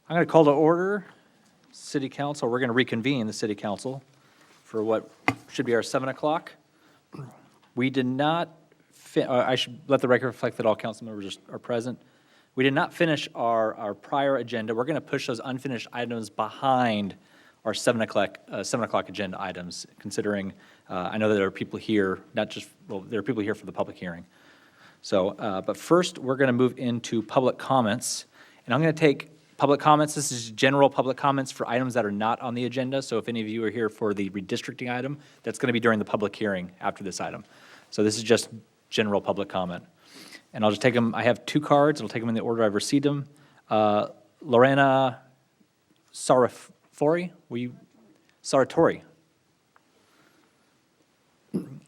I'm going to call to order City Council. We're going to reconvene the City Council for what should be our 7 o'clock. We did not, I should let the record reflect that all council members are present. We did not finish our prior agenda. We're going to push those unfinished items behind our 7 o'clock agenda items, considering I know that there are people here, there are people here for the public hearing. So, but first, we're going to move into public comments. And I'm going to take public comments. This is general public comments for items that are not on the agenda. So if any of you are here for the redistricting item, that's going to be during the public hearing after this item. So this is just general public comment. And I'll just take them. I have 2 cards. I'll take them in the order I've received them. Lorena Sarafori, Saratori.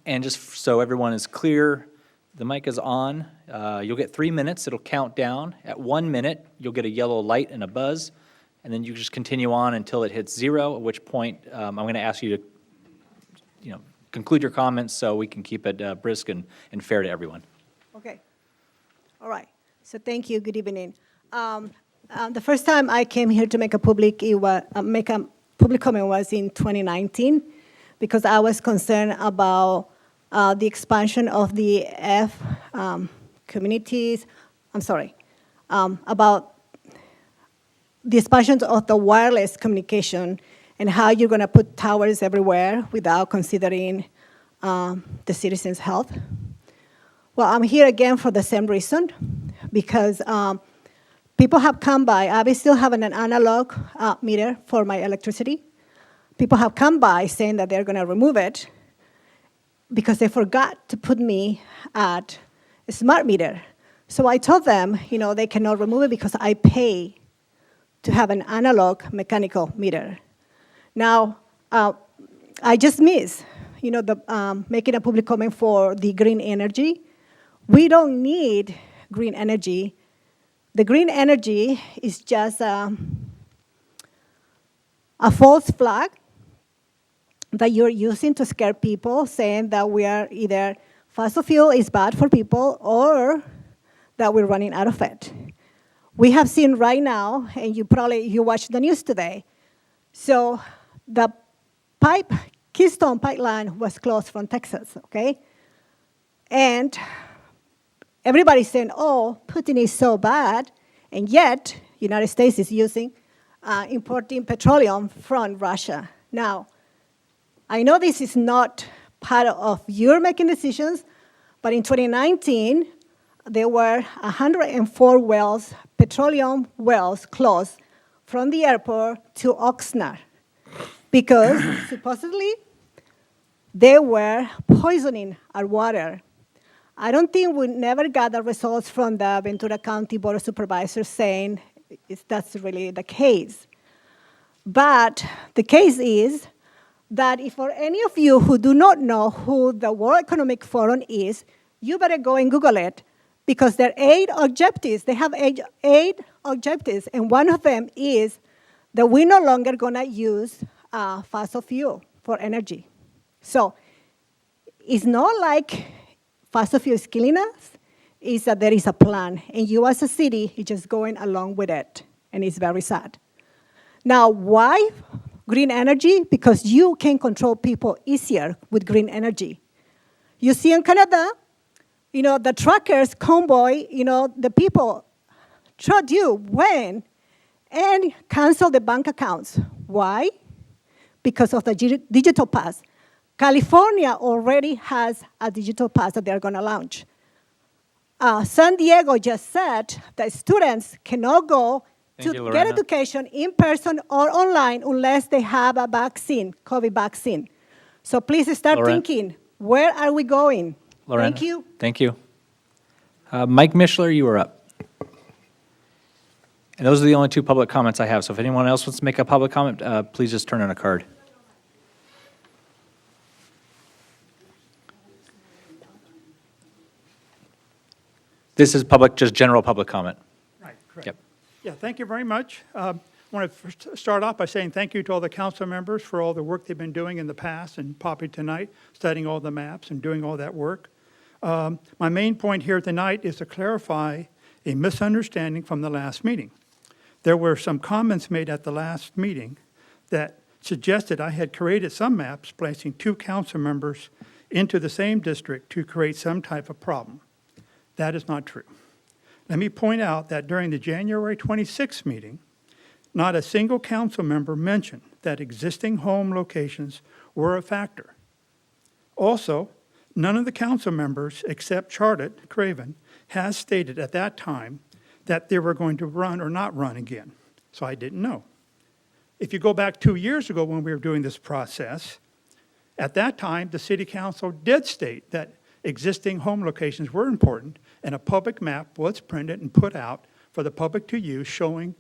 And just so everyone is clear, the mic is on. You'll get 3 minutes. It'll count down. At 1 minute, you'll get a yellow light and a buzz. And then you just continue on until it hits 0, at which point I'm going to ask you to conclude your comments so we can keep it brisk and fair to everyone. Okay. All right. So thank you. Good evening. The first time I came here to make a public comment was in 2019, because I was concerned about the expansion of the communities. I'm sorry, about the expansion of the wireless communication and how you're going to put towers everywhere without considering the citizens' health. Well, I'm here again for the same reason, because people have come by. I still have an analog meter for my electricity. People have come by saying that they're going to remove it because they forgot to put me at a smart meter. So I told them, they cannot remove it because I pay to have an analog mechanical meter. Now, I just miss, making a public comment for the green energy. We don't need green energy. The green energy is just a false flag that you're using to scare people, saying that we are either fossil fuel is bad for people or that we're running out of it. We have seen right now, and you watched the news today. So the Keystone pipeline was closed from Texas, okay? And everybody's saying, oh, Putin is so bad, and yet United States is importing petroleum from Russia. Now, I know this is not part of your making decisions, but in 2019, there were 104 wells, petroleum wells, closed from the airport to Oxnard because supposedly they were poisoning our water. I don't think we never got the results from the Ventura County Board of Supervisors saying that's really the case. But the case is that if for any of you who do not know who the World Economic Forum is, you better go and Google it, because there are 8 objectives. They have 8 objectives, and one of them is that we're no longer going to use fossil fuel for energy. So it's not like fossil fuel is killing us. It's that there is a plan, and you as a city is just going along with it, and it's very sad. Now, why green energy? Because you can control people easier with green energy. You see in Canada, the truckers convoy, the people trust you when and cancel the bank accounts. Why? Because of the digital pass. California already has a digital pass that they're going to launch. San Diego just said that students cannot go to get education in person or online unless they have a vaccine, COVID vaccine. So please start thinking, where are we going? Lorena, thank you. Thank you. Mike Mishler, you are up. And those are the only 2 public comments I have. So if anyone else wants to make a public comment, please just turn in a card. This is just general public comment. Right, correct. Yep. Yeah, thank you very much. I want to first start off by saying thank you to all the council members for all the work they've been doing in the past and popping tonight, studying all the maps and doing all that work. My main point here tonight is to clarify a misunderstanding from the last meeting. there were some comments made at the last meeting that suggested I had created some maps placing 2 council members into the same district to create some type of problem. That is not true. Let me point out that during the January 26th meeting, not a single council member mentioned that existing home locations were a factor. Also, none of the council members except Charlotte Craven has stated at that time that they were going to run or not run again. So I didn't know. If you go back 2 years ago when we were doing this process, at that time, the city council did state that existing home locations were important, and a public map was printed and put out for the public to use showing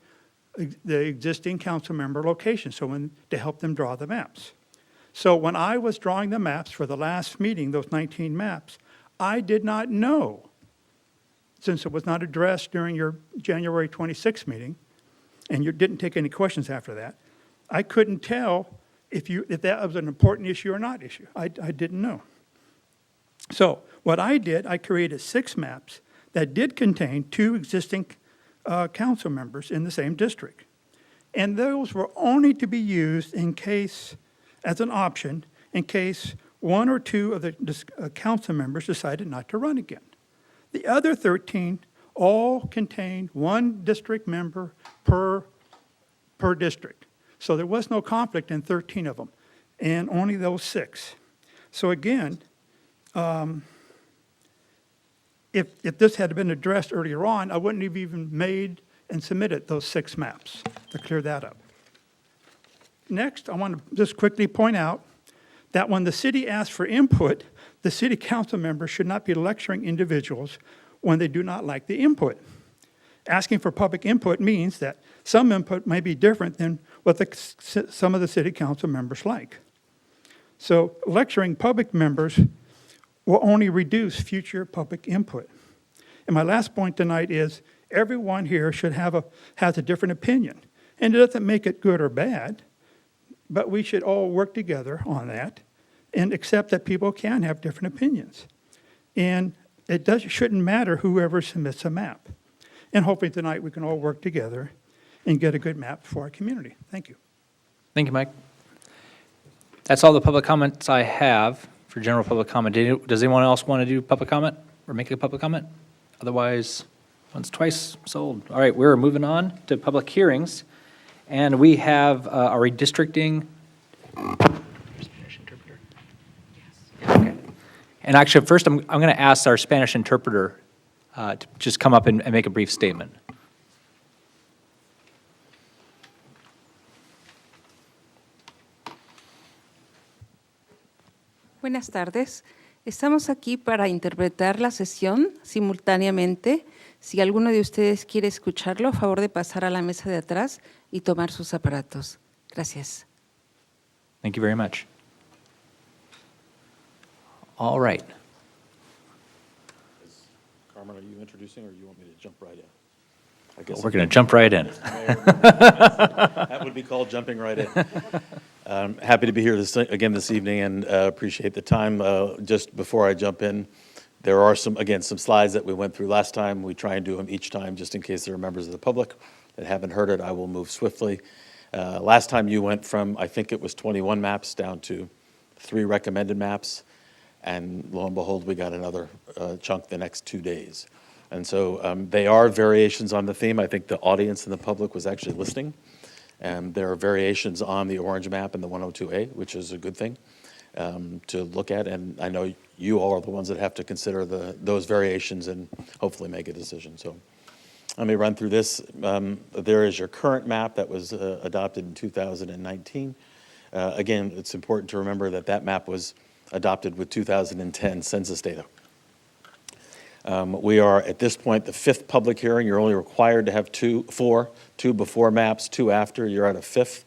the existing council member locations, to help them draw the maps. So when I was drawing the maps for the last meeting, those 19 maps, I did not know, since it was not addressed during your January 26th meeting, and you didn't take any questions after that, I couldn't tell if that was an important issue or not issue. I didn't know. So what I did, I created 6 maps that did contain 2 existing council members in the same district. And those were only to be used in case, as an option, in case 1 or 2 of the council members decided not to run again. The other 13 all contained 1 district member per district. So there was no conflict in 13 of them, and only those 6. So again, if this had been addressed earlier on, I wouldn't have even made and submitted those 6 maps to clear that up. Next, I want to just quickly point out that when the city asks for input, the city council members should not be lecturing individuals when they do not like the input. Asking for public input means that some input may be different than what some of the city council members like. So lecturing public members will only reduce future public input. And my last point tonight is everyone here should has a different opinion. And it doesn't make it good or bad, but we should all work together on that and accept that people can have different opinions. And it shouldn't matter whoever submits a map. And hopefully tonight we can all work together and get a good map for our community. Thank you. Thank you, Mike. That's all the public comments I have for general public comment. Does anyone else want to do public comment or make a public comment? Otherwise, once, twice sold. All right, we're moving on to public hearings. And we have a redistricting. Okay. And actually, first, I'm going to ask our Spanish interpreter to just come up and make a brief statement. Buenas tardes. Estamos aquí para interpretar la sesión simultáneamente. Si alguno de ustedes quiere escucharlo, a favor de pasar a la mesa de atrás y tomar sus aparatos. Gracias. Thank you very much. All right. Carmen, are you introducing, or you want me to jump right in? I Well, we're going to jump right in. That would be called jumping right in. Happy to be here again this evening, and appreciate the time. Just before I jump in, there are some slides that we went through last time. We try and do them each time, just in case there are members of the public that haven't heard it. I will move swiftly. Last time you went from, I think it was 21 maps down to 3 recommended maps, and lo and behold, we got another chunk the next 2 days. And so they are variations on the theme. I think the audience and the public was actually listening. And there are variations on the orange map and the 102A, which is a good thing to look at. And I know you all are the ones that have to consider those variations and hopefully make a decision. So let me run through this. There is your current map that was adopted in 2019. Again, it's important to remember that that map was adopted with 2010 census data. We are, at this point, the 5th public hearing. You're only required to have 2 before maps, 2 after. You're at a 5th.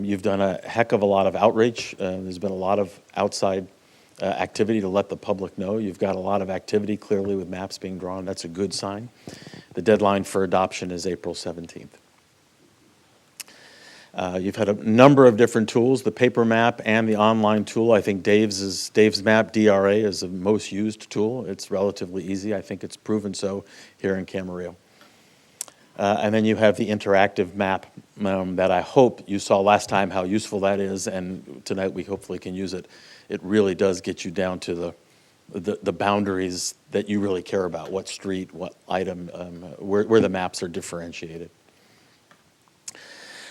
You've done a heck of a lot of outreach. There's been a lot of outside activity to let the public know. You've got a lot of activity, clearly, with maps being drawn. That's a good sign. The deadline for adoption is April 17th. You've had a number of different tools, the paper map and the online tool. I think Dave's map, DRA, is the most used tool. It's relatively easy. I think it's proven so here in Camarillo. And then you have the interactive map that I hope you saw last time how useful that is, and tonight we hopefully can use it. It really does get you down to the boundaries that you really care about, what street, what item, where the maps are differentiated.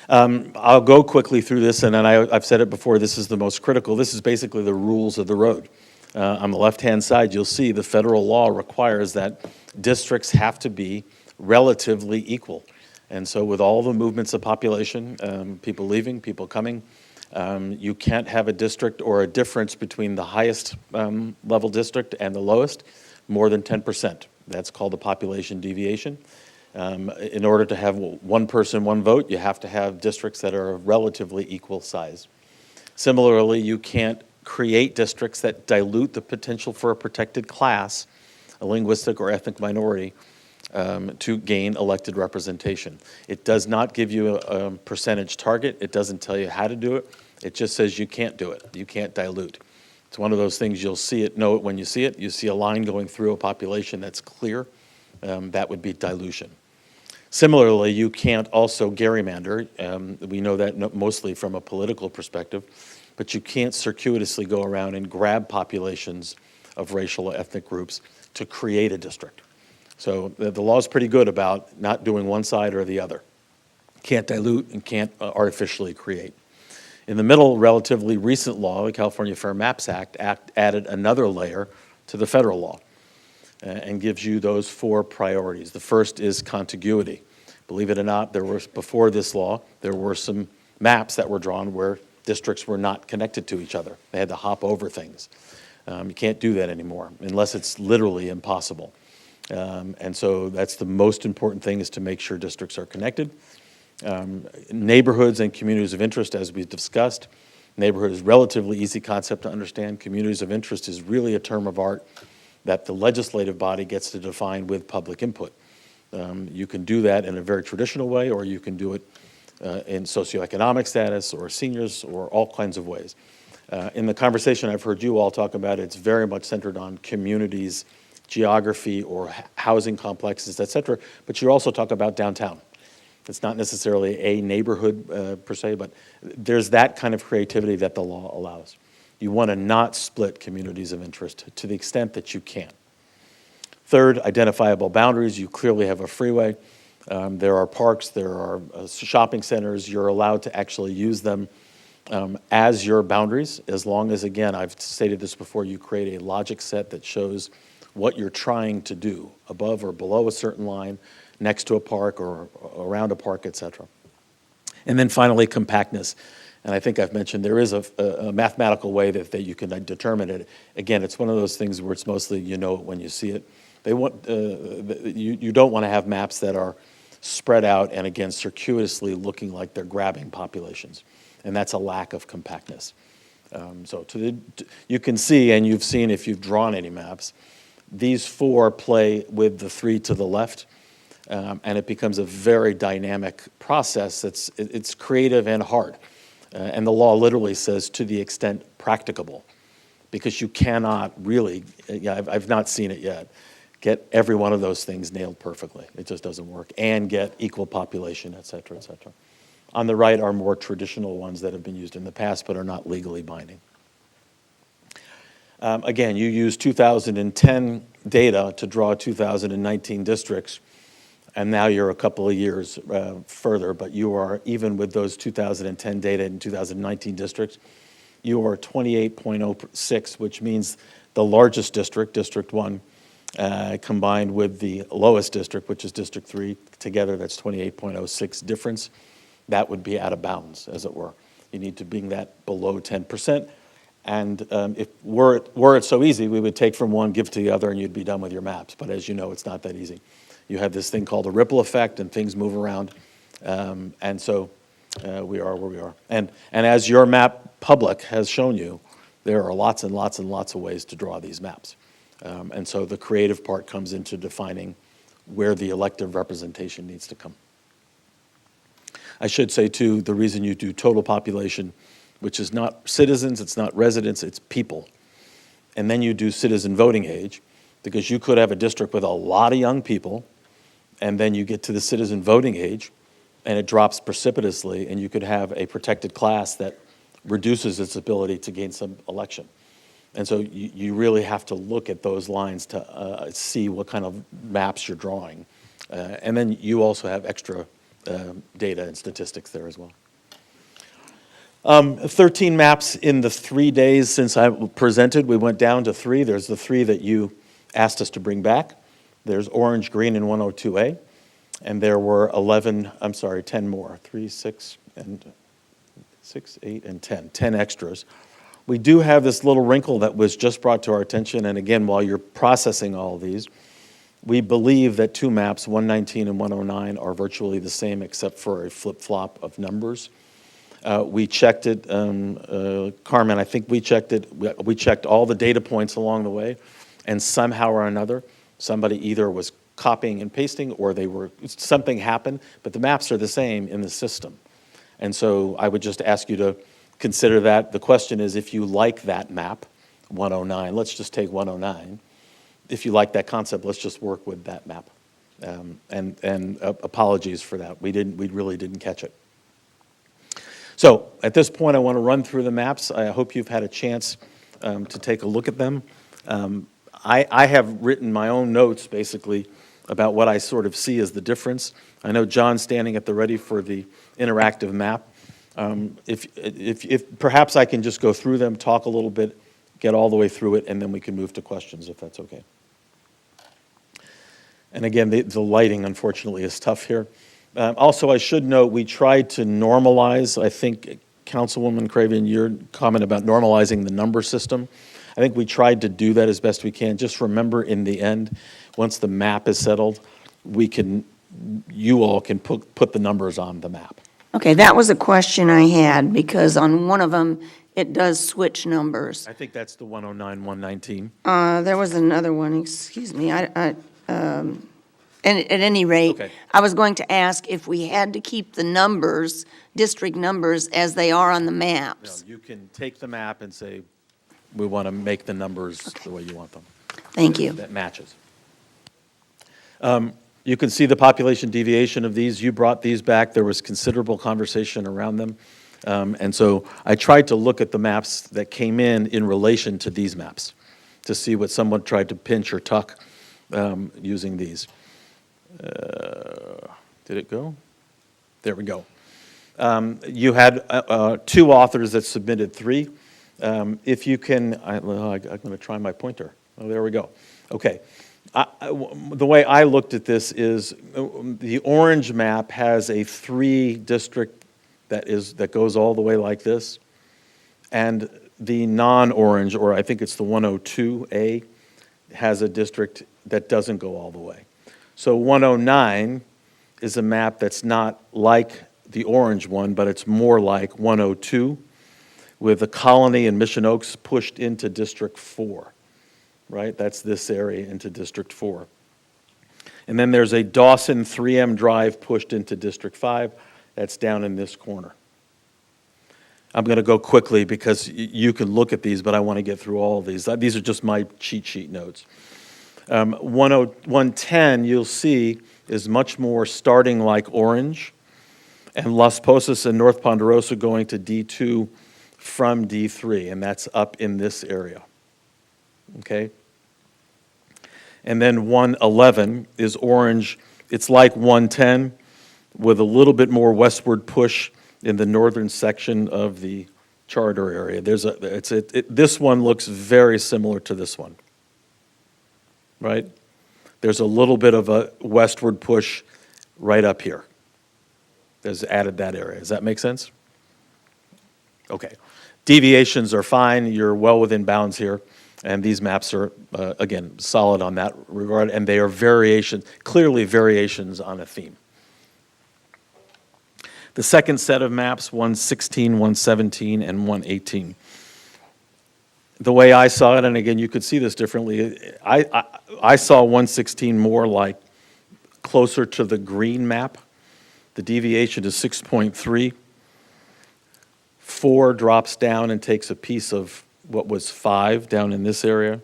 I'll go quickly through this, and then I've said it before, this is the most critical. This is basically the rules of the road. On the left-hand side, you'll see the federal law requires that districts have to be relatively equal. And so with all the movements of population, people leaving, people coming, you can't have a district or a difference between the highest level district and the lowest more than 10%. That's called the population deviation. In order to have one person, one vote, you have to have districts that are of relatively equal size. Similarly, you can't create districts that dilute the potential for a protected class, a linguistic or ethnic minority, to gain elected representation. It does not give you a percentage target. It doesn't tell you how to do it. It just says you can't do it. You can't dilute. It's one of those things you'll see it, know it when you see it. You see a line going through a population that's clear. That would be dilution. Similarly, you can't also gerrymander. We know that mostly from a political perspective, but you can't circuitously go around and grab populations of racial or ethnic groups to create a district. So the law is pretty good about not doing one side or the other. Can't dilute and can't artificially create. In the middle, relatively recent law, the California Fair Maps Act added another layer to the federal law and gives you those 4 priorities. The first is contiguity. Believe it or not, before this law, there were some maps that were drawn where districts were not connected to each other. They had to hop over things. You can't do that anymore unless it's literally impossible. And so that's the most important thing, is to make sure districts are connected. Neighborhoods and communities of interest, as we've discussed. Neighborhood is a relatively easy concept to understand. Communities of interest is really a term of art that the legislative body gets to define with public input. You can do that in a very traditional way, or you can do it in socioeconomic status or seniors or all kinds of ways. In the conversation I've heard you all talk about, it's very much centered on communities, geography, or housing complexes, et cetera, but you also talk about downtown. It's not necessarily a neighborhood per se, but there's that kind of creativity that the law allows. You want to not split communities of interest to the extent that you can. Third, identifiable boundaries. You clearly have a freeway. There are parks, there are shopping centers. You're allowed to actually use them as your boundaries, as long as, again, I've stated this before, you create a logic set that shows what you're trying to do above or below a certain line, next to a park or around a park, et cetera. And then finally, compactness. And I think I've mentioned there is a mathematical way that you can determine it. Again, it's one of those things where it's mostly you know it when you see it. You don't want to have maps that are spread out and, again, circuitously looking like they're grabbing populations. And that's a lack of compactness. So you can see, and you've seen if you've drawn any maps, these 4 play with the 3 to the left. And it becomes a very dynamic process. It's creative and hard. And the law literally says to the extent practicable, because you cannot really, I've not seen it yet, get every one of those things nailed perfectly. It just doesn't work. And get equal population, et cetera, et cetera. On the right are more traditional ones that have been used in the past but are not legally binding. Again, you use 2010 data to draw 2019 districts. And now you're a couple of years further, but you are, even with those 2010 data and 2019 districts, you are 28.06, which means the largest district, District 1, combined with the lowest district, which is District 3, together that's 28.06 difference. That would be out of bounds, as it were. You need to bring that below 10%. And were it so easy, we would take from one, give to the other, and you'd be done with your maps. But as you know, it's not that easy. You have this thing called a ripple effect, and things move around. And so we are where we are. And as your map public has shown you, there are lots and lots and lots of ways to draw these maps. And so the creative part comes into defining where the elective representation needs to come. I should say, too, the reason you do total population, which is not citizens, it's not residents, it's people. And then you do citizen voting age, because you could have a district with a lot of young people And then you get to the citizen voting age, and it drops precipitously, and you could have a protected class that reduces its ability to gain some election. And so you really have to look at those lines to see what kind of maps you're drawing. And then you also have extra data and statistics there as well. 13 maps in the 3 days since I presented. We went down to 3. There's the 3 that you asked us to bring back. There's orange, green, and 102A. And there were 10 more. 3, 6, and 6, 8, and 10. 10 extras. We do have this little wrinkle that was just brought to our attention, and again, while you're processing all of these, we believe that 2 maps, 119 and 109, are virtually the same except for a flip-flop of numbers. We checked it, Carmen, I think we checked it. We checked all the data points along the way, and somehow or another, somebody either was copying and pasting or something happened, but the maps are the same in the system. And so I would just ask you to consider that. The question is, if you like that map, 109, let's just take 109. If you like that concept, let's just work with that map. And apologies for that. We really didn't catch it. So at this point, I want to run through the maps. I hope you've had a chance to take a look at them. I have written my own notes, basically, about what I sort of see as the difference. I know John's standing at the ready for the interactive map. If perhaps I can just go through them, talk a little bit, get all the way through it, and then we can move to questions, if that's okay. And again, the lighting, unfortunately, is tough here. Also, I should note, we tried to normalize, I think, Councilwoman Craven, your comment about normalizing the number system. I think we tried to do that as best we can. Just remember, in the end, once the map is settled, you all can put the numbers on the map. Okay, that was a question I had, because on one of them, it does switch numbers. I think that's the 109, 119. There was another one, excuse me, and at any rate, Okay. I was going to ask if we had to keep the numbers, district numbers, as they are on the maps. No, you can take the map and say, we want to make the numbers the way you want them. Thank you. That matches. You can see the population deviation of these. You brought these back. There was considerable conversation around them. And so I tried to look at the maps that came in relation to these maps to see what someone tried to pinch or tuck using these. Did it go? There we go. You had 2 authors that submitted 3. If you can, I'm going to try my pointer. Oh, there we go. Okay. The way I looked at this is the orange map has a 3-district that goes all the way like this, and the non-orange, or I think it's the 102A, has a district that doesn't go all the way. So 109 is a map that's not like the orange one, but it's more like 102, with the Colony and Mission Oaks pushed into District 4. Right, that's this area into District 4. And then there's a Dawson 3M Drive pushed into District 5. That's down in this corner. I'm going to go quickly because you can look at these, but I want to get through all of these. These are just my cheat sheet notes. 110, you'll see, is much more starting like orange, and Las Posas and North Ponderosa going to D2 from D3, and that's up in this area. Okay? And then 111 is orange. It's like 110 with a little bit more westward push in the northern section of the charter area. This one looks very similar to this one, right? There's a little bit of a westward push right up here. There's added that area. Does that make sense? Okay. Deviations are fine. You're well within bounds here. And these maps are, again, solid on that regard, and they are clearly variations on a theme. The second set of maps, 116, 117, and 118. The way I saw it, and again, you could see this differently, I saw 116 more like closer to the green map. The deviation is 6.3. 4 drops down and takes a piece of what was 5 down in this area.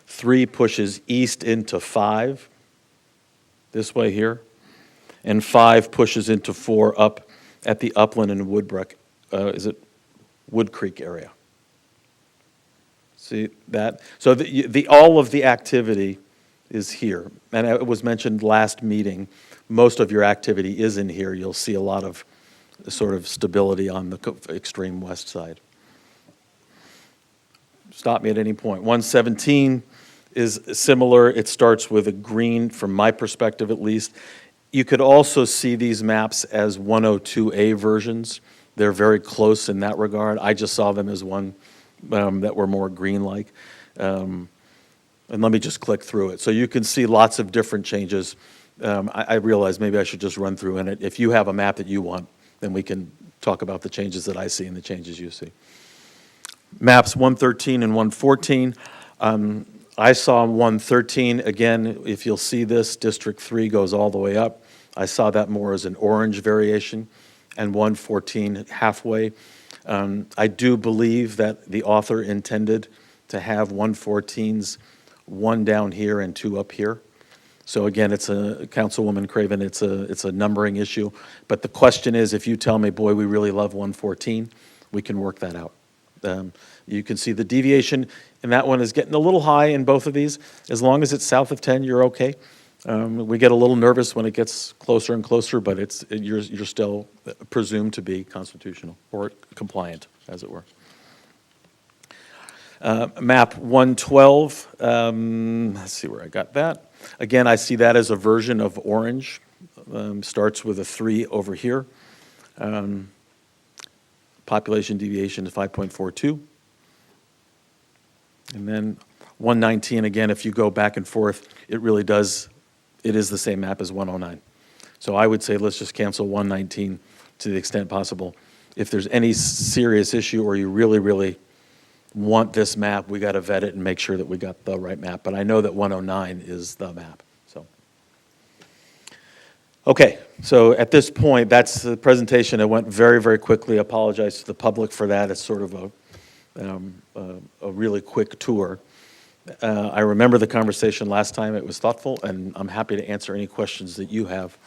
3 pushes east into 5. this way here, and 5 pushes into 4 up at the Upland and Woodbrook, Wood Creek area. See that? So all of the activity is here. And it was mentioned last meeting, most of your activity is in here. You'll see a lot of sort of stability on the extreme west side. Stop me at any point. 117 is similar. It starts with a green, from my perspective at least. You could also see these maps as 102A versions. They're very close in that regard. I just saw them as one that were more green-like. And let me just click through it. So you can see lots of different changes. I realize maybe I should just run through in it. If you have a map that you want, then we can talk about the changes that I see and the changes you see. Maps 113 and 114. I saw 113, again, if you'll see this, District 3 goes all the way up. I saw that more as an orange variation, and 114 halfway. I do believe that the author intended to have 114s, 1 down here and 2 up here. So again, it's Councilwoman Craven, it's a numbering issue. But the question is, if you tell me, boy, we really love 114, we can work that out. You can see the deviation, and that one is getting a little high in both of these. As long as it's south of 10, you're okay. We get a little nervous when it gets closer and closer, but you're still presumed to be constitutional or compliant, as it were. Map 112, let's see where I got that. Again, I see that as a version of orange. Starts with a 3 over here. Population deviation is 5.42. And then 119, again, if you go back and forth, it is the same map as 109. So I would say let's just cancel 119 to the extent possible. If there's any serious issue or you really, really want this map, we got to vet it and make sure that we got the right map. But I know that 109 is the map. So, okay, so at this point, that's the presentation. It went very, very quickly. I apologize to the public for that. It's sort of a really quick tour. I remember the conversation last time. It was thoughtful, and I'm happy to answer any questions that you have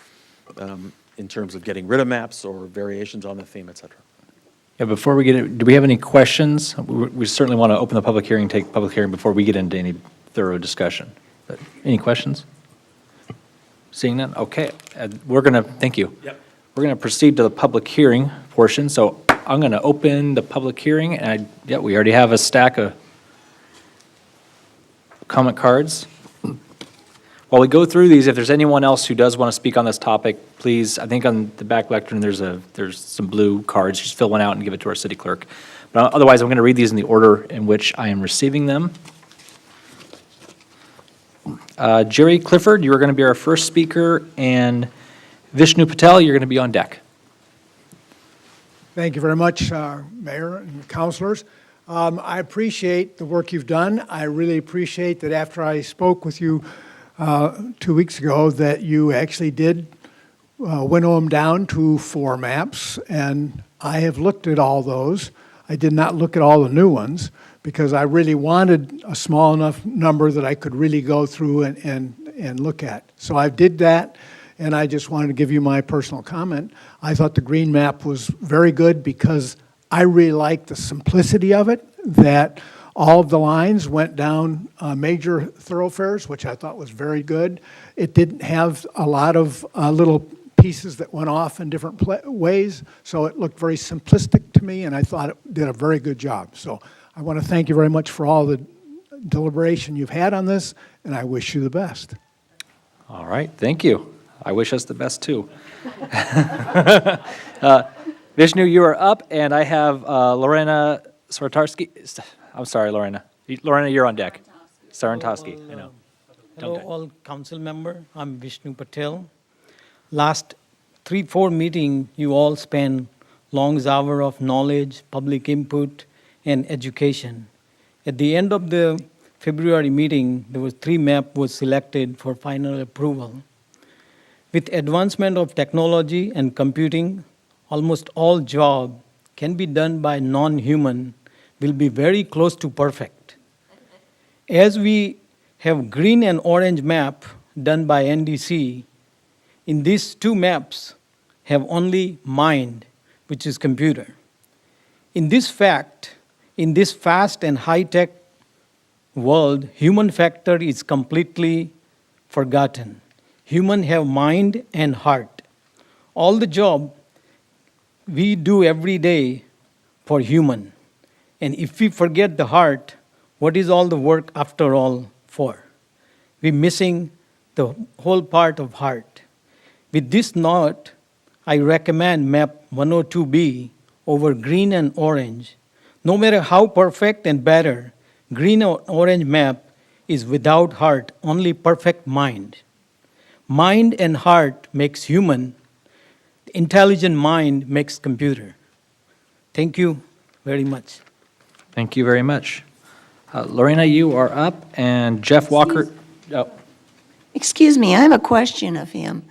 in terms of getting rid of maps or variations on the theme, et cetera. Yeah, before we get it, do we have any questions? We certainly want to open the public hearing, take public hearing before we get into any thorough discussion. But any questions? Seeing none? Okay. Thank you. Yep. We're going to proceed to the public hearing portion. So I'm going to open the public hearing, and we already have a stack of comment cards. While we go through these, if there's anyone else who does want to speak on this topic, please, I think on the back lectern there's some blue cards. Just fill one out and give it to our city clerk. But otherwise, I'm going to read these in the order in which I am receiving them. Jerry Clifford, you are going to be our first speaker, and Vishnu Patel, you're going to be on deck. Thank you very much, Mayor and councilors. I appreciate the work you've done. I really appreciate that after I spoke with you 2 weeks ago that you actually did winnow them down to 4 maps, and I have looked at all those. I did not look at all the new ones because I really wanted a small enough number that I could really go through and look at. So I did that, and I just wanted to give you my personal comment. I thought the green map was very good because I really liked the simplicity of it, that all of the lines went down major thoroughfares, which I thought was very good. It didn't have a lot of little pieces that went off in different ways, so it looked very simplistic to me, and I thought it did a very good job. So I want to thank you very much for all the deliberation you've had on this, and I wish you the best. All right, thank you. I wish us the best, too. Vishnu, you are up, and I have Lorena Sartarsky. I'm sorry, Lorena. Lorena, you're on deck. Sarantowski, I know. Hello, all council member. I'm Vishnu Patel. Last 3-4 meeting, you all spent long hours of knowledge, public input, and education. At the end of the February meeting, there was 3 map was selected for final approval. With advancement of technology and computing, almost all job can be done by non-human will be very close to perfect. As we have green and orange map done by NDC, in these two maps have only mind, which is computer. In this fact, in this fast and high-tech world, human factor is completely forgotten. Human have mind and heart. All the job we do every day for human. And if we forget the heart, what is all the work after all for? We're missing the whole part of heart. With this note, I recommend map 102B over green and orange. No matter how perfect and better, green or orange map is without heart, only perfect mind. Mind and heart makes human. Intelligent mind makes computer. Thank you very much. Thank you very much. Lorena, you are up, and Jeff Walker. Excuse me, I have a question of him.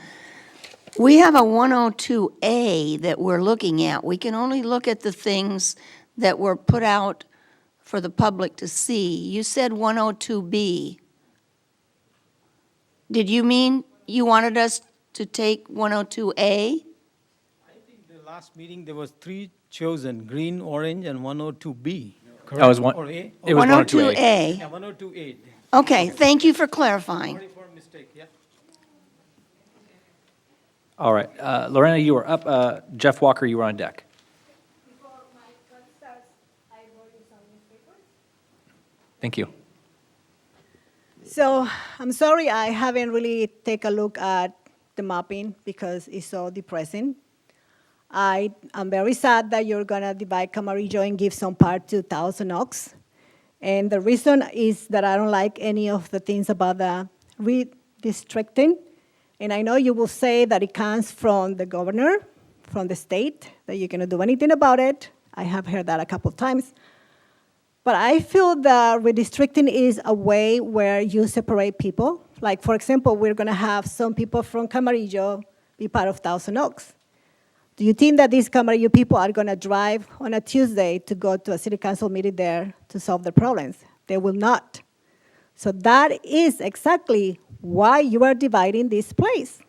We have a 102A that we're looking at. We can only look at the things that were put out for the public to see. You said 102B. Did you mean you wanted us to take 102A? I think the last meeting there was 3 chosen, green, orange, and 102B. Correct? It was one. Or A? It was 102A. 102A. Yeah, 102A. Okay, thank you for clarifying. Sorry for a mistake, yeah. All right, Lorena, you are up. Jeff Walker, you are on deck. Thank you. So I'm sorry I haven't really taken a look at the mapping because it's so depressing. I'm very sad that you're going to divide Camarillo and give some part to Thousand Oaks. And the reason is that I don't like any of the things about the redistricting. And I know you will say that it comes from the governor, from the state, that you're going to do anything about it. I have heard that a couple of times. But I feel that redistricting is a way where you separate people. Like, for example, we're going to have some people from Camarillo be part of Thousand Oaks. Do you think that these Camarillo people are going to drive on a Tuesday to go to a city council meeting there to solve their problems? They will not. So that is exactly why you are dividing this place.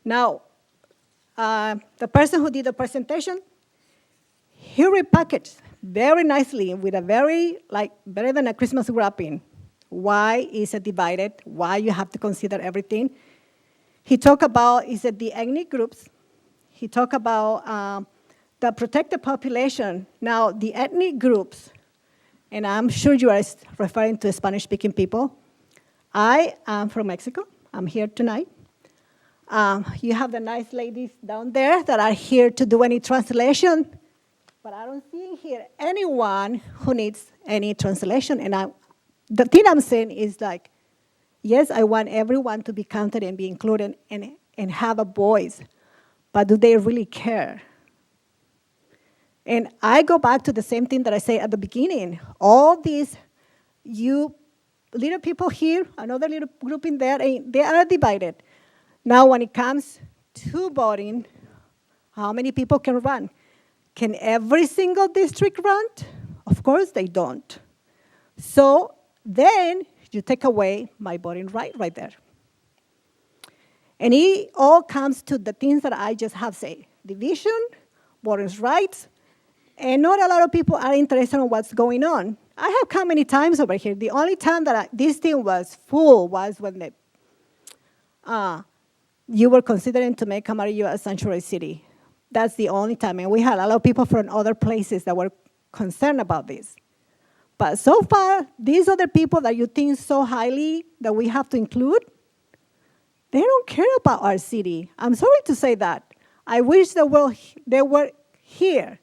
Now, the person who did the presentation, he repackaged very nicely with a very, better than a Christmas wrapping. Why is it divided? Why you have to consider everything? He talked about, he said, the ethnic groups. He talked about the protected population. Now, the ethnic groups, and I'm sure you are referring to Spanish-speaking people. I am from Mexico. I'm here tonight. You have the nice ladies down there that are here to do any translation, but I don't see here anyone who needs any translation. And the thing I'm saying is yes, I want everyone to be counted and be included and have a voice, but do they really care? And I go back to the same thing that I said at the beginning. All these, you little people here, another little group in there, they are divided. Now, when it comes to voting, how many people can run? Can every single district run? Of course they don't. So then you take away my voting right there. And it all comes to the things that I just have said. Division, voting rights, and not a lot of people are interested in what's going on. I have come many times over here. The only time that this thing was full was when you were considering to make Camarillo a sanctuary city. That's the only time. And we had a lot of people from other places that were concerned about this. But so far, these other people that you think so highly that we have to include, they don't care about our city. I'm sorry to say that. I wish they were here.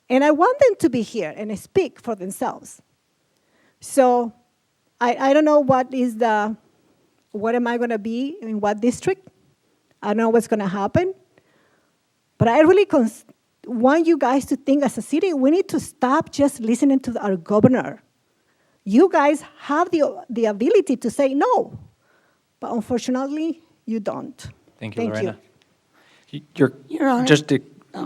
And I want them to be here and speak for themselves. So I don't know what am I going to be in what district. I don't know what's going to happen. But I really want you guys to think as a city, we need to stop just listening to our governor. You guys have the ability to say no. But unfortunately, you don't. Thank you, Lorena. You're on it. Just to,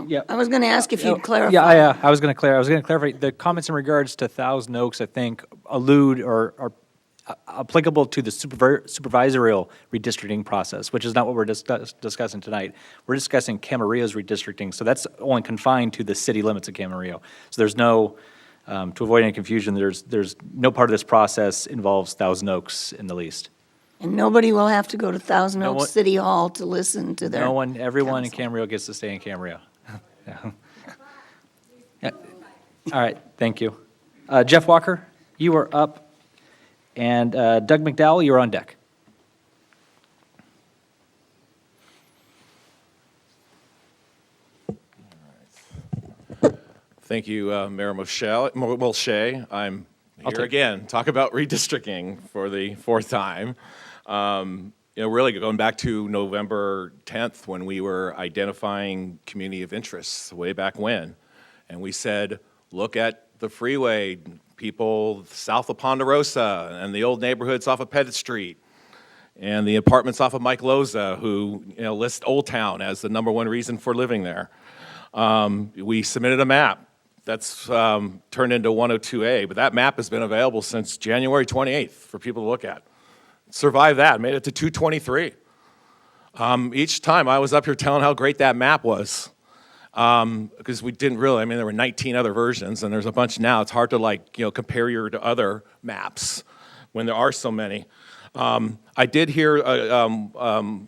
yeah. I was going to ask if you'd clarify. Yeah, I was going to clarify. The comments in regards to Thousand Oaks, I think, allude or applicable to the supervisorial redistricting process, which is not what we're discussing tonight. We're discussing Camarillo's redistricting, so that's only confined to the city limits of Camarillo. So there's no, to avoid any confusion, there's no part of this process involves Thousand Oaks in the least. And nobody will have to go to Thousand No Oaks one- City Hall to listen to their. No one, everyone in counsel. Camarillo gets to stay in Camarillo. Yeah. Yeah. All right, thank you. Jeff Walker, you are up, and Doug McDowell, you're on deck. Thank you, Mayor Molche. I'm here again, talk about redistricting for the fourth time. Really going back to November 10th when we were identifying community of interest way back when. And we said, look at the freeway, people south of Ponderosa and the old neighborhoods off of Pettit Street and the apartments off of Mike Loza who list Old Town as the #1 reason for living there. We submitted a map that's turned into 102A, but that map has been available since January 28th for people to look at. Survived that, made it to 223. Each time I was up here telling how great that map was, because we didn't really, there were 19 other versions, and there's a bunch now. It's hard to compare your to other maps when there are so many. I did hear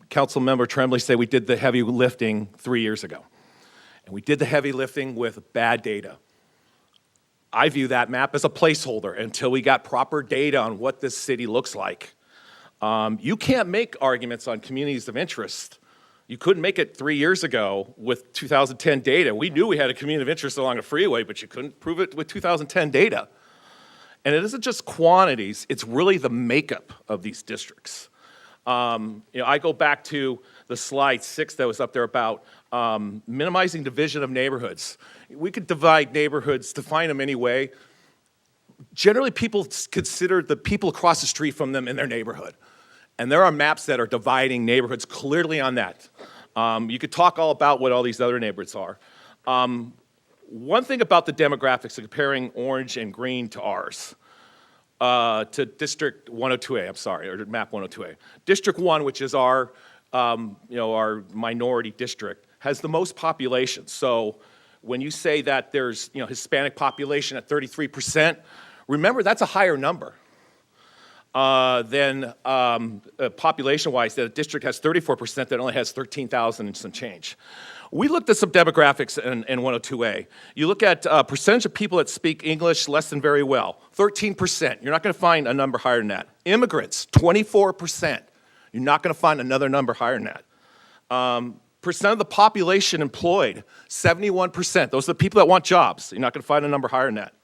Council Member Tremblay say we did the heavy lifting 3 years ago. And we did the heavy lifting with bad data. I view that map as a placeholder until we got proper data on what this city looks like. You can't make arguments on communities of interest. You couldn't make it 3 years ago with 2010 data. We knew we had a community of interest along a freeway, but you couldn't prove it with 2010 data. And it isn't just quantities, it's really the makeup of these districts. I go back to the slide 6 that was up there about minimizing division of neighborhoods. We could divide neighborhoods, define them any way. Generally, people consider the people across the street from them in their neighborhood. And there are maps that are dividing neighborhoods clearly on that. You could talk all about what all these other neighborhoods are. One thing about the demographics, comparing orange and green to ours, to District 102A, I'm sorry, or map 102A. District 1, which is our minority district, has the most population. So when you say that there's Hispanic population at 33%, remember that's a higher number than population-wise. That a district has 34% that only has 13,000 and some change. We looked at some demographics in 102A. You look at percentage of people that speak English less than very well, 13%. You're not going to find a number higher than that. Immigrants, 24%. You're not going to find another number higher than that. Percent of the population employed, 71%. Those are the people that want jobs. You're not going to find a number higher than that.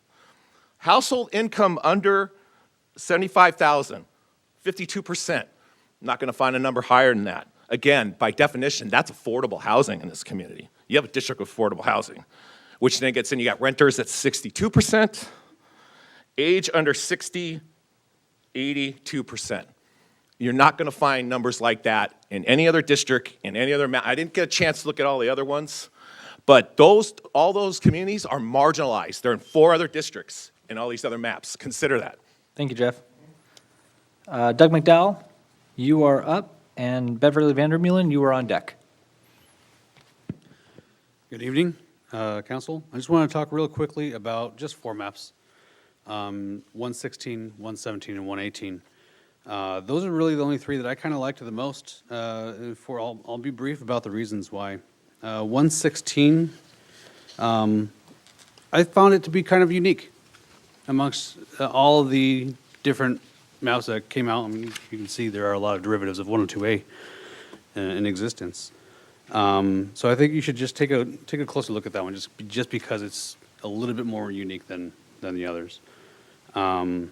Household income under 75,000, 52%. Not going to find a number higher than that. Again, by definition, that's affordable housing in this community. You have a district with affordable housing, which then gets in, you got renters at 62%, age under 60, 82%. You're not going to find numbers like that in any other district, in any other map. I didn't get a chance to look at all the other ones, but all those communities are marginalized. They're in 4 other districts in all these other maps. Consider that. Thank you, Jeff. Doug McDowell, you are up, and Beverly Vandermeulen, you are on deck. Good evening, Council. I just want to talk real quickly about just 4 maps, 116, 117, and 118. Those are really the only 3 that I kind of liked the most. I'll be brief about the reasons why. 116, I found it to be kind of unique amongst all of the different maps that came out. You can see there are a lot of derivatives of 102A in existence. So I think you should just take a closer look at that one, just because it's a little bit more unique than the others. And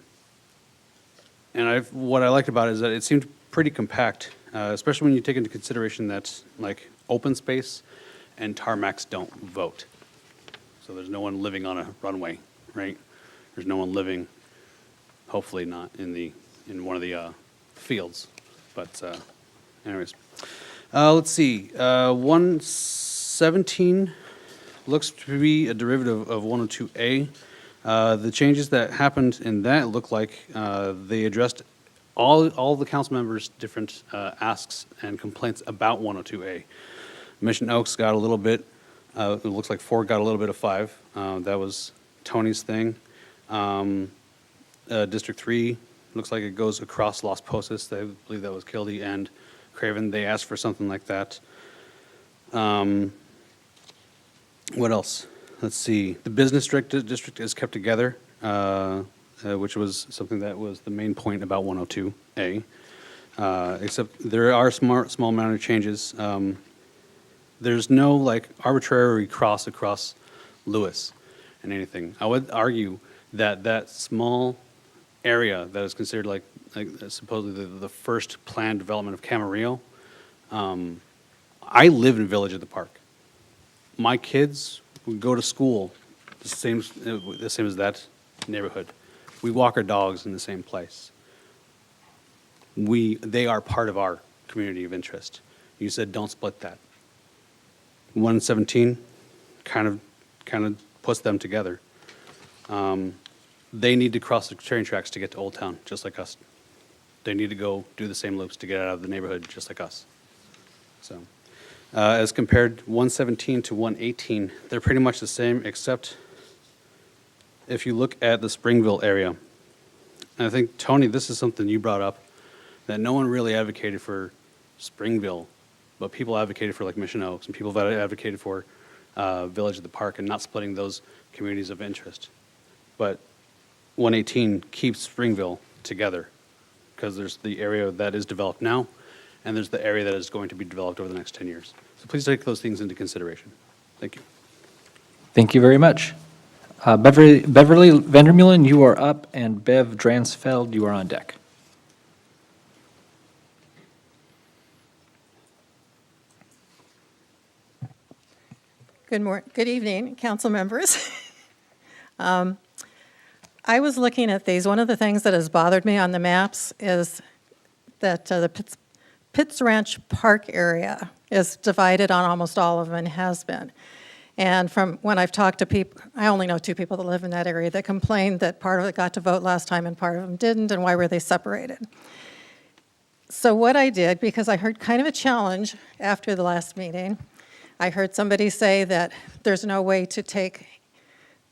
what I liked about it is that it seemed pretty compact, especially when you take into consideration that like open space and tarmacs don't vote. So there's no one living on a runway, right? There's no one living, hopefully not in one of the fields. But anyways, let's see. 117 looks to be a derivative of 102A. The changes that happened in that look like they addressed all the council members' different asks and complaints about 102A. Mission Oaks got a little bit, it looks like 4 got a little bit of 5. That was Tony's thing. District 3, looks like it goes across Las Posas. I believe that was Kildy and Craven. They asked for something like that. What else? Let's see. The business district is kept together, which was something that was the main point about 102A. Except there are small minor changes. There's no like arbitrary cross across Lewis and anything. I would argue that that small area that is considered like supposedly the first planned development of Camarillo. I live in Village at the Park. My kids would go to school the same as that neighborhood. We walk our dogs in the same place. They are part of our community of interest. You said don't split that. 117 kind of puts them together. They need to cross the train tracks to get to Old Town, just like us. They need to go do the same loops to get out of the neighborhood, just like us. So, as compared 117 to 118, they're pretty much the same, except if you look at the Springville area. And I think, Tony, this is something you brought up, that no one really advocated for Springville, but people advocated for like Mission Oaks, and people advocated for Village at the Park and not splitting those communities of interest. But 118 keeps Springville together because there's the area that is developed now, and there's the area that is going to be developed over the next 10 years. So please take those things into consideration. Thank you. Thank you very much. Beverly Vandermeulen, you are up, and Bev Dransfeld, you are on deck. Good evening, council members. I was looking at these. One of the things that has bothered me on the maps is that the Pitts Ranch Park area is divided on almost all of them and has been. And from when I've talked to people, I only know 2 people that live in that area that complained that part of it got to vote last time and part of them didn't, and why were they separated? So what I did, because I heard kind of a challenge after the last meeting, I heard somebody say that there's no way to take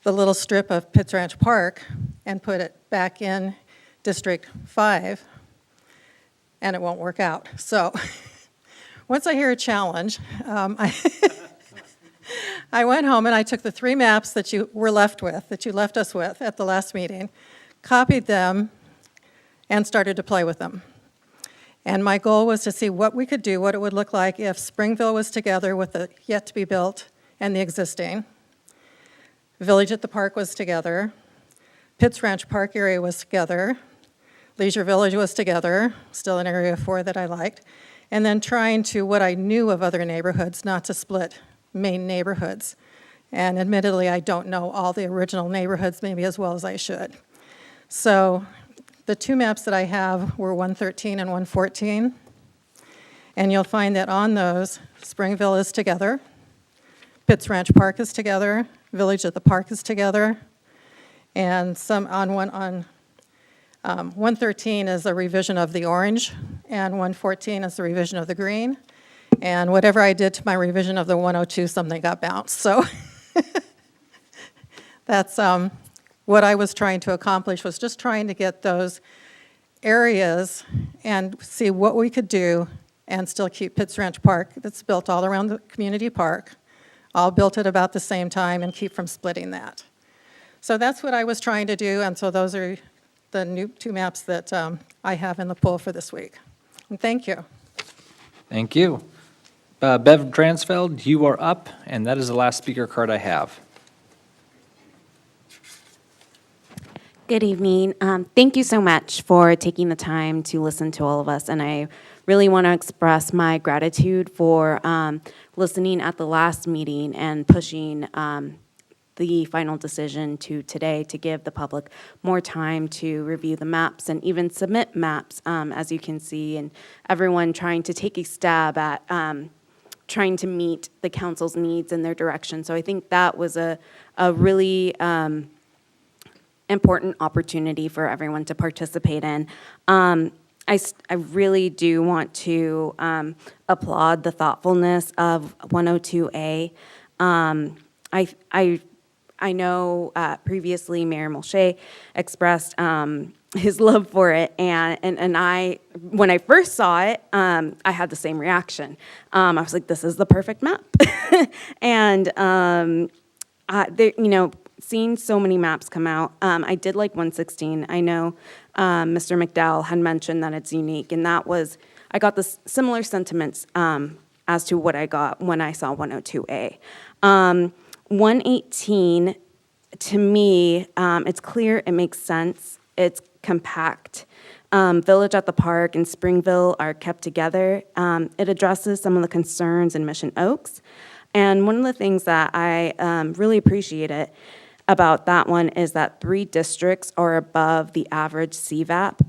the little strip of Pitts Ranch Park and put it back in District 5, and it won't work out. So once I hear a challenge, I went home and I took the 3 maps that you were left with, that you left us with at the last meeting, copied them, and started to play with them. And my goal was to see what we could do, what it would look like if Springville was together with the yet-to-be-built and the existing. Village at the Park was together. Pitts Ranch Park area was together. Leisure Village was together, still an area 4 that I liked. And then trying to, what I knew of other neighborhoods, not to split main neighborhoods. And admittedly, I don't know all the original neighborhoods maybe as well as I should. So the 2 maps that I have were 113 and 114. And you'll find that on those, Springville is together, Pitts Ranch Park is together, Village at the Park is together, and some on 113 is a revision of the orange, and 114 is the revision of the green. And whatever I did to my revision of the 102, something got bounced. So that's what I was trying to accomplish, was just trying to get those areas and see what we could do and still keep Pitts Ranch Park that's built all around the community park, all built at about the same time, and keep from splitting that. So that's what I was trying to do, and so those are the new 2 maps that I have in the pool for this week. And thank you. Thank you. Bev Dransfeld, you are up, and that is the last speaker card I have. Good evening. Thank you so much for taking the time to listen to all of us, and I really want to express my gratitude for listening at the last meeting and pushing the final decision to today to give the public more time to review the maps and even submit maps, as you can see, and everyone trying to take a stab at trying to meet the council's needs and their direction. So I think that was a really important opportunity for everyone to participate in. I really do want to applaud the thoughtfulness of 102A. I know previously Mayor Mulchay expressed his love for it, and I, when I first saw it, I had the same reaction. I was like, this is the perfect map. And seeing so many maps come out, I did like 116. I know Mr. McDowell had mentioned that it's unique, and I got the similar sentiments as to what I got when I saw 102A. 118, to me, it's clear, it makes sense, it's compact. Village at the Park and Springville are kept together. It addresses some of the concerns in Mission Oaks. And one of the things that I really appreciated about that one is that 3 districts are above the average CVAP.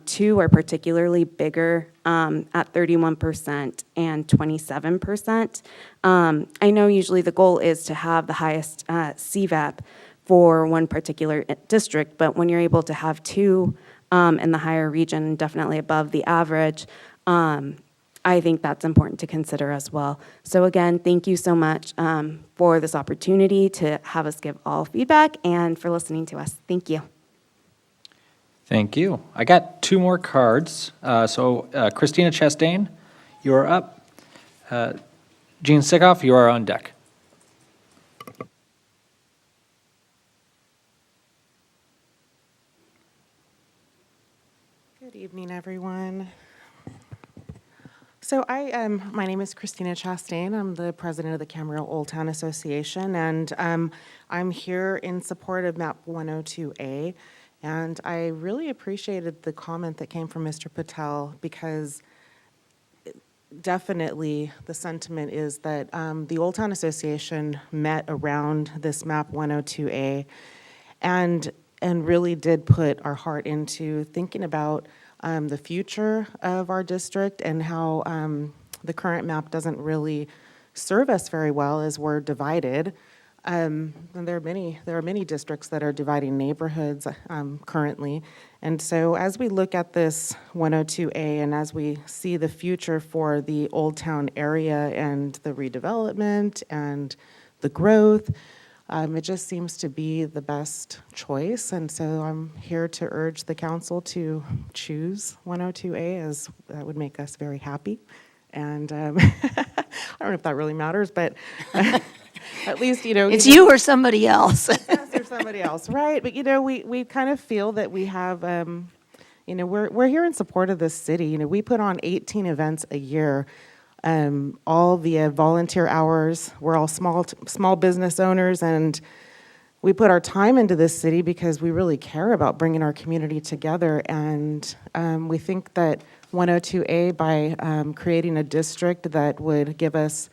2 are particularly bigger at 31% and 27%. I know usually the goal is to have the highest CVAP for one particular district, but when you're able to have 2 in the higher region, definitely above the average, I think that's important to consider as well. So again, thank you so much for this opportunity to have us give all feedback and for listening to us. Thank you. Thank you. I got 2 more cards. Christina Chastain, you are up. Gene Sickoff, you are on deck. Good evening, everyone. So my name is Christina Chastain. I'm the president of the Camarillo Old Town Association, and I'm here in support of MAP 102A. And I really appreciated the comment that came from Mr. Patel, because definitely the sentiment is that the Old Town Association met around this MAP 102A and really did put our heart into thinking about the future of our district and how the current map doesn't really serve us very well as we're divided. And there are many districts that are dividing neighborhoods currently. And so as we look at this 102A and as we see the future for the Old Town area and the redevelopment and the growth, it just seems to be the best choice. And so I'm here to urge the council to choose 102A, as that would make us very happy. And I don't know if that really matters, but at least, It's you or somebody else. Yes, or somebody else, right? But, we kind of feel that we have, we're here in support of this city. We put on 18 events a year, all via volunteer hours. We're all small business owners, and we put our time into this city because we really care about bringing our community together. And we think that 102A, by creating a district that would give us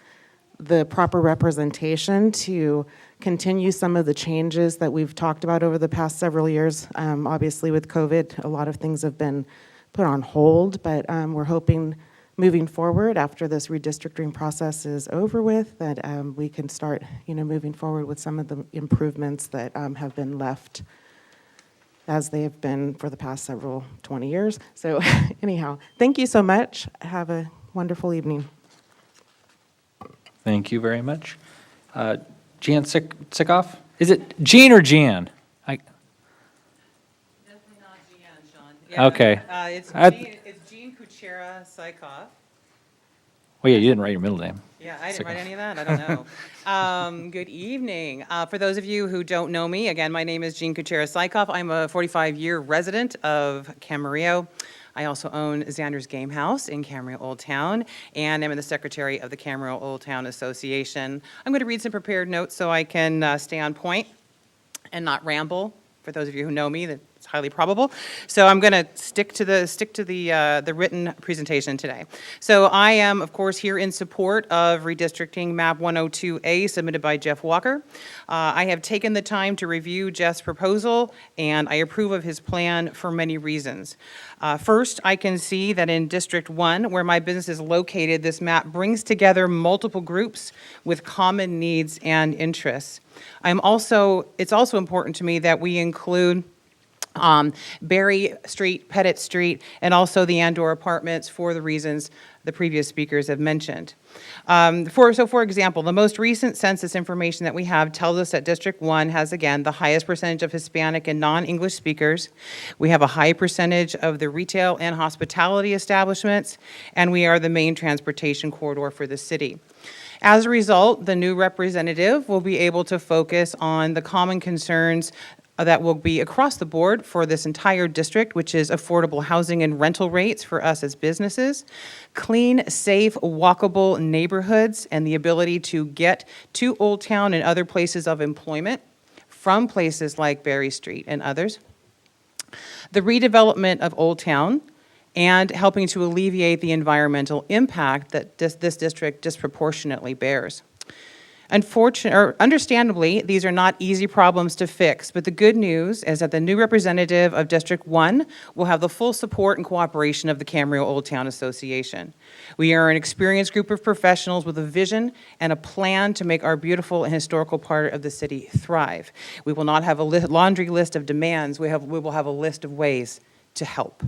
the proper representation to continue some of the changes that we've talked about over the past several years. Obviously with COVID, a lot of things have been put on hold, but we're hoping moving forward after this redistricting process is over with, that we can start, moving forward with some of the improvements that have been left as they have been for the past 20 years. So anyhow, thank you so much. Have a wonderful evening. Thank you very much. Jan Sickoff? Is it Jean or Jan? Definitely not Jean, Sean. Yeah, Okay. It's Jean Kuchera Sykov. Well, yeah, you didn't write your middle name. Yeah, I didn't write any of that. I don't know. Good evening. For those of you who don't know me, again, my name is Jean Kuchera Sykov. I'm a 45-year resident of Camarillo. I also own Xander's Game House in Camarillo Old Town, and I'm the secretary of the Camarillo Old Town Association. I'm going to read some prepared notes so I can stay on point and not ramble. For those of you who know me, that's highly probable. So I'm going to stick to the written presentation today. So I am, of course, here in support of redistricting map 102A submitted by Jeff Walker. I have taken the time to review Jeff's proposal, and I approve of his plan for many reasons. First, I can see that in District 1, where my business is located, this map brings together multiple groups with common needs and interests. It's also important to me that we include Berry Street, Pettit Street, and also the Andor Apartments for the reasons the previous speakers have mentioned. For example, the most recent census information that we have tells us that District 1 has, again, the highest percentage of Hispanic and non-English speakers. We have a high percentage of the retail and hospitality establishments, and we are the main transportation corridor for the city. As a result, the new representative will be able to focus on the common concerns that will be across the board for this entire district, which is affordable housing and rental rates for us as businesses, clean, safe, walkable neighborhoods, and the ability to get to Old Town and other places of employment from places like Berry Street and others, the redevelopment of Old Town, and helping to alleviate the environmental impact that this district disproportionately bears. Understandably, these are not easy problems to fix, but the good news is that the new representative of District 1 will have the full support and cooperation of the Camarillo Old Town Association. We are an experienced group of professionals with a vision and a plan to make our beautiful and historical part of the city thrive. We will not have a laundry list of demands, we will have a list of ways to help.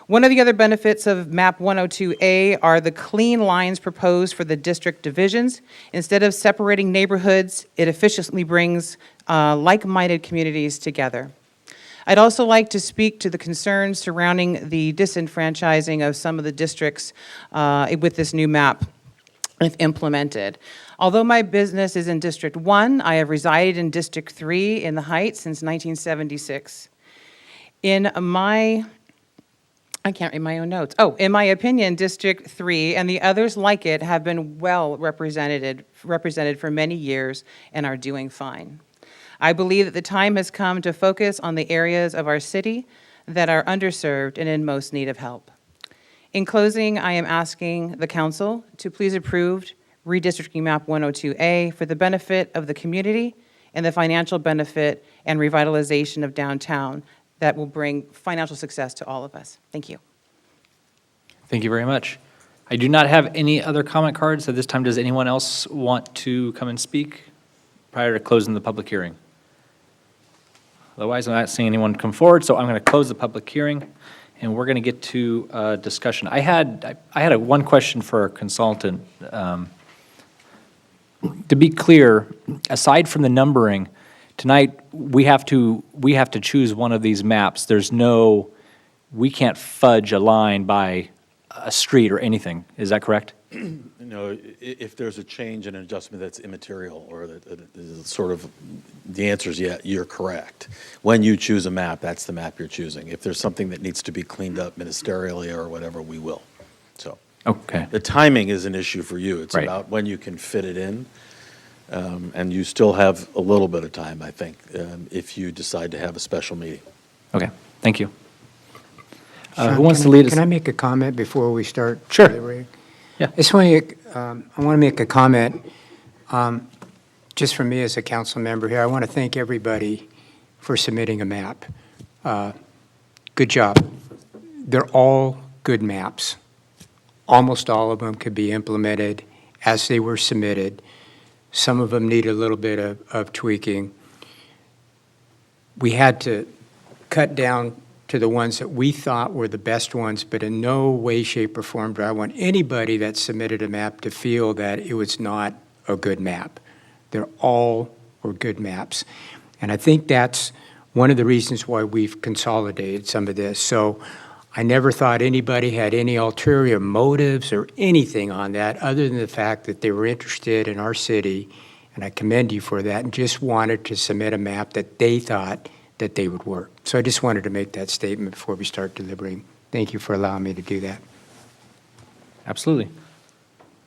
One of the other benefits of MAP 102A are the clean lines proposed for the district divisions. Instead of separating neighborhoods, it efficiently brings like-minded communities together. I'd also like to speak to the concerns surrounding the disenfranchising of some of the districts with this new map, if implemented. Although my business is in District 1, I have resided in District 3 in the Heights since 1976. I can't read my own notes. Oh, in my opinion, District 3 and the others like it have been well represented for many years and are doing fine. I believe that the time has come to focus on the areas of our city that are underserved and in most need of help. In closing, I am asking the council to please approve redistricting map 102A for the benefit of the community and the financial benefit and revitalization of downtown that will bring financial success to all of us. Thank you. Thank you very much. I do not have any other comment cards at this time. Does anyone else want to come and speak prior to closing the public hearing? Otherwise, I'm not seeing anyone come forward, so I'm going to close the public hearing, and we're going to get to discussion. I had one question for our consultant. To be clear, aside from the numbering, tonight we have to choose one of these maps. We can't fudge a line by a street or anything. Is that correct? No, if there's a change and an adjustment that's immaterial, or that is sort of, the answer is yeah, you're correct. When you choose a map, that's the map you're choosing. If there's something that needs to be cleaned up ministerially or whatever, we will. So okay. The timing is an issue for you. It's right. about when you can fit it in. And you still have a little bit of time, I think, if you decide to have a special meeting. Okay, thank you. Sean, who wants to lead us? Can I make a comment before we start? Sure. deliberating? Yeah. I want to make a comment, just for me as a council member here. I want to thank everybody for submitting a map. Good job. They're all good maps. Almost all of them could be implemented as they were submitted. Some of them need a little bit of tweaking. We had to cut down to the ones that we thought were the best ones, but in no way, shape, or form do I want anybody that submitted a map to feel that it was not a good map. They're all were good maps. And I think that's one of the reasons why we've consolidated some of this. So I never thought anybody had any ulterior motives or anything on that other than the fact that they were interested in our city, and I commend you for that, and just wanted to submit a map that they thought that they would work. So I just wanted to make that statement before we start deliberating. Thank you for allowing me to do that. Absolutely.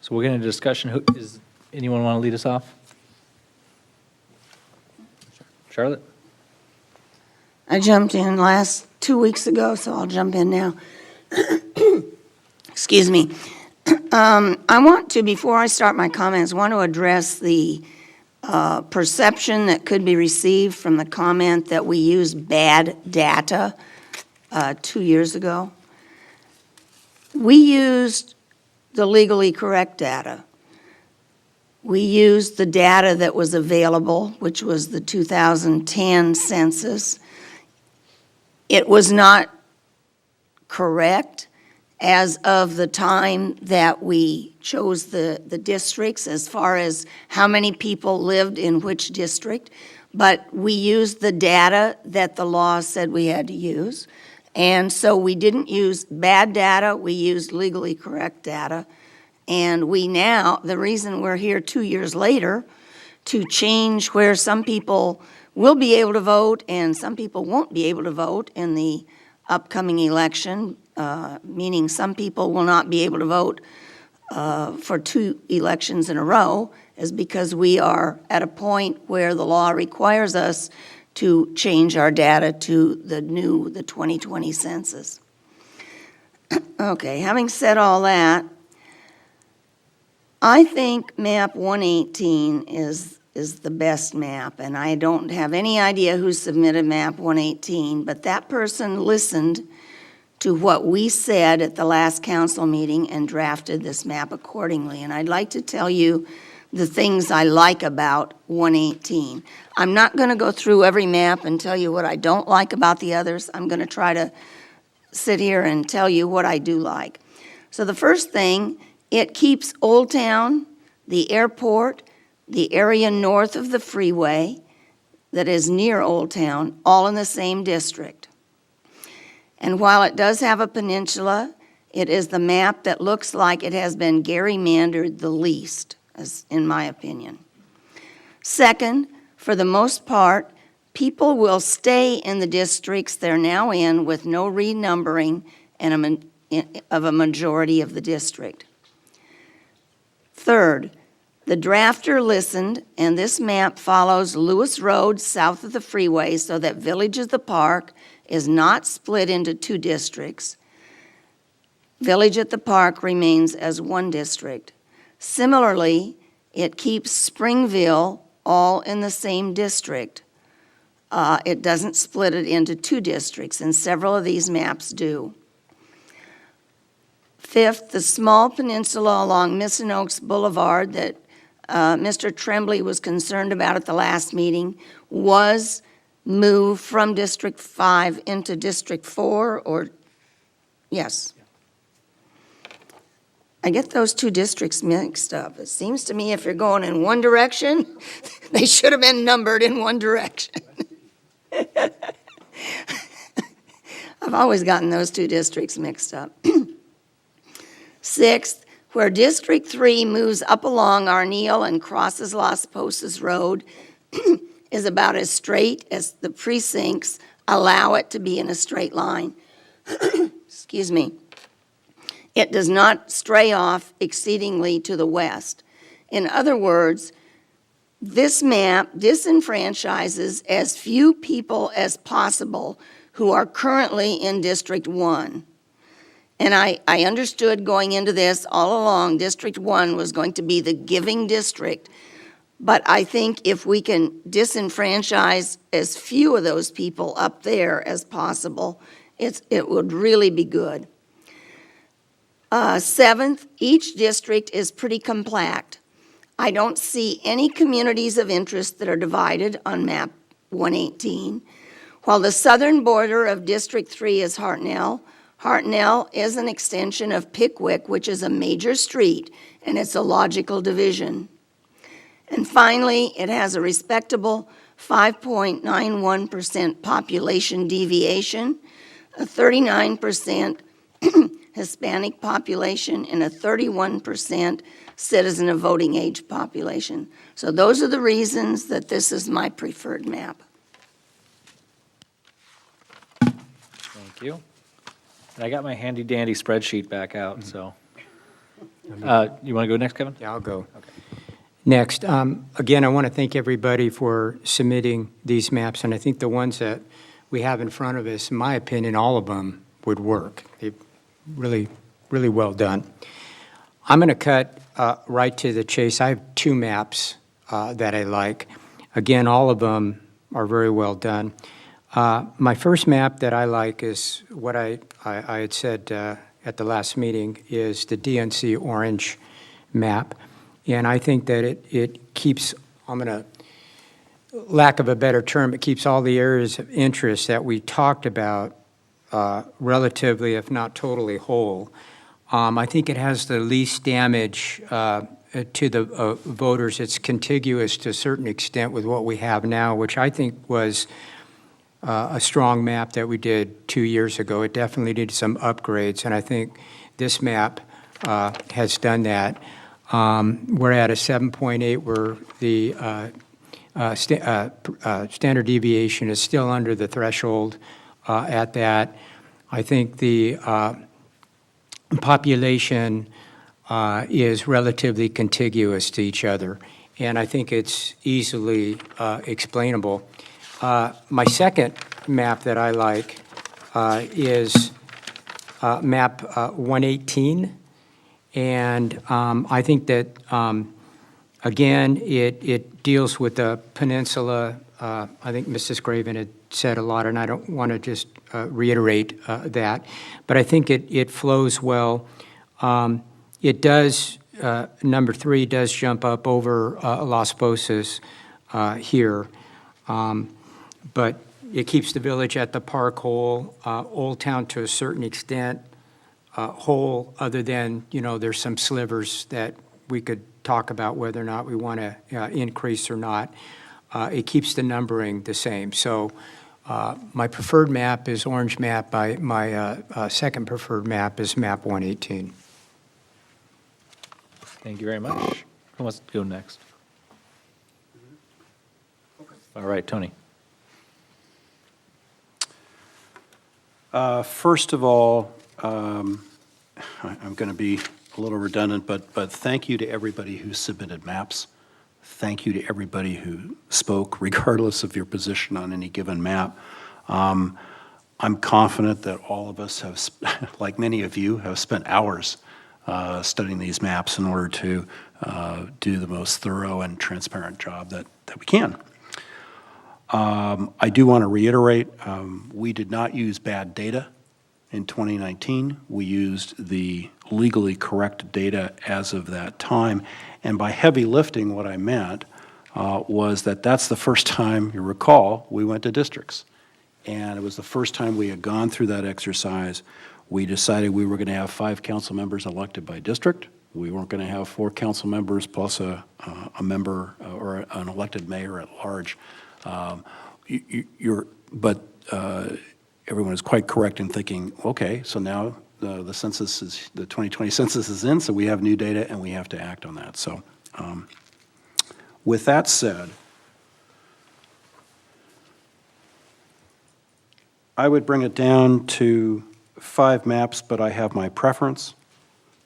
So we'll get into discussion. Does anyone want to lead us off? Charlotte? I jumped in 2 weeks ago, so I'll jump in now. Excuse me. I want to, before I start my comments, want to address the perception that could be received from the comment that we use bad data 2 years ago. We used the legally correct data. We used the data that was available, which was the 2010 census. It was not correct as of the time that we chose the districts as far as how many people lived in which district, but we used the data that the law said we had to use. And so we didn't use bad data, we used legally correct data. And we now, the reason we're here 2 years later, to change where some people will be able to vote and some people won't be able to vote in the upcoming election, meaning some people will not be able to vote for 2 elections in a row, is because we are at a point where the law requires us to change our data to the 2020 census. Okay, having said all that, I think map 118 is the best map, and I don't have any idea who submitted map 118, but that person listened to what we said at the last council meeting and drafted this map accordingly. And I'd like to tell you the things I like about 118. I'm not going to go through every map and tell you what I don't like about the others. I'm going to try to sit here and tell you what I do like. So the first thing, it keeps Old Town, the airport, the area north of the freeway that is near Old Town, all in the same district. And while it does have a peninsula, it is the map that looks like it has been gerrymandered the least, as in my opinion. Second, for the most part, people will stay in the districts they're now in with no renumbering of a majority of the district. Third, the drafter listened, and this map follows Lewis Road south of the freeway so that Village of the Park is not split into 2 districts. Village at the Park remains as 1 district. Similarly, it keeps Springville all in the same district. It doesn't split it into 2 districts, and several of these maps do. Fifth, the small peninsula along Mission Oaks Boulevard that Mr. Tremblay was concerned about at the last meeting was moved from District 5 into District 4, or, yes. I get those 2 districts mixed up. It seems to me if you're going in one direction, they should have been numbered in one direction. I've always gotten those 2 districts mixed up. Sixth, where District 3 moves up along Arneal and crosses Las Posas Road is about as straight as the precincts allow it to be in a straight line. Excuse me. It does not stray off exceedingly to the west. In other words, this map disenfranchises as few people as possible who are currently in District 1. And I understood going into this all along, District 1 was going to be the giving district. But I think if we can disenfranchise as few of those people up there as possible, it would really be good. Seventh, each district is pretty compact. I don't see any communities of interest that are divided on map 118. While the southern border of District 3 is Hartnell, Hartnell is an extension of Pickwick, which is a major street, and it's a logical division. And finally, it has a respectable 5.91% population deviation, a 39% Hispanic population, and a 31% citizen of voting age population. So those are the reasons that this is my preferred map. Thank you. And I got my handy dandy spreadsheet back out, so. You want to go next, Kevin? Yeah, I'll go. Okay. Next, again, I want to thank everybody for submitting these maps, and I think the ones that we have in front of us, in my opinion, all of them would work. They're really, really well done. I'm going to cut right to the chase. I have 2 maps that I like. Again, all of them are very well done. My first map that I like is what I had said at the last meeting is the DNC orange map. And I think that it keeps, I'm going to lack of a better term, it keeps all the areas of interest that we talked about relatively, if not totally, whole. I think it has the least damage to the voters. It's contiguous to a certain extent with what we have now, which I think was a strong map that we did 2 years ago. It definitely did some upgrades, and I think this map has done that. We're at a 7.8 where the standard deviation is still under the threshold at that. I think the population is relatively contiguous to each other, and I think it's easily explainable. My second map that I like is map 118, and I think that, again, it deals with the peninsula. I think Mrs. Craven had said a lot, and I don't want to just reiterate that, but I think it flows well. It does, number 3 does jump up over Las Posas here, but it keeps the village at the park whole, Old Town to a certain extent whole, other than, there's some slivers that we could talk about whether or not we want to increase or not. It keeps the numbering the same. So my preferred map is orange map. My second preferred map is map 118. Thank you very much. Who wants to go next? All right, Tony. First of all, I'm going to be a little redundant, but thank you to everybody who submitted maps. Thank you to everybody who spoke, regardless of your position on any given map. I'm confident that all of us have, like many of you, have spent hours studying these maps in order to do the most thorough and transparent job that we can. I do want to reiterate, we did not use bad data in 2019. We used the legally correct data as of that time. And by heavy lifting, what I meant was that that's the first time, you recall, we went to districts. And it was the first time we had gone through that exercise. We decided we were going to have 5 council members elected by district. We weren't going to have 4 council members plus a member or an elected mayor at large. Everyone is quite correct in thinking, okay, so now the census is, the 2020 census is in, so we have new data and we have to act on that. So with that said, I would bring it down to 5 maps, but I have my preference.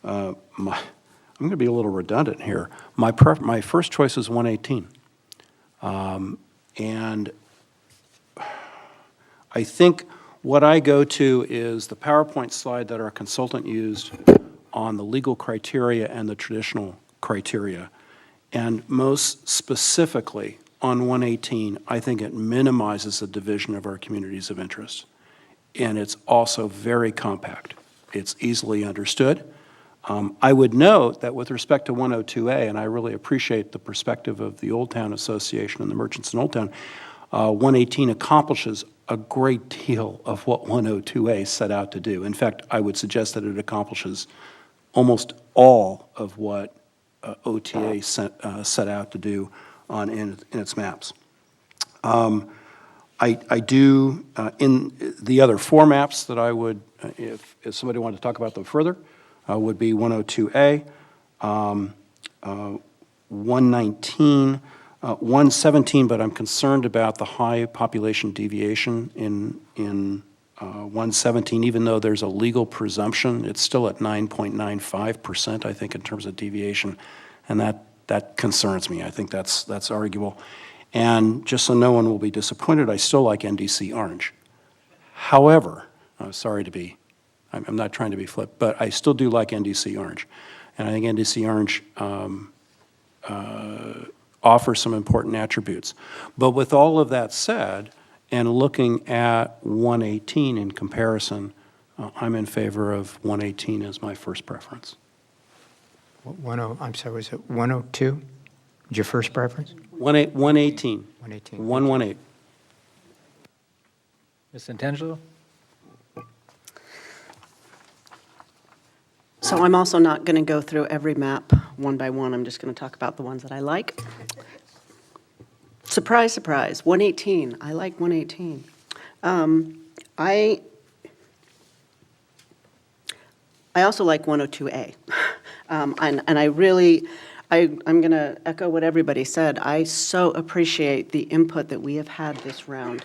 I'm going to be a little redundant here. My first choice is 118. And I think what I go to is the PowerPoint slide that our consultant used on the legal criteria and the traditional criteria. And most specifically on 118, I think it minimizes the division of our communities of interest. And it's also very compact. It's easily understood. I would note that with respect to 102A, and I really appreciate the perspective of the Old Town Association and the merchants in Old Town, 118 accomplishes a great deal of what 102A set out to do. In fact, I would suggest that it accomplishes almost all of what OTA set out to do in its maps. I do, in the other 4 maps that I would, if somebody wanted to talk about them further, would be 102A, 119, 117, but I'm concerned about the high population deviation in 117, even though there's a legal presumption, it's still at 9.95%, I think, in terms of deviation, and that concerns me. I think that's arguable. And just so no one will be disappointed, I still like NDC Orange. However, I'm sorry to be, I'm not trying to be flip, but I still do like NDC Orange. And I think NDC Orange offers some important attributes. But with all of that said, and looking at 118 in comparison, I'm in favor of 118 as my first preference. I'm sorry, was it 102? What's your first preference? 118. 118. 118. Ms. Santangelo? So I'm also not going to go through every map one by one. I'm just going to talk about the ones that I like. Surprise, surprise, 118. I like 118. I also like 102A. And I really, I'm going to echo what everybody said. I so appreciate the input that we have had this round.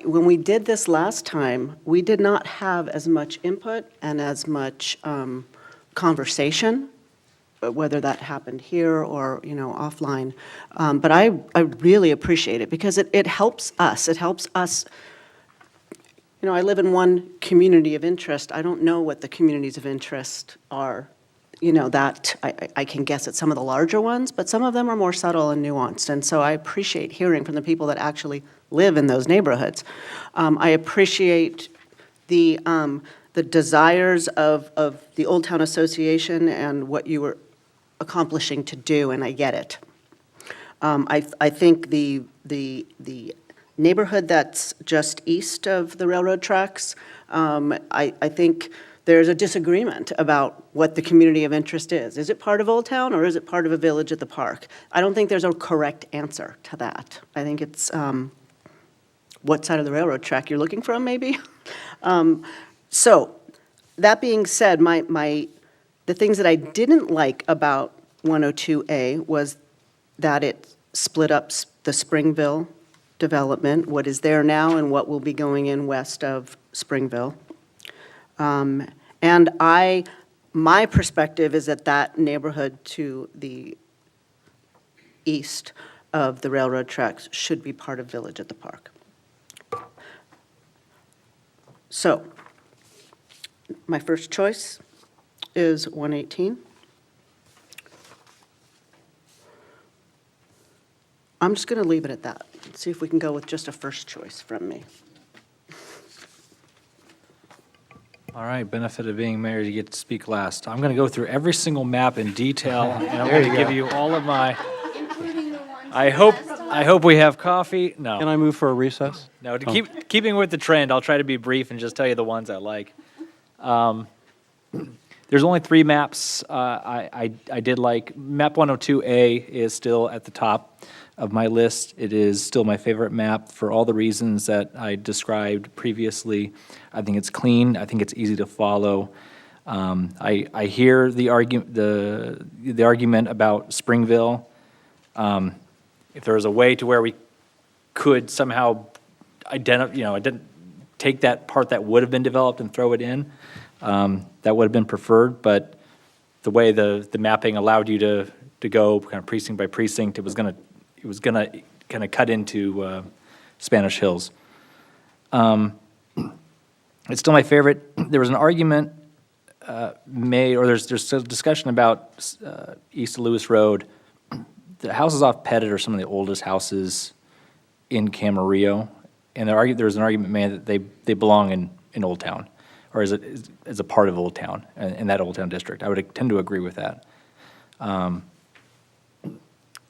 When we did this last time, we did not have as much input and as much conversation, whether that happened here or, offline. But I really appreciate it because it helps us. It helps us. I live in one community of interest. I don't know what the communities of interest are. That I can guess at some of the larger ones, but some of them are more subtle and nuanced. And so I appreciate hearing from the people that actually live in those neighborhoods. I appreciate the desires of the Old Town Association and what you were accomplishing to do, and I get it. I think the neighborhood that's just east of the railroad tracks, I think there's a disagreement about what the community of interest is. Is it part of Old Town or is it part of a village at the park? I don't think there's a correct answer to that. I think it's what side of the railroad track you're looking from, maybe. So that being said, the things that I didn't like about 102A was that it split up the Springville development, what is there now and what will be going in west of Springville. And my perspective is that neighborhood to the east of the railroad tracks should be part of Village at the Park. So, my first choice is 118. I'm just going to leave it at that. See if we can go with just a first choice from me. All right, benefit of being mayor, you get to speak last. I'm going to go through every single map in detail, and I'm There going you to give go. you all of my, I hope we have coffee. No. Can I move for a recess? No, keeping with the trend, I'll try to be brief and just tell you the ones I like. There's only 3 maps I did like. Map 102A is still at the top of my list. It is still my favorite map for all the reasons that I described previously. I think it's clean. I think it's easy to follow. I hear the argument about Springville. If there was a way to where we could somehow take that part that would have been developed and throw it in, that would have been preferred. But the way the mapping allowed you to go kind of precinct by precinct, it was gonna kind of cut into Spanish Hills. It's still my favorite. There was an argument made, or there's still discussion about East Lewis Road. The houses off Pettit are some of the oldest houses in Camarillo, and there was an argument made that they belong in Old Town, or as a part of Old Town, in that Old Town district. I would tend to agree with that.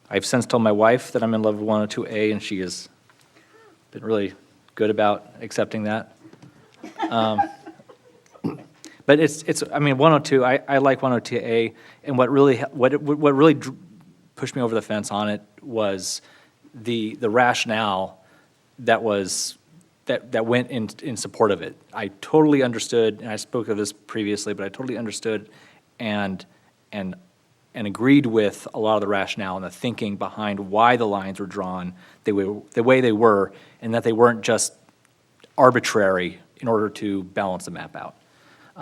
I've since told my wife that I'm in love with 102A, and she has been really good about accepting that. But I mean, 102, I like 102A, and what really pushed me over the fence on it was the rationale that went in support of it. I totally understood, and I spoke of this previously, but I totally understood and agreed with a lot of the rationale and the thinking behind why the lines were drawn the way they were, and that they weren't just arbitrary in order to balance the map out.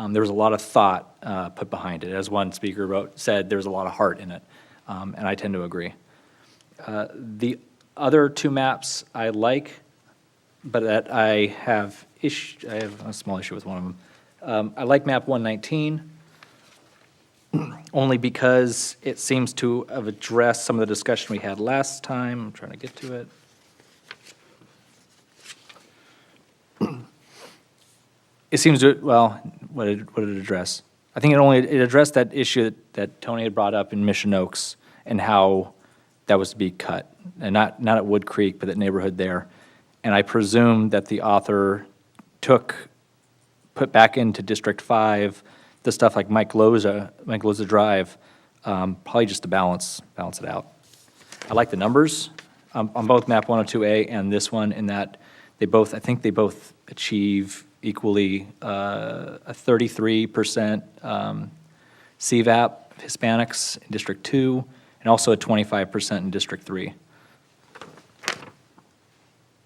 There was a lot of thought put behind it. As one speaker said, there was a lot of heart in it, and I tend to agree. The other 2 maps I like, but that I have a small issue with one of them. I like map 119, only because it seems to have addressed some of the discussion we had last time. I'm trying to get to it. It seems to, well, what did it address? I think it addressed that issue that Tony had brought up in Mission Oaks and how that was to be cut. And not at Wood Creek, but that neighborhood there. And I presume that the author put back into District 5 the stuff like Mike Loza Drive, probably just to balance it out. I like the numbers on both map 102A and this one, in that I think they both achieve equally a 33% CVAP Hispanics in District 2, and also a 25% in District 3.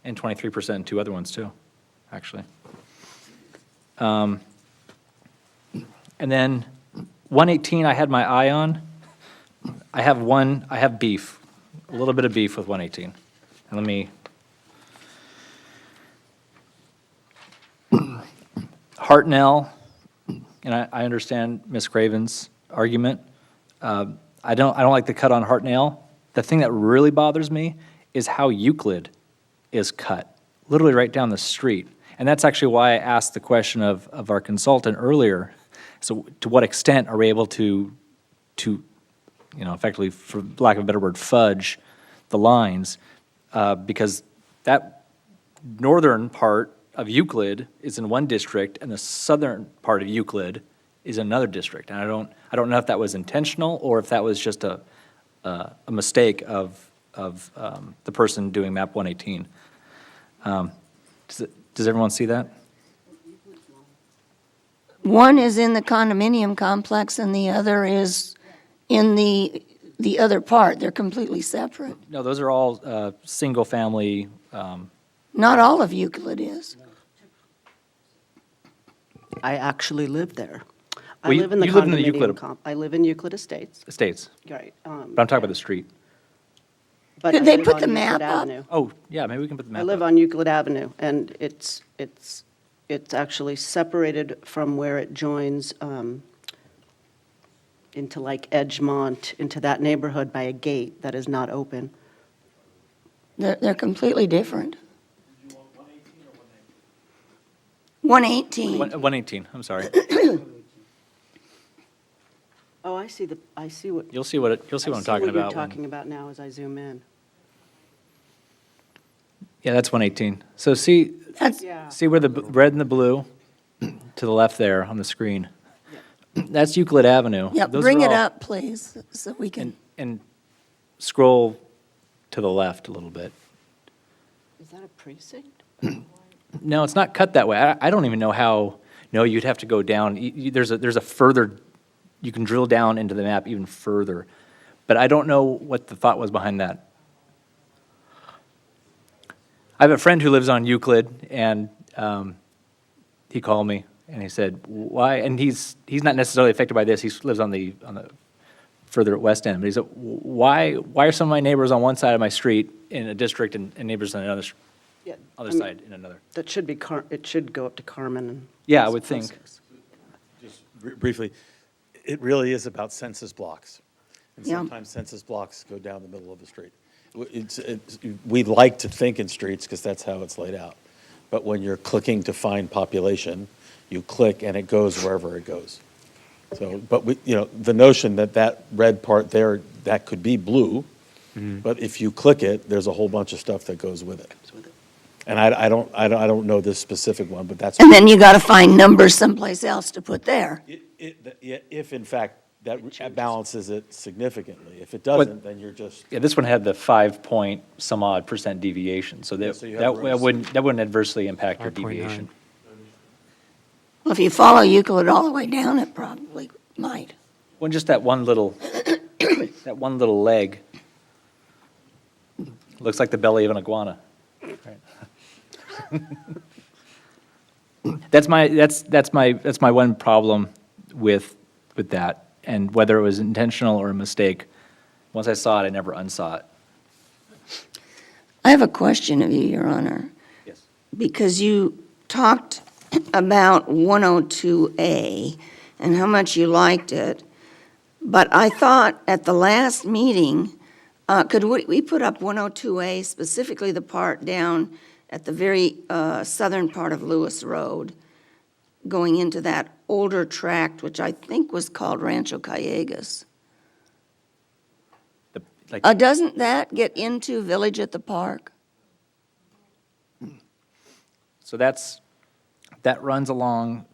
And 23% in two other ones too, actually. And then 118, I had my eye on. I have beef, a little bit of beef with 118. And let me, Hartnell, and I understand Ms. Craven's argument. I don't like the cut on Hartnell. The thing that really bothers me is how Euclid is cut, literally right down the street. And that's actually why I asked the question of our consultant earlier. So to what extent are we able to effectively, for lack of a better word, fudge the lines? Because that northern part of Euclid is in one district, and the southern part of Euclid is in another district. And I don't know if that was intentional or if that was just a mistake of the person doing map 118. Does everyone see that? One is in the condominium complex and the other is in the other part. They're completely separate. No, those are all single-family. Not all of Euclid is. I actually live there. Well, I live in the you live in the condominium Euclid- I live in Euclid Estates. Estates. Right. But I'm talking about the street. But Could I they live put on the Euclid map up? Avenue. Oh, yeah, maybe we can put the map I live up. on Euclid Avenue, and it's actually separated from where it joins into like Edgemont, into that neighborhood by a gate that is not open. They're completely different. 118. 118, I'm sorry. Oh, I see what. You'll see what I'm talking I see what about. you're when- talking about now as I zoom in. Yeah, that's 118. So see where the red and the blue to the left there on the screen? That's Euclid Avenue. Yeah, Those bring are it all- up, please, so we can. And scroll to the left a little bit. Is that a precinct? No, it's not cut that way. I don't even know how, no, you'd have to go down. There's a further, you can drill down into the map even further. But I don't know what the thought was behind that. I have a friend who lives on Euclid, and he called me, and he said, why, and he's not necessarily affected by this, he lives on the further west end, but he said, why are some of my neighbors on one side of my street in a district and neighbors on another Yeah, other I mean, side in another? That should be, it should go up to Carmen and. Yeah, I would think. Just briefly, it really is about census blocks. And Yeah. sometimes census blocks go down the middle of the street. We like to think in streets because that's how it's laid out. But when you're clicking to find population, you click and it goes wherever it goes. So, but the notion that red part there, that could be blue, but if you click it, there's a whole bunch of stuff that goes with it. And I don't know this specific one, but that's. And then you got to find numbers someplace else to put there. If in fact that balances it significantly. If it doesn't, then you're just. Yeah, this one had the 5-point-some-odd% deviation, so so you have rows. that wouldn't adversely impact your 5.9. deviation. Well, if you follow Euclid all the way down, it probably might. Well, just that one little leg. Looks like the belly of an iguana. Right. That's my one problem with that, and whether it was intentional or a mistake. Once I saw it, I never unsaw it. I have a question of you, Your Honor. Yes. Because you talked about 102A and how much you liked it, but I thought at the last meeting, could we put up 102A, specifically the part down at the very southern part of Lewis Road, going into that older tract, which I think was called Rancho Callegas? like, Doesn't that get into Village at the Park? so that runs along,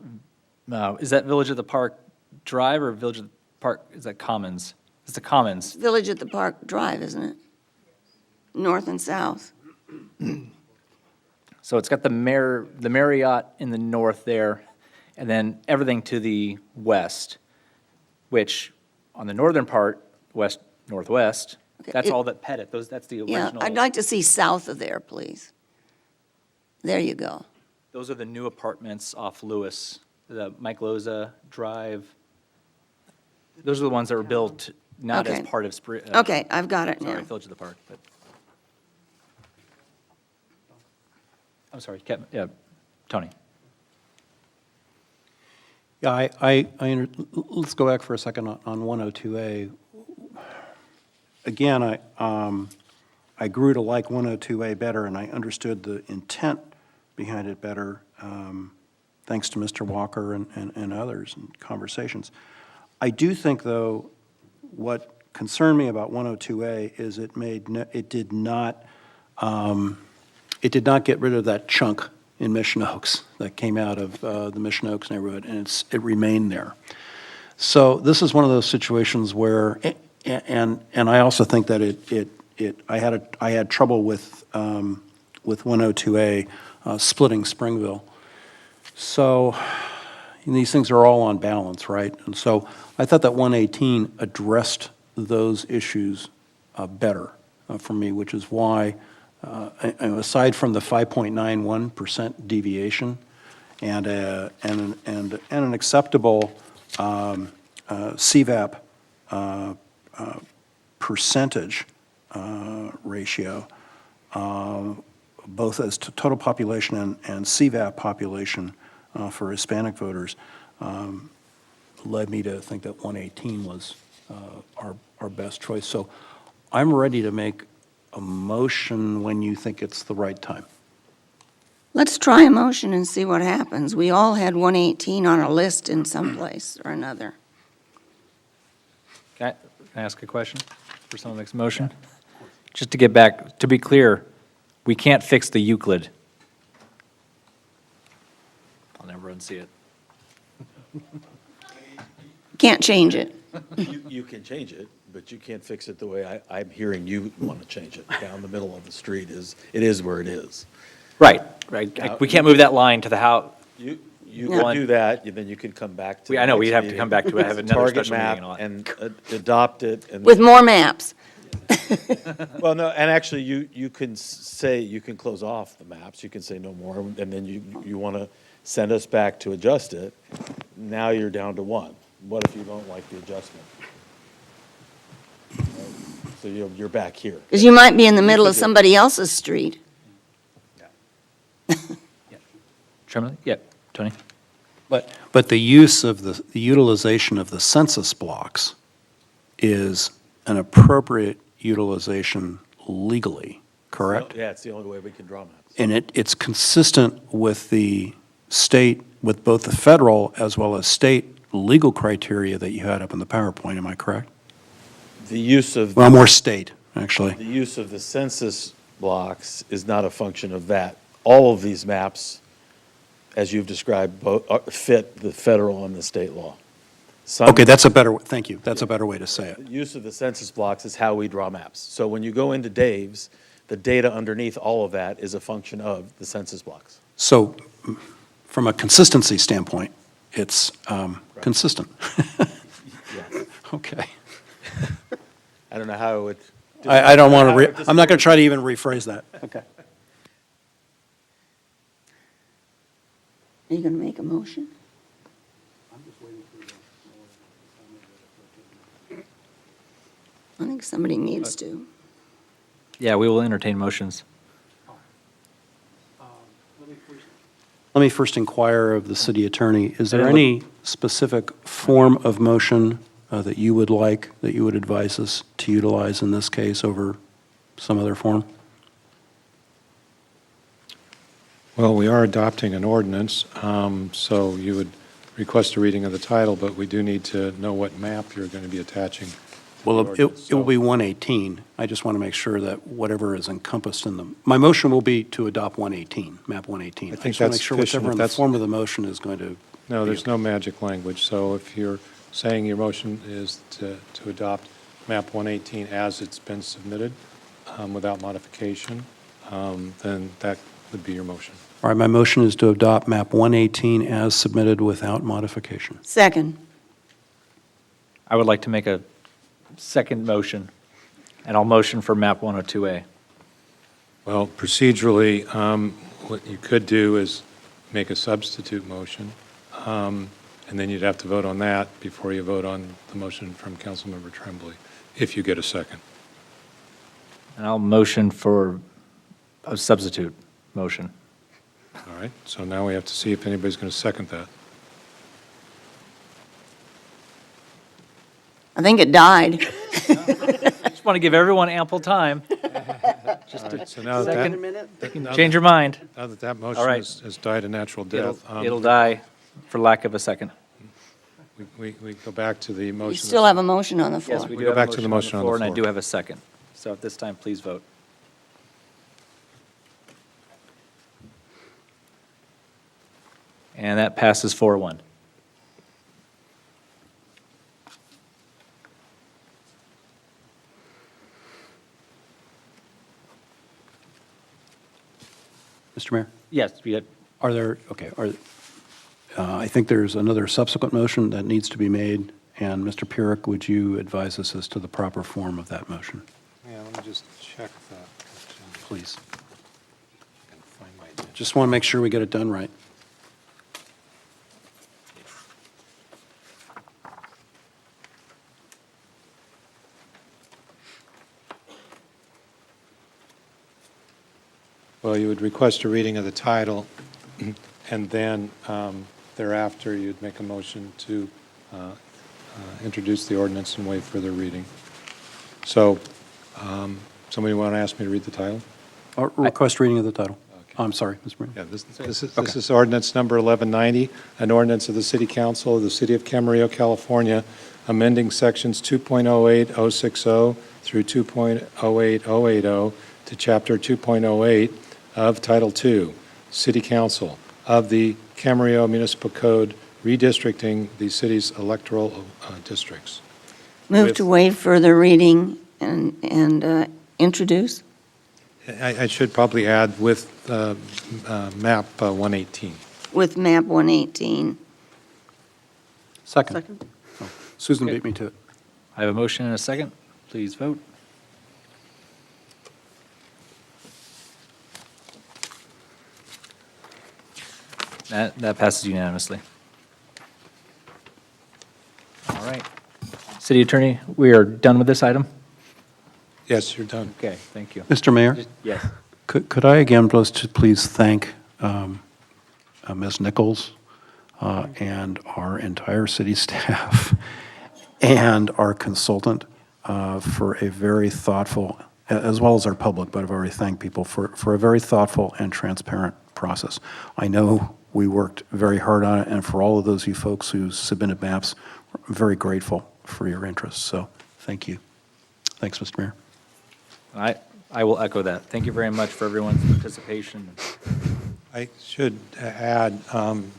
is that Village of the Park Drive or Village of the Park, is that Commons? It's the Commons. Village at the Park Drive, isn't it? North and south. So it's got the Marriott in the north there, and then everything to the west, which on the northern part, west-northwest, that's all that Pettit, that's the Yeah, original. I'd like to see south of there, please. There you go. Those are the new apartments off Lewis, the Mike Loza Drive. Those are the ones that were built not as Okay. part of Okay, I've got it sorry, now. Village of the Park, but. I'm sorry, yeah, Tony. Yeah, let's go back for a second on 102A. Again, I grew to like 102A better, and I understood the intent behind it better, thanks to Mr. Walker and others and conversations. I do think, though, what concerned me about 102A is it did not get rid of that chunk in Mission Oaks that came out of the Mission Oaks neighborhood, and it remained there. So this is one of those situations where, and I also think that I had trouble with 102A splitting Springville. So these things are all on balance, right? And so I thought that 118 addressed those issues better for me, which is why, aside from the 5.91% deviation and an acceptable CVAP percentage ratio, both as to total population and CVAP population for Hispanic voters, led me to think that 118 was our best choice. So I'm ready to make a motion when you think it's the right time. Let's try a motion and see what happens. We all had 118 on a list in some place or another. Can I ask a question for someone who makes a motion? Just to get back, to be clear, we can't fix the Euclid. I'll never unsee it. Can't change it. You can change it, but you can't fix it the way I'm hearing you want to change it. Down the middle of the street it is where it is. Right. We can't move that line to the house. You could do that, then you could come back to. I know, we'd next have to meeting come back to it, have with another target special meeting map and all that. and adopt it. And With more maps. Well, no, and actually, you can close off the maps, you can say no more, and then you want to send us back to adjust it. Now you're down to one. What if you don't like the adjustment? So you're back here. Because you might be in the middle of somebody else's street. Chairman? Yeah, Tony? But the utilization of the census blocks is an appropriate utilization legally, correct? Yeah, it's the only way we can draw maps. And it's consistent with the state, with both the federal as well as state legal criteria that you had up in the PowerPoint, am I correct? The use of. Well, more state, actually. The use of the census blocks is not a function of that. All of these maps, as you've described, fit the federal and the state law. Okay, thank you, that's a better way to say it. The use of the census blocks is how we draw maps. So when you go into Dave's, the data underneath all of that is a function of the census blocks. So from a consistency standpoint, it's consistent. Yes. Okay. I don't know how it would. I don't want to, I'm not going to try to even rephrase that. Okay. Are you going to make a motion? I think somebody needs to. Yeah, we will entertain motions. Let me first inquire of the city attorney, is there any specific form of motion that you would like, that you would advise us to utilize in this case over some other form? Well, we are adopting an ordinance, so you would request a reading of the title, but we do need to know what map you're going to be attaching Well, ordinance, it will so- be 118. I just want to make sure that whatever is encompassed in them, my motion will be to adopt 118, map 118. I think just want to make that's sure sufficient. whatever in If the that's- form of the motion is going to. No, be there's okay. no magic language, so if you're saying your motion is to adopt map 118 as it's been submitted, without modification, then that would be your motion. All right, my motion is to adopt map 118 as submitted without modification. Second. I would like to make a second motion, and I'll motion for map 102A. Well, procedurally, what you could do is make a substitute motion, and then you'd have to vote on that before you vote on the motion from Councilmember Tremblay, if you get a second. And I'll motion for a substitute motion. All right, so now we have to see if anybody's going to second that. I think it died. Just want to give everyone ample time. Just All to right, so now that second, that- you can now change that- your mind. Now that that All motion right. has died a natural death. It'll die for lack of a second. We go back to the motion. You still have a motion on the floor. Yes, we We do go have back a to the motion on the floor, and I floor. do have a second. So at this time, please vote. And that passes 4-1. Mr. Mayor? Yes, we had, Are there, okay, I think there's another subsequent motion that needs to be made, and Mr. Pierrick, would you advise us as to the proper form of that motion? Yeah, let me just check that. Please. Just want to make sure we get it done right. Well, you would request a reading of the title, and then thereafter, you'd make a motion to introduce the ordinance and waive further reading. So, somebody want to ask me to read the title? Or request reading of the title. I'm sorry, Mr. Mayor. Yeah, this is ordinance number 1190, an ordinance of the City Council of the City of Camarillo, California, amending sections 2.08060 through 2.08080 to Chapter 2.08 of Title II, City Council of the Camarillo Municipal Code, redistricting the city's electoral districts. Move to waive further reading and introduce? I should probably add with map 118. With map 118. Second. Oh, Susan beat me to it. I have a motion and a second. Please vote. That passes unanimously. All right. City Attorney, we are done with this item? Yes, you're done. Okay, thank you. Mr. Mayor? Yes. Could I again please thank Ms. Nichols and our entire city staff and our consultant for a very thoughtful, as well as our public, but I've already thanked people for a very thoughtful and transparent process. I know we worked very hard on it, and for all of those you folks who submitted maps, we're very grateful for your interest. So thank you. Thanks, Mr. Mayor. I will echo that. Thank you very much for everyone's participation. I should add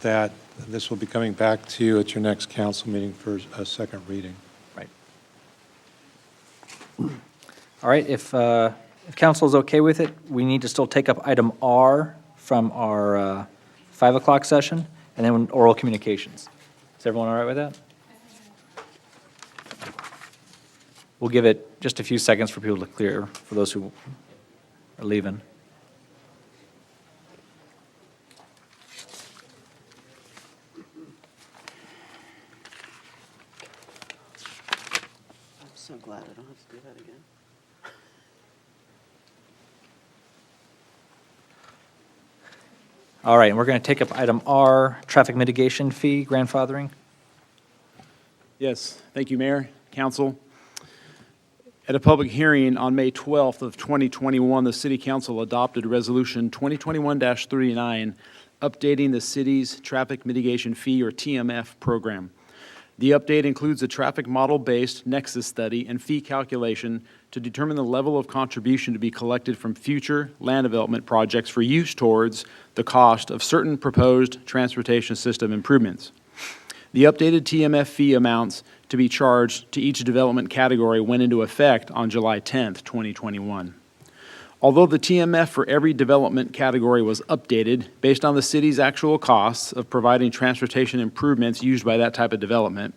that this will be coming back to you at your next council meeting for a second reading. Right. All right, if council is okay with it, we need to still take up item R from our 5 o'clock session, and then oral communications. Is everyone all right with that? We'll give it just a few seconds for people to clear, for those who are leaving. I'm so glad I don't have to do that again. All right, and we're going to take up item R, traffic mitigation fee grandfathering. Yes, thank you, Mayor, Council. At a public hearing on May 12th of 2021, the City Council adopted Resolution 2021-39, updating the city's traffic mitigation fee, or TMF, program. The update includes a traffic model-based nexus study and fee calculation to determine the level of contribution to be collected from future land development projects for use towards the cost of certain proposed transportation system improvements. The updated TMF fee amounts to be charged to each development category went into effect on July 10th, 2021. Although the TMF for every development category was updated based on the city's actual costs of providing transportation improvements used by that type of development,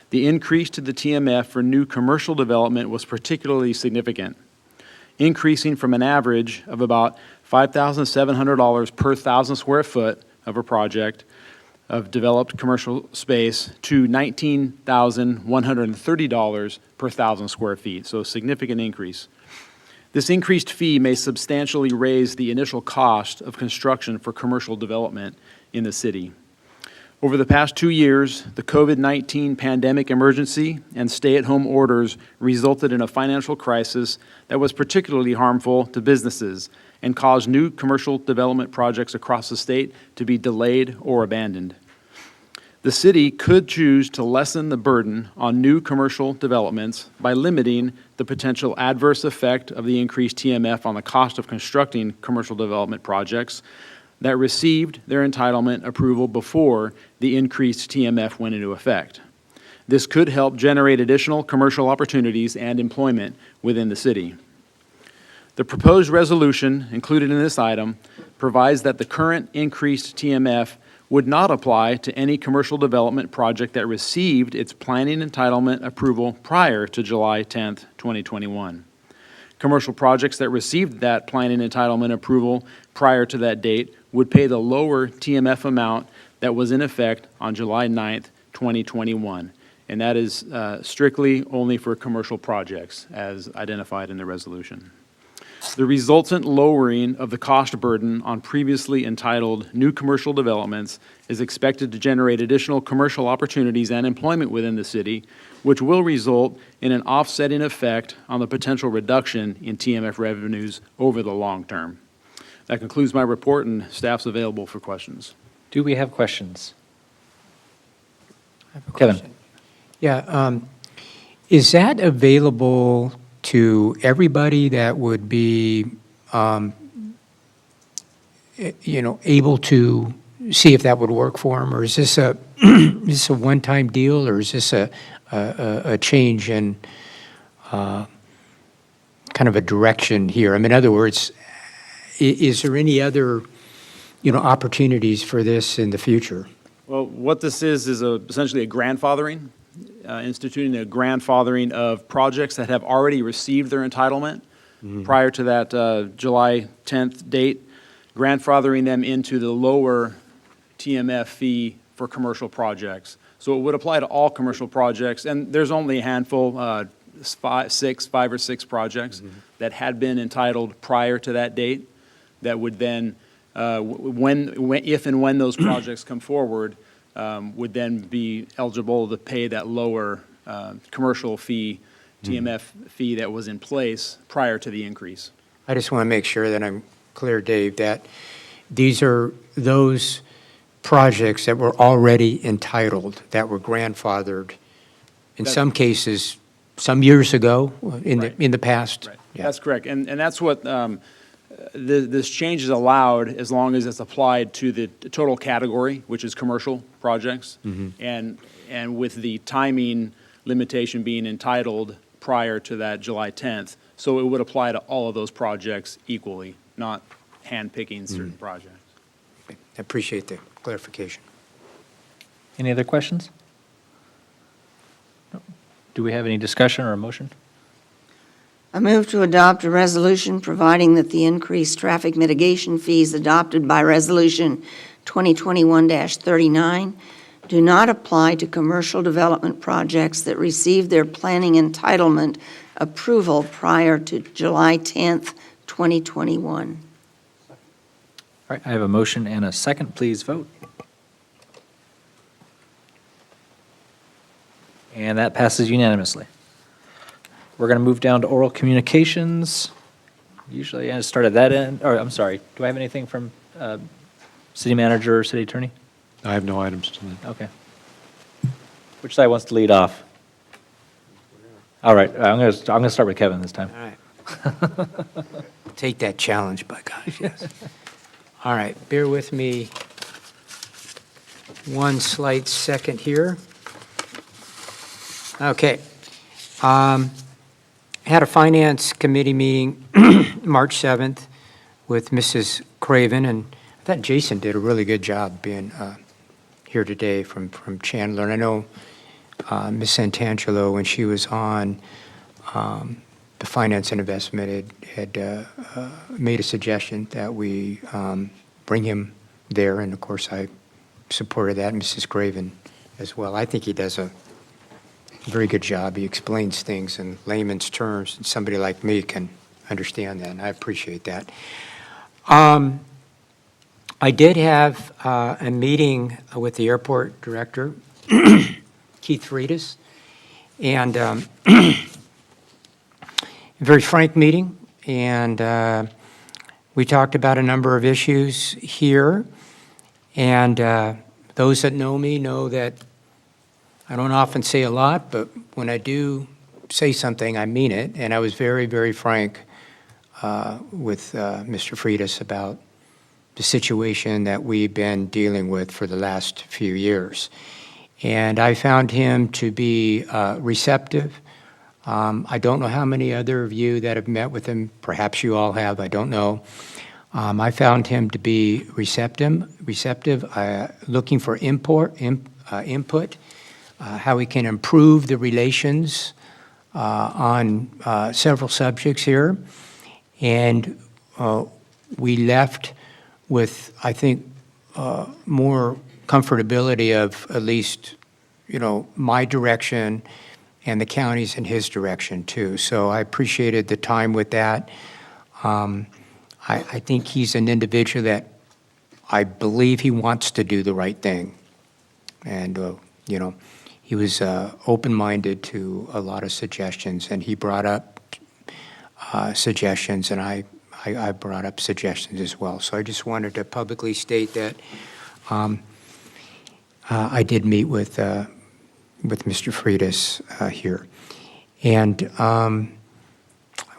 the increase to the TMF for new commercial development was particularly significant, increasing from an average of about $5,700 per 1,000 square foot of a project of developed commercial space to $19,130 per 1,000 square feet, so a significant increase. This increased fee may substantially raise the initial cost of construction for commercial development in the city. Over the past 2 years, the COVID-19 pandemic emergency and stay-at-home orders resulted in a financial crisis that was particularly harmful to businesses and caused new commercial development projects across the state to be delayed or abandoned. The city could choose to lessen the burden on new commercial developments by limiting the potential adverse effect of the increased TMF on the cost of constructing commercial development projects that received their entitlement approval before the increased TMF went into effect. This could help generate additional commercial opportunities and employment within the city. The proposed resolution included in this item provides that the current increased TMF would not apply to any commercial development project that received its planning entitlement approval prior to July 10th, 2021. Commercial projects that received that planning entitlement approval prior to that date would pay the lower TMF amount that was in effect on July 9th, 2021. And that is strictly only for commercial projects as identified in the resolution. The resultant lowering of the cost burden on previously entitled new commercial developments is expected to generate additional commercial opportunities and employment within the city, which will result in an offsetting effect on the potential reduction in TMF revenues over the long term. That concludes my report, and staff's available for questions. Do we have questions? Kevin? Yeah, is that available to everybody that would be, able to see if that would work for them? Or is this a, is this a one-time deal, or is this a change in kind of a direction here? I mean, in other words, is there any other, opportunities for this in the future? Well, what this is essentially a grandfathering, instituting a grandfathering of projects that have already received their entitlement prior to that July 10th date, grandfathering them into the lower TMF fee for commercial projects. So it would apply to all commercial projects, and there's only a handful, 5 or 6 projects that had been entitled prior to that date that would then, if and when those projects come forward, would then be eligible to pay that lower commercial fee, TMF fee that was in place prior to the increase. I just want to make sure that I'm clear, Dave, that these are those projects that were already entitled, that were grandfathered, in some cases, some years ago, in the past. Right. Yeah. That's correct, and that's what this change is allowed as long as it's applied to the total category, which is commercial projects, and with the timing limitation being entitled prior to that July 10th. So it would apply to all of those projects equally, not hand-picking certain projects. I appreciate the clarification. Any other questions? No. Do we have any discussion or a motion? I move to adopt a resolution providing that the increased traffic mitigation fees adopted by Resolution 2021-39 do not apply to commercial development projects that received their planning entitlement approval prior to July 10th, 2021. All right, I have a motion and a second. Please vote. And that passes unanimously. We're going to move down to oral communications. Usually I start at that end, or I'm sorry, do I have anything from city manager or city attorney? I have no items tonight. Okay. Which side wants to lead off? All right, I'm gonna start with Kevin this time. All right. Take that challenge, by gosh, yes. All right, bear with me one slight second here. Okay. Had a Finance Committee meeting March 7th with Mrs. Craven, and I thought Jason did a really good job being here today from Chandler. And I know Ms. Santangelo, when she was on the Finance and Investment, had made a suggestion that we bring him there, and of course I supported that, Mrs. Craven as well. I think he does a very good job. He explains things in layman's terms, and somebody like me can understand that, and I appreciate that. I did have a meeting with the airport director, Keith Freitas, and a very frank meeting, and we talked about a number of issues here, and those that know me know that I don't often say a lot, but when I do say something, I mean it, and I was very, very frank with Mr. Freitas about the situation that we've been dealing with for the last few years. And I found him to be receptive. I don't know how many other of you that have met with him, perhaps you all have, I don't know. I found him to be receptive, looking for input, how we can improve the relations on several subjects here. And we left with, I think, more comfortability of at least, my direction and the county's in his direction too. So I appreciated the time with that. I think he's an individual that I believe he wants to do the right thing. And, he was open-minded to a lot of suggestions, and he brought up suggestions, and I brought up suggestions as well. So I just wanted to publicly state that I did meet with Mr. Freitas here. And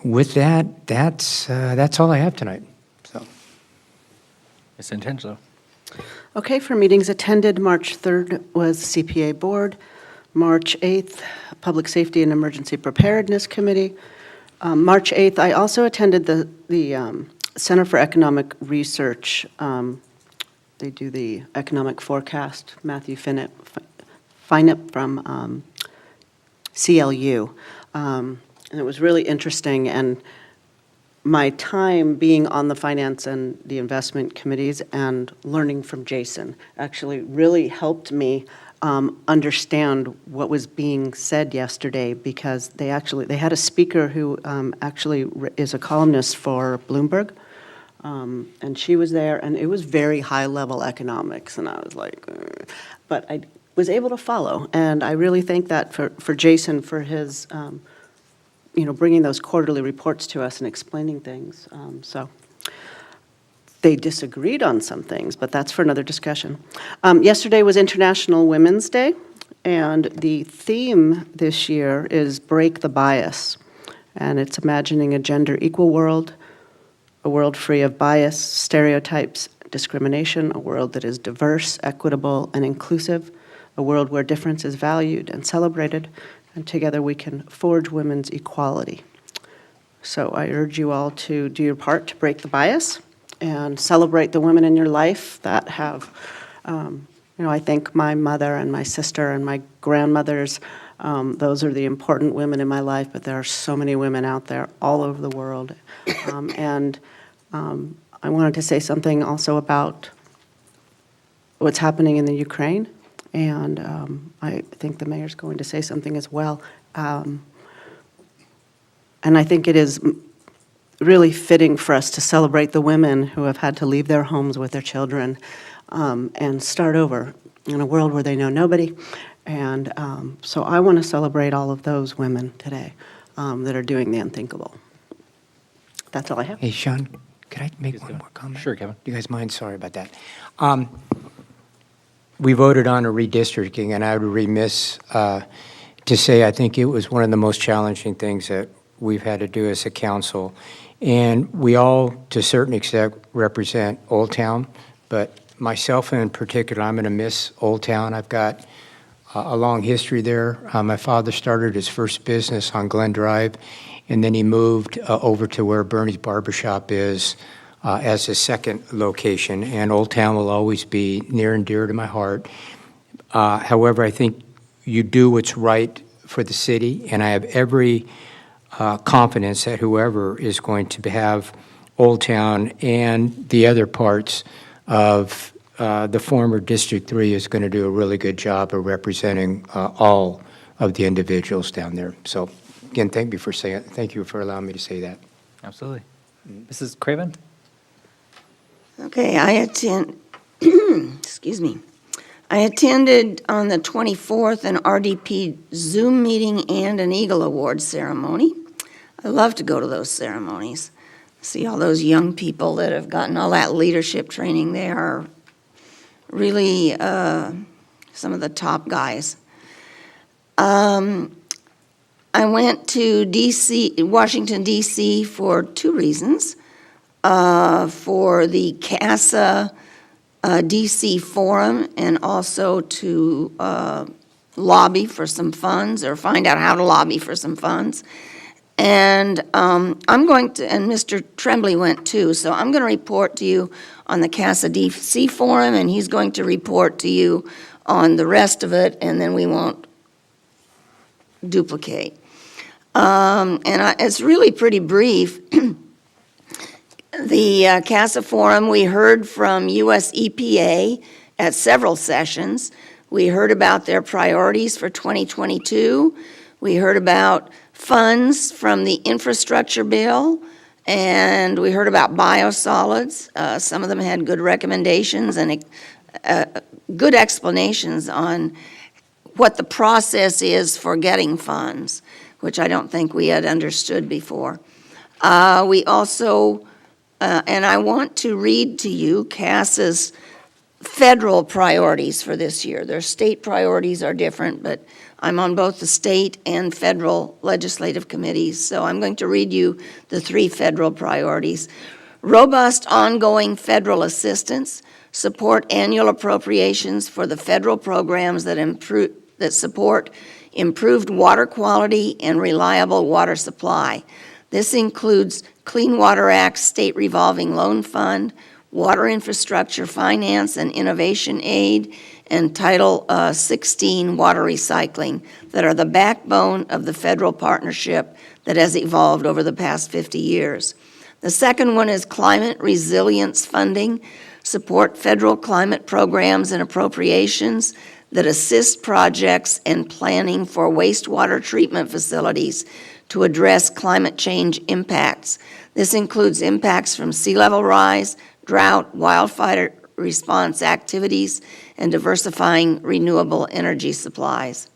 with that, that's all I have tonight. So, Ms. Santangelo. Okay, for meetings attended, March 3rd was CPA Board, March 8th, Public Safety and Emergency Preparedness Committee. March 8th, I also attended the Center for Economic Research. They do the economic forecast, Matthew Finnett from CLU. And it was really interesting, and my time being on the finance and the investment committees and learning from Jason actually really helped me understand what was being said yesterday, because they had a speaker who actually is a columnist for Bloomberg, and she was there, and it was very high-level economics, and I was like, but I was able to follow, and I really thank that for Jason for his bringing those quarterly reports to us and explaining things. So they disagreed on some things, but that's for another discussion. Yesterday was International Women's Day, and the theme this year is Break the Bias, and it's imagining a gender-equal world, a world free of bias, stereotypes, discrimination, a world that is diverse, equitable, and inclusive, a world where difference is valued and celebrated, and together we can forge women's equality. So I urge you all to do your part to break the bias and celebrate the women in your life that have, I think my mother and my sister and my grandmothers, those are the important women in my life, but there are so many women out there all over the world. And I wanted to say something also about what's happening in the Ukraine. And I think the mayor's going to say something as well. And I think it is really fitting for us to celebrate the women who have had to leave their homes with their children and start over in a world where they know nobody. And so I want to celebrate all of those women today that are doing the unthinkable. That's all I have. Hey, Sean, could I make one more comment? Sure, Kevin. Do you guys mind? Sorry about that. we voted on a redistricting, and I would be remiss to say I think it was one of the most challenging things that we've had to do as a council. And we all, to a certain extent, represent Old Town, but myself in particular, I'm going to miss Old Town. I've got a long history there. My father started his first business on Glen Drive, and then he moved over to where Bernie's Barbershop is as a second location, and Old Town will always be near and dear to my heart. However, I think you do what's right for the city, and I have every confidence that whoever is going to have Old Town and the other parts of the former District 3 is going to do a really good job of representing all of the individuals down there. So again, thank you for allowing me to say that. Absolutely. Mrs. Craven? Okay, excuse me. I attended on the 24th an RDP Zoom meeting and an Eagle Award ceremony. I love to go to those ceremonies. See all those young people that have gotten all that leadership training. They are really some of the top guys. I went to Washington, D.C. for two reasons. For the CASA DC Forum, and also to lobby for some funds, or find out how to lobby for some funds. And I'm going to, and Mr. Tremblay went too, so I'm going to report to you on the CASA DC Forum, and he's going to report to you on the rest of it, and then we won't duplicate. It's really pretty brief. The CASA Forum, we heard from US EPA at several sessions. We heard about their priorities for 2022. We heard about funds from the infrastructure bill, and we heard about biosolids. Some of them had good recommendations and good explanations on what the process is for getting funds, which I don't think we had understood before. We also and I want to read to you CASA's federal priorities for this year. Their state priorities are different, but I'm on both the state and federal legislative committees, so I'm going to read you the three federal priorities. Robust ongoing federal assistance, support annual appropriations for the federal programs that support improved water quality and reliable water supply. This includes Clean Water Act State Revolving Loan Fund, Water Infrastructure Finance and Innovation Aid, and Title 16 Water Recycling that are the backbone of the federal partnership that has evolved over the past 50 years. The second one is Climate Resilience Funding, support federal climate programs and appropriations that assist projects and planning for wastewater treatment facilities to address climate change impacts. This includes impacts from sea level rise, drought, wildfire response activities, and diversifying renewable energy supplies.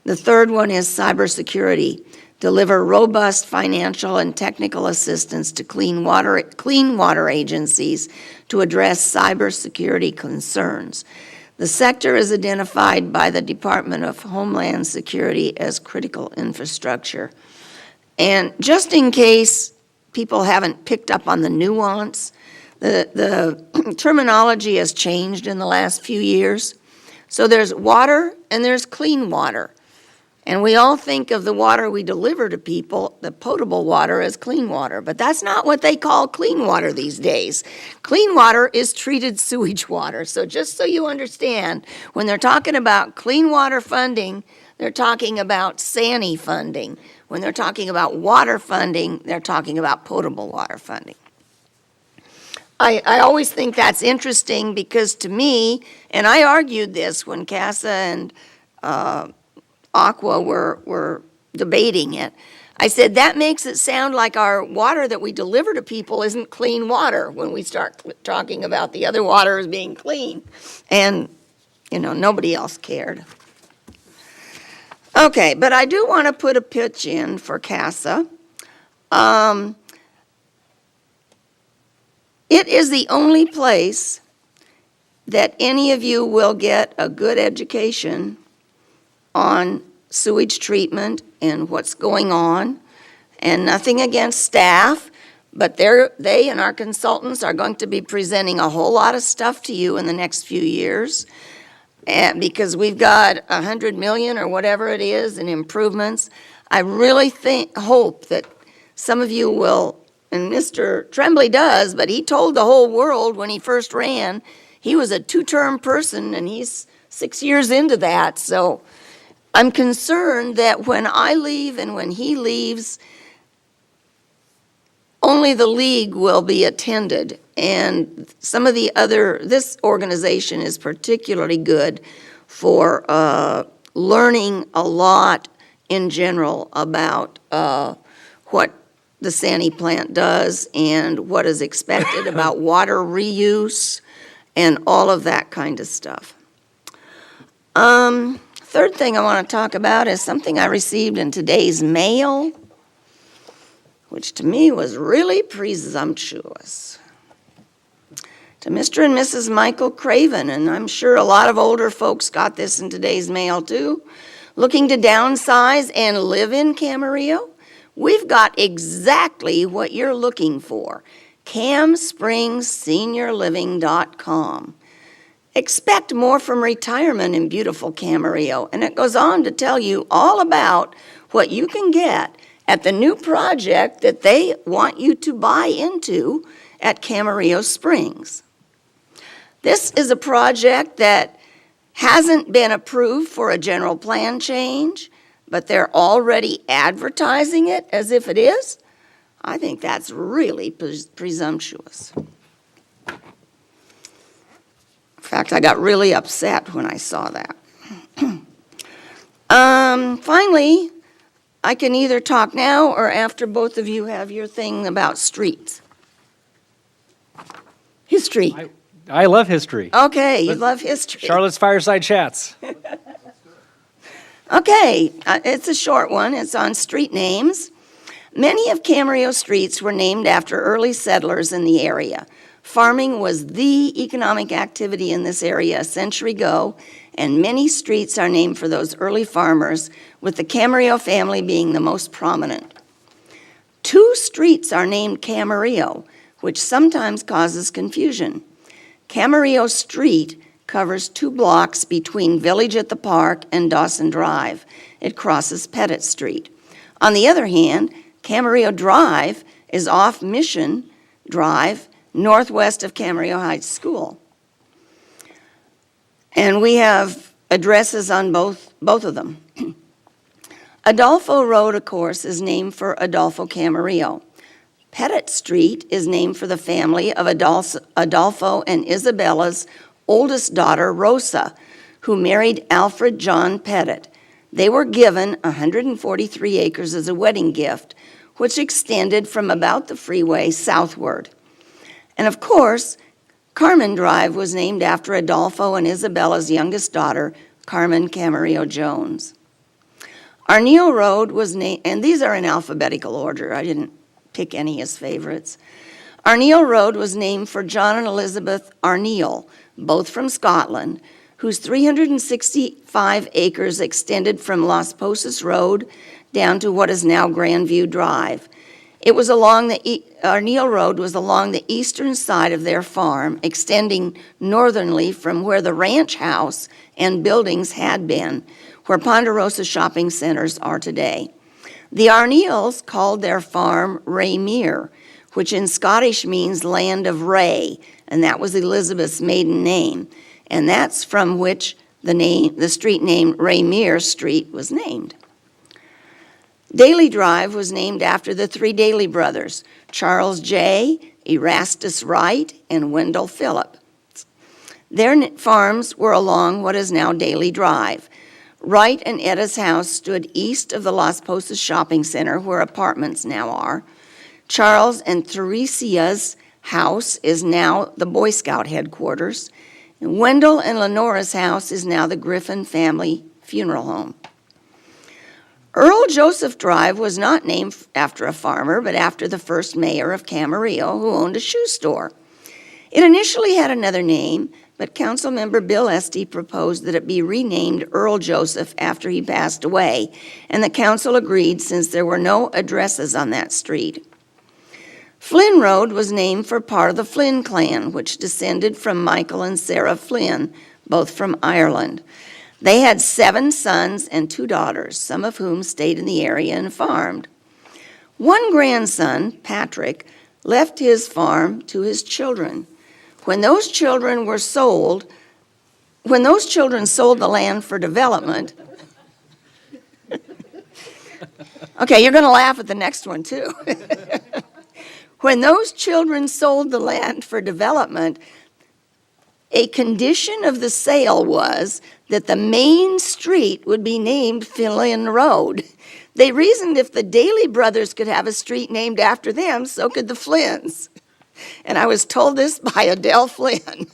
The third one is cybersecurity. Deliver robust financial and technical assistance to clean water agencies to address cybersecurity concerns. The sector is identified by the Department of Homeland Security as critical infrastructure. And just in case people haven't picked up on the nuance, the terminology has changed in the last few years. So there's water and there's clean water. And we all think of the water we deliver to people, the potable water, as clean water. But that's not what they call clean water these days. Clean water is treated sewage water. So just so you understand, when they're talking about clean water funding, they're talking about SANI funding. When they're talking about water funding, they're talking about potable water funding. I always think that's interesting because to me, and I argued this when CASA and Aqua were debating it, I said that makes it sound like our water that we deliver to people isn't clean water when we start talking about the other water as being clean. And, you know, nobody else cared. Okay, but I do want to put a pitch in for CASA. It is the only place that any of you will get a good education on sewage treatment and what's going on, and nothing against staff, but they and our consultants are going to be presenting a whole lot of stuff to you in the next few years, and because we've got 100 million or whatever it is in improvements. I really hope that some of you will, and Mr. Tremblay does, but he told the whole world when he first ran, he was a two-term person, and he's 6 years into that. So I'm concerned that when I leave and when he leaves, only the league will be attended. And some of the other, this organization is particularly good for learning a lot in general about what the Sani plant does and what is expected about water reuse and all of that kind of stuff. Third thing I want to talk about is something I received in today's mail, which to me was really presumptuous. To Mr. and Mrs. Michael Craven, and I'm sure a lot of older folks got this in today's mail too, looking to downsize and live in Camarillo, we've got exactly what you're looking for. CamSpringsSeniorLiving.com. Expect more from retirement in beautiful Camarillo, and it goes on to tell you all about what you can get at the new project that they want you to buy into at Camarillo Springs. This is a project that hasn't been approved for a general plan change, but they're already advertising it as if it is. I think that's really presumptuous. In fact, I got really upset when I saw that. Finally, I can either talk now or after both of you have your thing about streets. History. I love history. Okay, you love history. Charlotte's Fireside Chats. Okay, it's a short one. It's on street names. Many of Camarillo streets were named after early settlers in the area. Farming was the economic activity in this area a century ago, and many streets are named for those early farmers, with the Camarillo family being the most prominent. 2 streets are named Camarillo, which sometimes causes confusion. Camarillo Street covers 2 blocks between Village at the Park and Dawson Drive. It crosses Pettit Street. On the other hand, Camarillo Drive is off Mission Drive, northwest of Camarillo Heights School. And we have addresses on both of them. Adolfo Road, of course, is named for Adolfo Camarillo. Pettit Street is named for the family of Adolfo and Isabella's oldest daughter, Rosa, who married Alfred John Pettit. They were given 143 acres as a wedding gift, which extended from about the freeway southward. And of course, Carmen Drive was named after Adolfo and Isabella's youngest daughter, Carmen Camarillo Jones. Arneal Road was named, and these are in alphabetical order. I didn't pick any as favorites. Arneal Road was named for John and Elizabeth Arneal, both from Scotland, whose 365 acres extended from Las Posas Road down to what is now Grandview Drive. It was along Arneal Road was along the eastern side of their farm, extending northernly from where the ranch house and buildings had been, where Ponderosa shopping centers are today. The Arneals called their farm Raymere, which in Scottish means land of Ray, and that was Elizabeth's maiden name, and that's from which the street name Raymere Street was named. Daly Drive was named after the 3 Daly brothers, Charles J., Erastus Wright, and Wendell Phillip. Their farms were along what is now Daly Drive. Wright and Etta's house stood east of the Las Posas shopping center, where apartments now are. Charles and Theresia's house is now the Boy Scout headquarters. And Wendell and Lenora's house is now the Griffin family funeral home. Earl Joseph Drive was not named after a farmer, but after the first mayor of Camarillo, who owned a shoe store. It initially had another name, but Councilmember Bill Estee proposed that it be renamed Earl Joseph after he passed away, and the council agreed since there were no addresses on that street. Flynn Road was named for part of the Flynn clan, which descended from Michael and Sarah Flynn, both from Ireland. They had 7 sons and 2 daughters, some of whom stayed in the area and farmed. One grandson, Patrick, left his farm to his children. When those children sold the land for development, okay, you're going to laugh at the next one too. When those children sold the land for development, a condition of the sale was that the main street would be named Flynn Road. They reasoned if the Daly brothers could have a street named after them, so could the Flynns. And I was told this by Adele Flynn.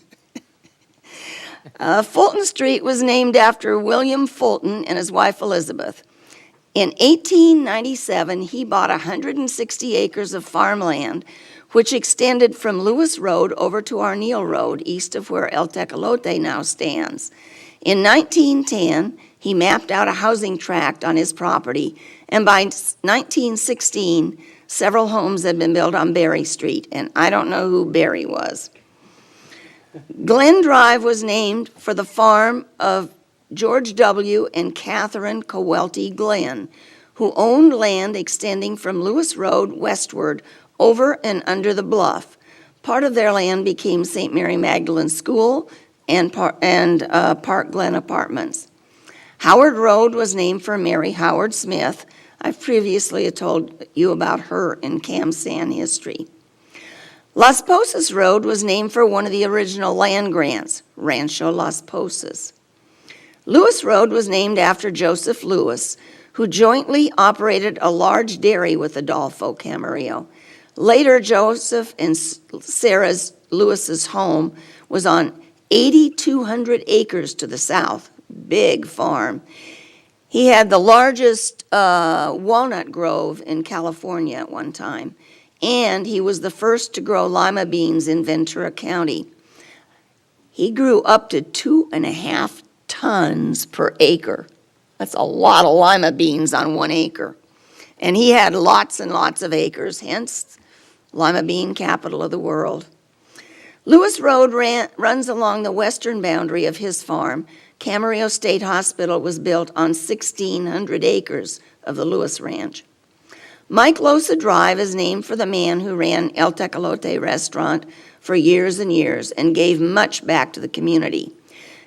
Fulton Street was named after William Fulton and his wife Elizabeth. In 1897, he bought 160 acres of farmland, which extended from Lewis Road over to Arneal Road, east of where El Tecolote now stands. In 1910, he mapped out a housing tract on his property, and by 1916, several homes had been built on Berry Street, and I don't know who Berry was. Glen Drive was named for the farm of George W. and Catherine Cowelty Glenn, who owned land extending from Lewis Road westward over and under the bluff. Part of their land became St. Mary Magdalene School and Park Glen Apartments. Howard Road was named for Mary Howard Smith. I've previously told you about her in CamSan history. Las Posas Road was named for one of the original land grants, Rancho Las Posas. Lewis Road was named after Joseph Lewis, who jointly operated a large dairy with Adolfo Camarillo. Later, Joseph and Sarah Lewis's home was on 8,200 acres to the south, big farm. He had the largest walnut grove in California at one time, and he was the first to grow lima beans in Ventura County. He grew up to 2.5 tons per acre. That's a lot of lima beans on 1 acre. And he had lots and lots of acres, hence lima bean capital of the world. Lewis Road runs along the western boundary of his farm. Camarillo State Hospital was built on 1,600 acres of the Lewis Ranch. Mike Losa Drive is named for the man who ran El Tecolote restaurant for years and years and gave much back to the community.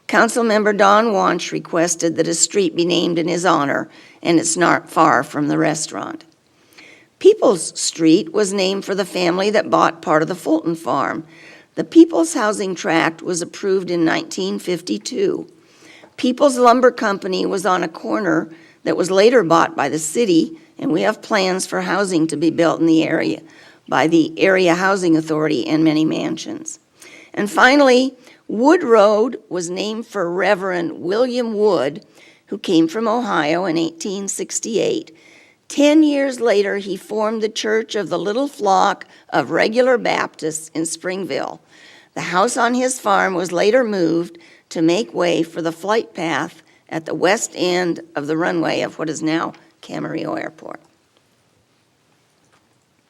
Councilmember Don Wanch requested that a street be named in his honor, and it's not far from the restaurant. Peoples Street was named for the family that bought part of the Fulton farm. The Peoples Housing Tract was approved in 1952. Peoples Lumber Company was on a corner that was later bought by the city, and we have plans for housing to be built in the area by the Area Housing Authority and many mansions. And finally, Wood Road was named for Reverend William Wood, who came from Ohio in 1868. 10 years later, he formed the Church of the Little Flock of Regular Baptists in Springville. The house on his farm was later moved to make way for the flight path at the west end of the runway of what is now Camarillo Airport.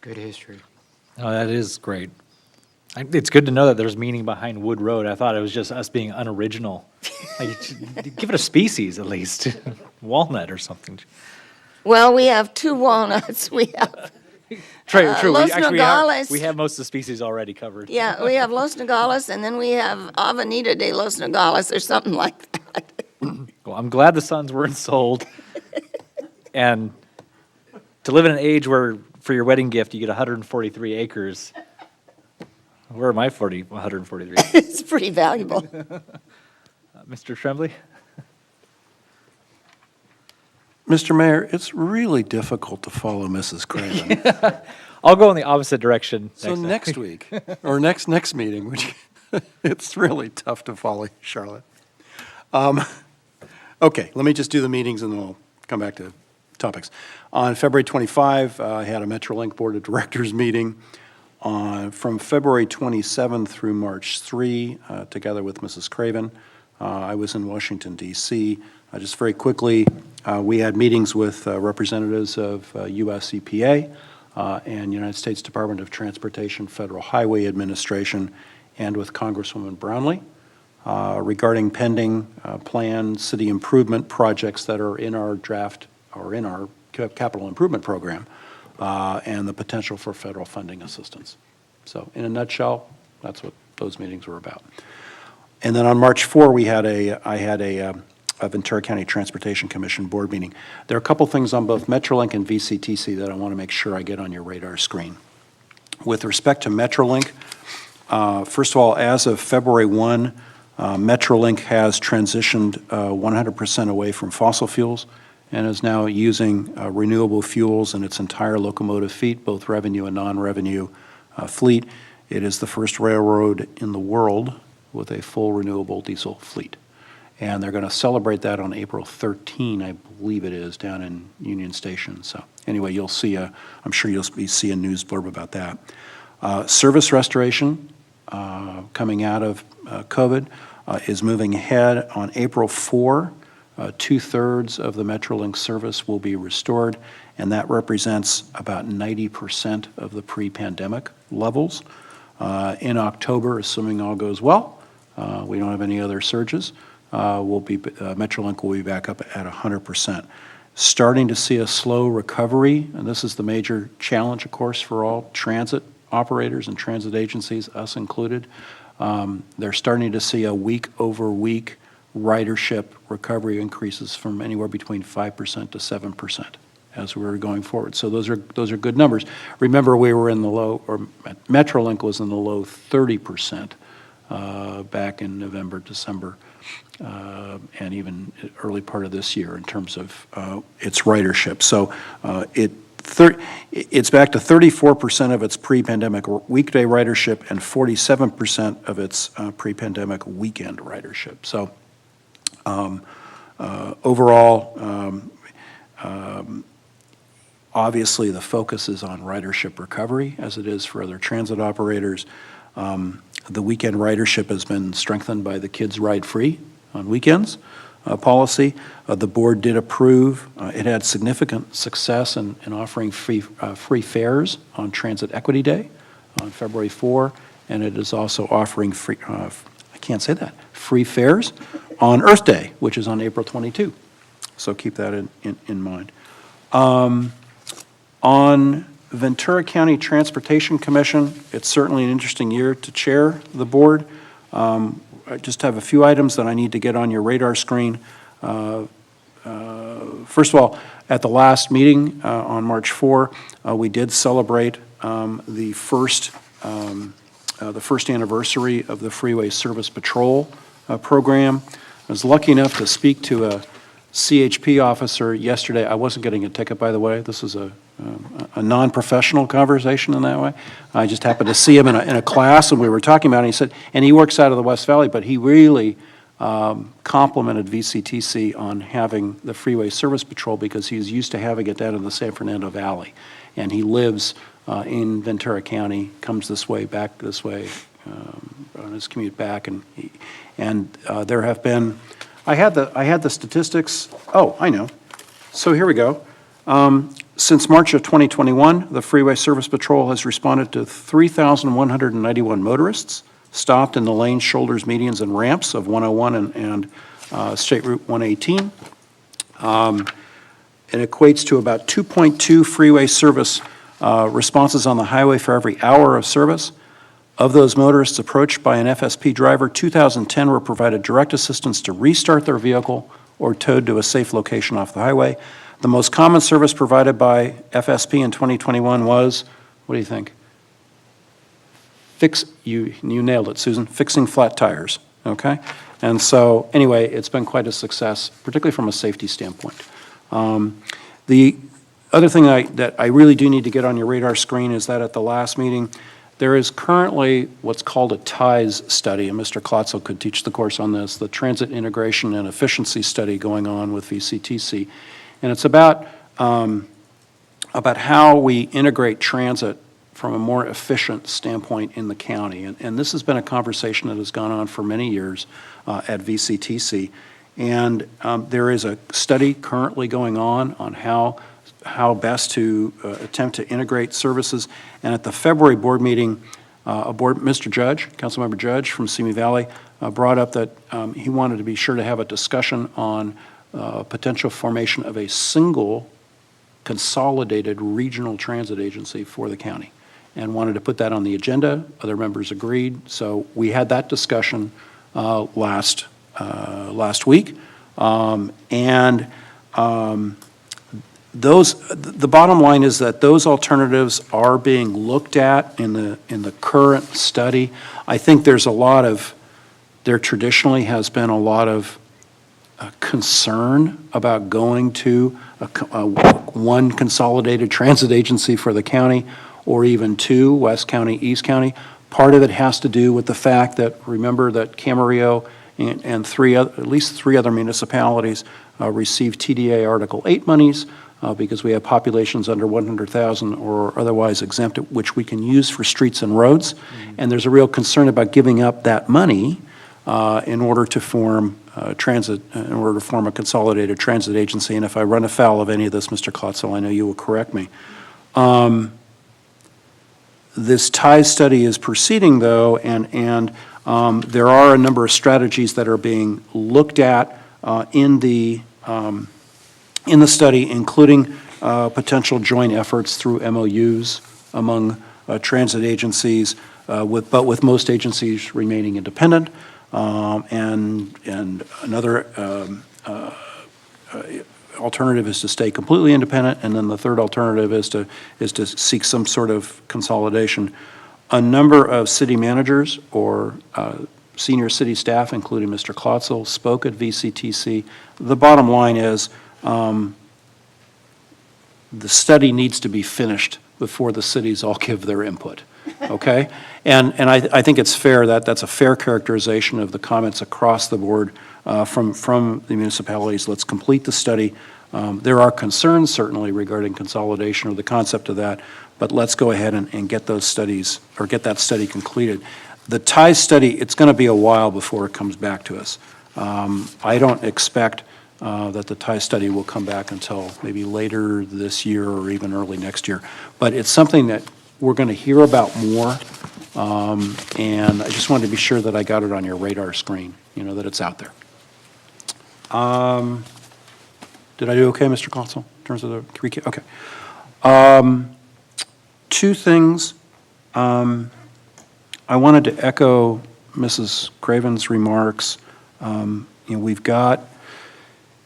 Good history. Oh, that is great. It's good to know that there's meaning behind Wood Road. I thought it was just us being unoriginal. Like, give it a species at least, walnut or something. Well, we have 2 walnuts. We have True. Los We Nogales. have most of the species already covered. Yeah, we have Los Nogales, and then we have Avenida de Los Nogales or something like that. Well, I'm glad the sons weren't sold. And to live in an age where for your wedding gift you get 143 acres. Where are my 143? It's pretty valuable. Mr. Tremblay? Mr. Mayor, it's really difficult to follow Mrs. Craven. I'll go in the opposite direction. So next week, or next meeting, which it's really tough to follow, Charlotte. Okay, let me just do the meetings and then we'll come back to topics. On February 25, I had a Metrolink Board of Directors meeting. from February 27 through March 3, together with Mrs. Craven. I was in Washington, D.C. Just very quickly, we had meetings with representatives of US EPA and United States Department of Transportation Federal Highway Administration, and with Congresswoman Brownlee regarding pending planned city improvement projects that are in our draft or in our capital improvement program, and the potential for federal funding assistance. So in a nutshell, that's what those meetings were about. And then on March 4, I had a Ventura County Transportation Commission board meeting. There are a couple things on both Metrolink and VCTC that I want to make sure I get on your radar screen. With respect to Metrolink, first of all, as of February 1, Metrolink has transitioned 100% away from fossil fuels and is now using renewable fuels in its entire locomotive fleet, both revenue and non-revenue fleet. It is the first railroad in the world with a full renewable diesel fleet. And they're going to celebrate that on April 13, I believe it is, down in Union Station. So anyway, you'll see I'm sure you'll see a news blurb about that. Service restoration coming out of COVID is moving ahead. On April 4, 2/3 of the Metrolink service will be restored, and that represents about 90% of the pre-pandemic levels. In October, assuming all goes well, we don't have any other surges, Metrolink will be back up at 100%. Starting to see a slow recovery, and this is the major challenge, of course, for all transit operators and transit agencies, us included. They're starting to see a week-over-week ridership recovery increases from anywhere between 5% to 7% as we're going forward. So those are good numbers. Remember, we were in the low, or Metrolink was in the low 30% back in November, December, and even early part of this year in terms of its ridership. So it's back to 34% of its pre-pandemic weekday ridership and 47% of its pre-pandemic weekend ridership. So overall, obviously the focus is on ridership recovery, as it is for other transit operators. The weekend ridership has been strengthened by the Kids Ride Free on weekends policy. The board did approve. It had significant success in offering free fares on Transit Equity Day on February 4, and it is also offering free fares on Earth Day, which is on April 22. So keep that in mind. On Ventura County Transportation Commission, it's certainly an interesting year to chair the board. I just have a few items that I need to get on your radar screen. First of all, at the last meeting on March 4, we did celebrate the first anniversary of the Freeway Service Patrol program. I was lucky enough to speak to a CHP officer yesterday. I wasn't getting a ticket, by the way. This was a non-professional conversation in that way. I just happened to see him in a class, and we were talking about it, and he said, and he works out of the West Valley, but he really complimented VCTC on having the Freeway Service Patrol because he's used to having it down in the San Fernando Valley. And he lives in Ventura County, comes this way, back this way, on his commute back, and there have been, I had the statistics. Oh, I know. So here we go. Since March of 2021, the Freeway Service Patrol has responded to 3,191 motorists stopped in the lanes, shoulders, medians, and ramps of 101 and State Route 118. It equates to about 2.2 freeway service responses on the highway for every hour of service. Of those motorists approached by an FSP driver, 2,010 were provided direct assistance to restart their vehicle or towed to a safe location off the highway. The most common service provided by FSP in 2021 was, what do you think? You nailed it, Susan, fixing flat tires, okay? And so, anyway, it's been quite a success, particularly from a safety standpoint. The other thing that I really do need to get on your radar screen is that at the last meeting, there is currently what's called a TIES study, and Mr. Klotzel could teach the course on this, the Transit Integration and Efficiency Study going on with VCTC. And it's about how we integrate transit from a more efficient standpoint in the county. And this has been a conversation that has gone on for many years at VCTC. And there is a study currently going on how best to attempt to integrate services. And at the February board meeting, Mr. Judge, Councilmember Judge from Simi Valley, brought up that he wanted to be sure to have a discussion on potential formation of a single consolidated regional transit agency for the county, and wanted to put that on the agenda. Other members agreed, so we had that discussion last week, the bottom line is that those alternatives are being looked at in the current study. I think there traditionally has been a lot of concern about going to one consolidated transit agency for the county, or even two, West County, East County. Part of it has to do with the fact that, remember that Camarillo and at least three other municipalities receive TDA Article 8 monies because we have populations under 100,000 or otherwise exempt, which we can use for streets and roads. And there's a real concern about giving up that money in order to form a consolidated transit agency. And if I run afoul of any of this, Mr. Klotzel, I know you will correct me. This ties study is proceeding, though, and there are a number of strategies that are being looked at in the study, including potential joint efforts through MOUs among transit agencies, with most agencies remaining independent. And another alternative is to stay completely independent, and then the third alternative is to seek some sort of consolidation. A number of city managers or senior city staff, including Mr. Klotzel, spoke at VCTC. The bottom line is the study needs to be finished before the cities all give their input, okay? And I think it's fair that's a fair characterization of the comments across the board from the municipalities. Let's complete the study. There are concerns certainly regarding consolidation or the concept of that, but let's go ahead and get those studies, or get that study completed. The ties study, it's going to be a while before it comes back to us. I don't expect that the ties study will come back until maybe later this year or even early next year. But it's something that we're going to hear about more, and I just wanted to be sure that I got it on your radar screen, that it's out there. Did I do okay, Mr. Consul, in terms of the recap? Okay. Two things. I wanted to echo Mrs. Craven's remarks. We've got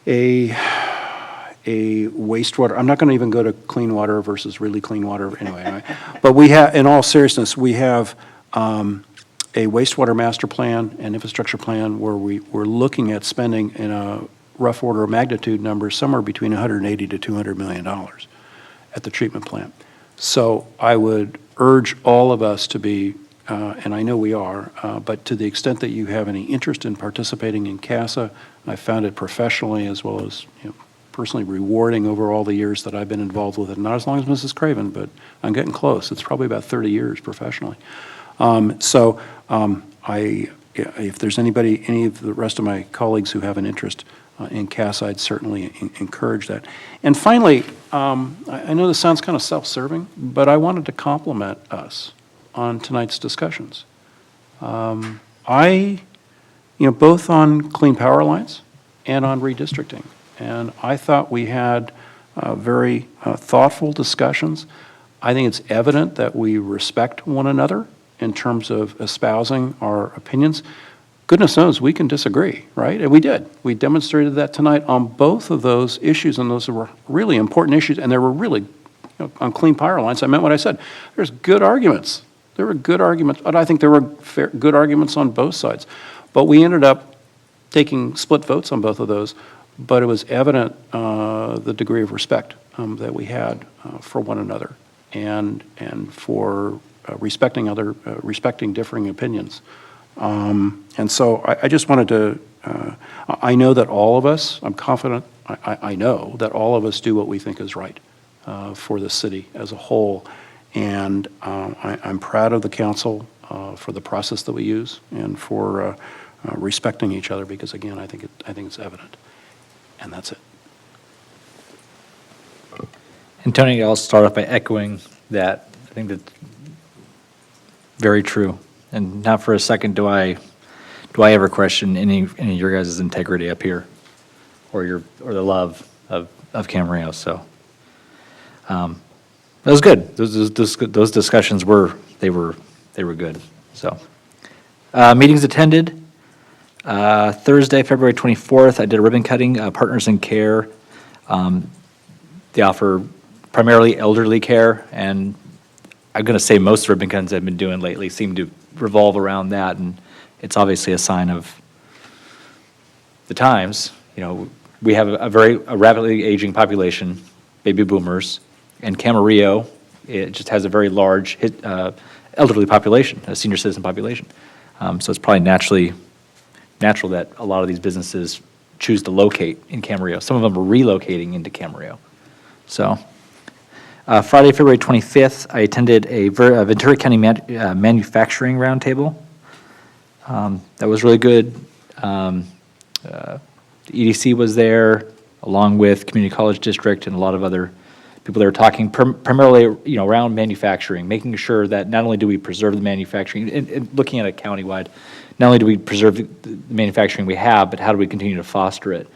a wastewater. I'm not going to even go to clean water versus really clean water anyway. But we have, in all seriousness, we have a wastewater master plan and infrastructure plan where we're looking at spending in a rough order of magnitude number somewhere between $180 to $200 million at the treatment plant. So I would urge all of us to be, and I know we are, but to the extent that you have any interest in participating in CASA, I found it professionally as well as personally rewarding over all the years that I've been involved with it. Not as long as Mrs. Craven, but I'm getting close. It's probably about 30 years professionally. If there's any of the rest of my colleagues who have an interest in CASA, I'd certainly encourage that. And finally, I know this sounds kind of self-serving, but I wanted to compliment us on tonight's discussions. Both on clean power lines and on redistricting. And I thought we had very thoughtful discussions. I think it's evident that we respect one another in terms of espousing our opinions. Goodness knows we can disagree, right? And we did. We demonstrated that tonight on both of those issues, and those were really important issues, and there were really, on clean power lines, I meant what I said. There's good arguments. There were good arguments, but I think there were good arguments on both sides. But we ended up taking split votes on both of those, but it was evident the degree of respect that we had for one another and for respecting differing opinions. And so I just wanted to, I know that all of us, I'm confident, I know that all of us do what we think is right for the city as a whole. And I'm proud of the council for the process that we use and for respecting each other, because again, I think it's evident. And that's it. And Tony, I'll start off by echoing that. I think that's very true. And not for a second do I ever question any of your guys' integrity up here, or the love of Camarillo. So that was good. Those discussions were good. So meetings attended. Thursday, February 24th, I did a ribbon cutting. Partners in Care. They offer primarily elderly care, and I'm going to say most ribbon cuttings I've been doing lately seem to revolve around that, and it's obviously a sign of the times. You know, we have a rapidly aging population, baby boomers, and Camarillo, it just has a very large elderly population, a senior citizen population. So it's probably natural that a lot of these businesses choose to locate in Camarillo. Some of them are relocating into Camarillo. So Friday, February 25th, I attended a Ventura County manufacturing roundtable. That was really good. The EDC was there, along with Community College District and a lot of other people that were talking primarily, around manufacturing, making sure that not only do we preserve the manufacturing, and looking at it countywide, not only do we preserve the manufacturing we have, but how do we continue to foster it?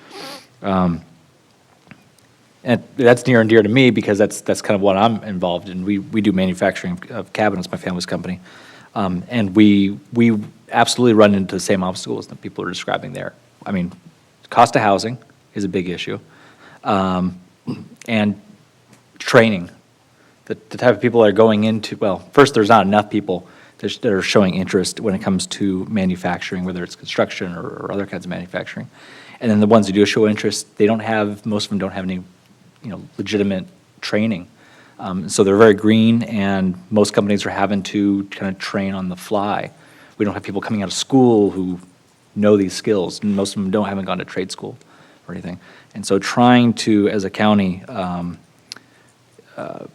And that's near and dear to me because that's kind of what I'm involved in. We do manufacturing of cabinets, my family's company. And we absolutely run into the same obstacles that people are describing there. I mean, cost of housing is a big issue. And training. The type of people that are going into, well, first, there's not enough people that are showing interest when it comes to manufacturing, whether it's construction or other kinds of manufacturing. And then the ones who do show interest, most of them don't have any legitimate training. So they're very green, and most companies are having to kind of train on the fly. We don't have people coming out of school who know these skills, and most of them haven't gone to trade school or anything. And so trying to, as a county,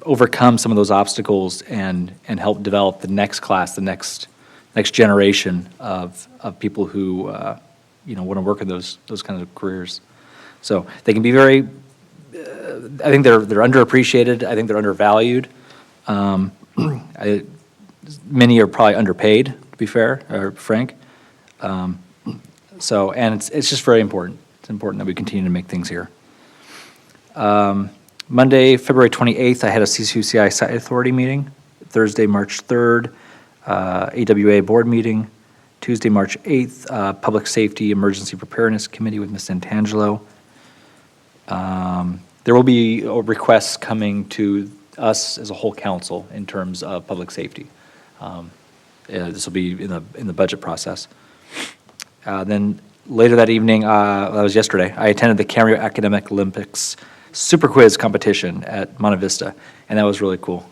overcome some of those obstacles and help develop the next class, the next generation of people who want to work in those kinds of careers. So they can be very. I think they're underappreciated. I think they're undervalued. Many are probably underpaid, to be fair or frank. And it's just very important. It's important that we continue to make things here. Monday, February 28th, I had a CCUCI Site Authority meeting. Thursday, March 3rd, AWA board meeting. Tuesday, March 8th, Public Safety Emergency Preparedness Committee with Ms. Santangelo. There will be requests coming to us as a whole council in terms of public safety. This will be in the budget process. Then later that evening, that was yesterday, I attended the Camarillo Academic Olympics Super Quiz competition at Monte Vista, and that was really cool.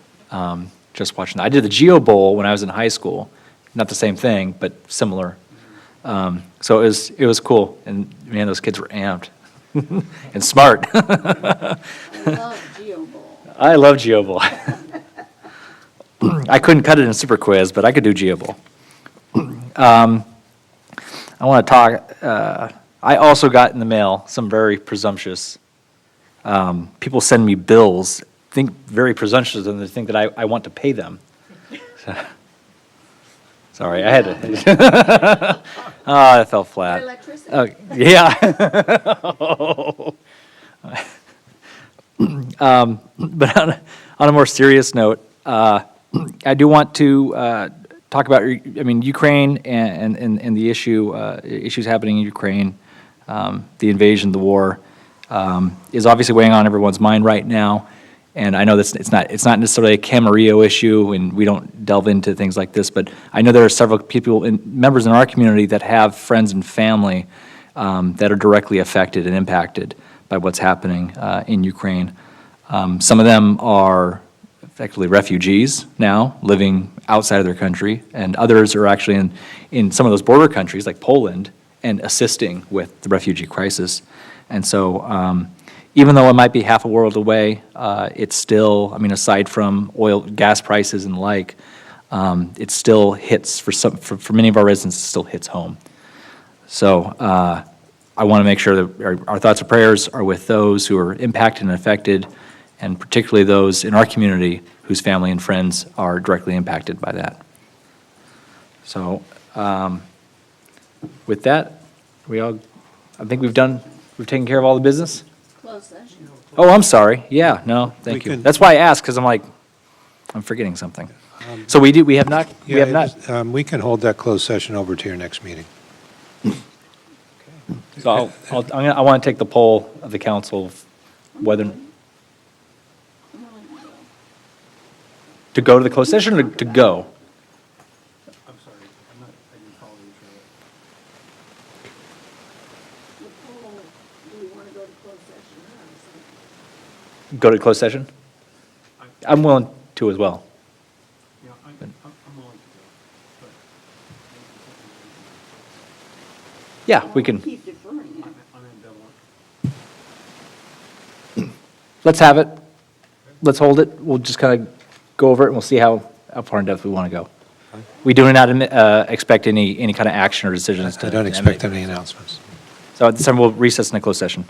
Just watching that. I did the Geo Bowl when I was in high school. Not the same thing, but similar. So it was cool, and man, those kids were amped. And smart. I love Geo Bowl. I love Geo Bowl. I couldn't cut it in a Super Quiz, but I could do Geo Bowl. I want to talk, I also got in the mail some very presumptuous, people send me bills, think very presumptuous, and they think that I want to pay them. So, sorry, I had to. Oh, that fell flat. Electricity. Oh, yeah. But on a more serious note, I do want to talk about, Ukraine and the issues happening in Ukraine, the invasion, the war, is obviously weighing on everyone's mind right now. And I know it's not necessarily a Camarillo issue, and we don't delve into things like this, but I know there are several people, members in our community that have friends and family that are directly affected and impacted by what's happening in Ukraine. Some of them are effectively refugees now, living outside of their country, and others are actually in some of those border countries like Poland and assisting with the refugee crisis. And so even though it might be half a world away, it's still, I mean, aside from oil, gas prices and the like, it still hits, for many of our residents, it still hits home. So I want to make sure that our thoughts and prayers are with those who are impacted and affected, and particularly those in our community whose family and friends are directly impacted by that. So with that, I think we've taken care of all the business? Closed session. Oh, I'm sorry. Yeah, no, thank We you. can- That's why I asked, because I'm forgetting something. So we have not. We can hold that closed session over to your next meeting. So I want to take the poll of the council of whether to go to the closed session or to go? I'm sorry, I didn't follow you through it. Go to closed session? I'm willing to as well. Yeah, I'm willing to go, but Yeah, we can. Keep deferring it. I'm ambivalent. Let's have it. Let's hold it. We'll just kind of go over it, and we'll see how far in depth we want to go. We do not expect any kind of action or decisions. I don't expect any announcements. So at this time, we'll recess in a closed session.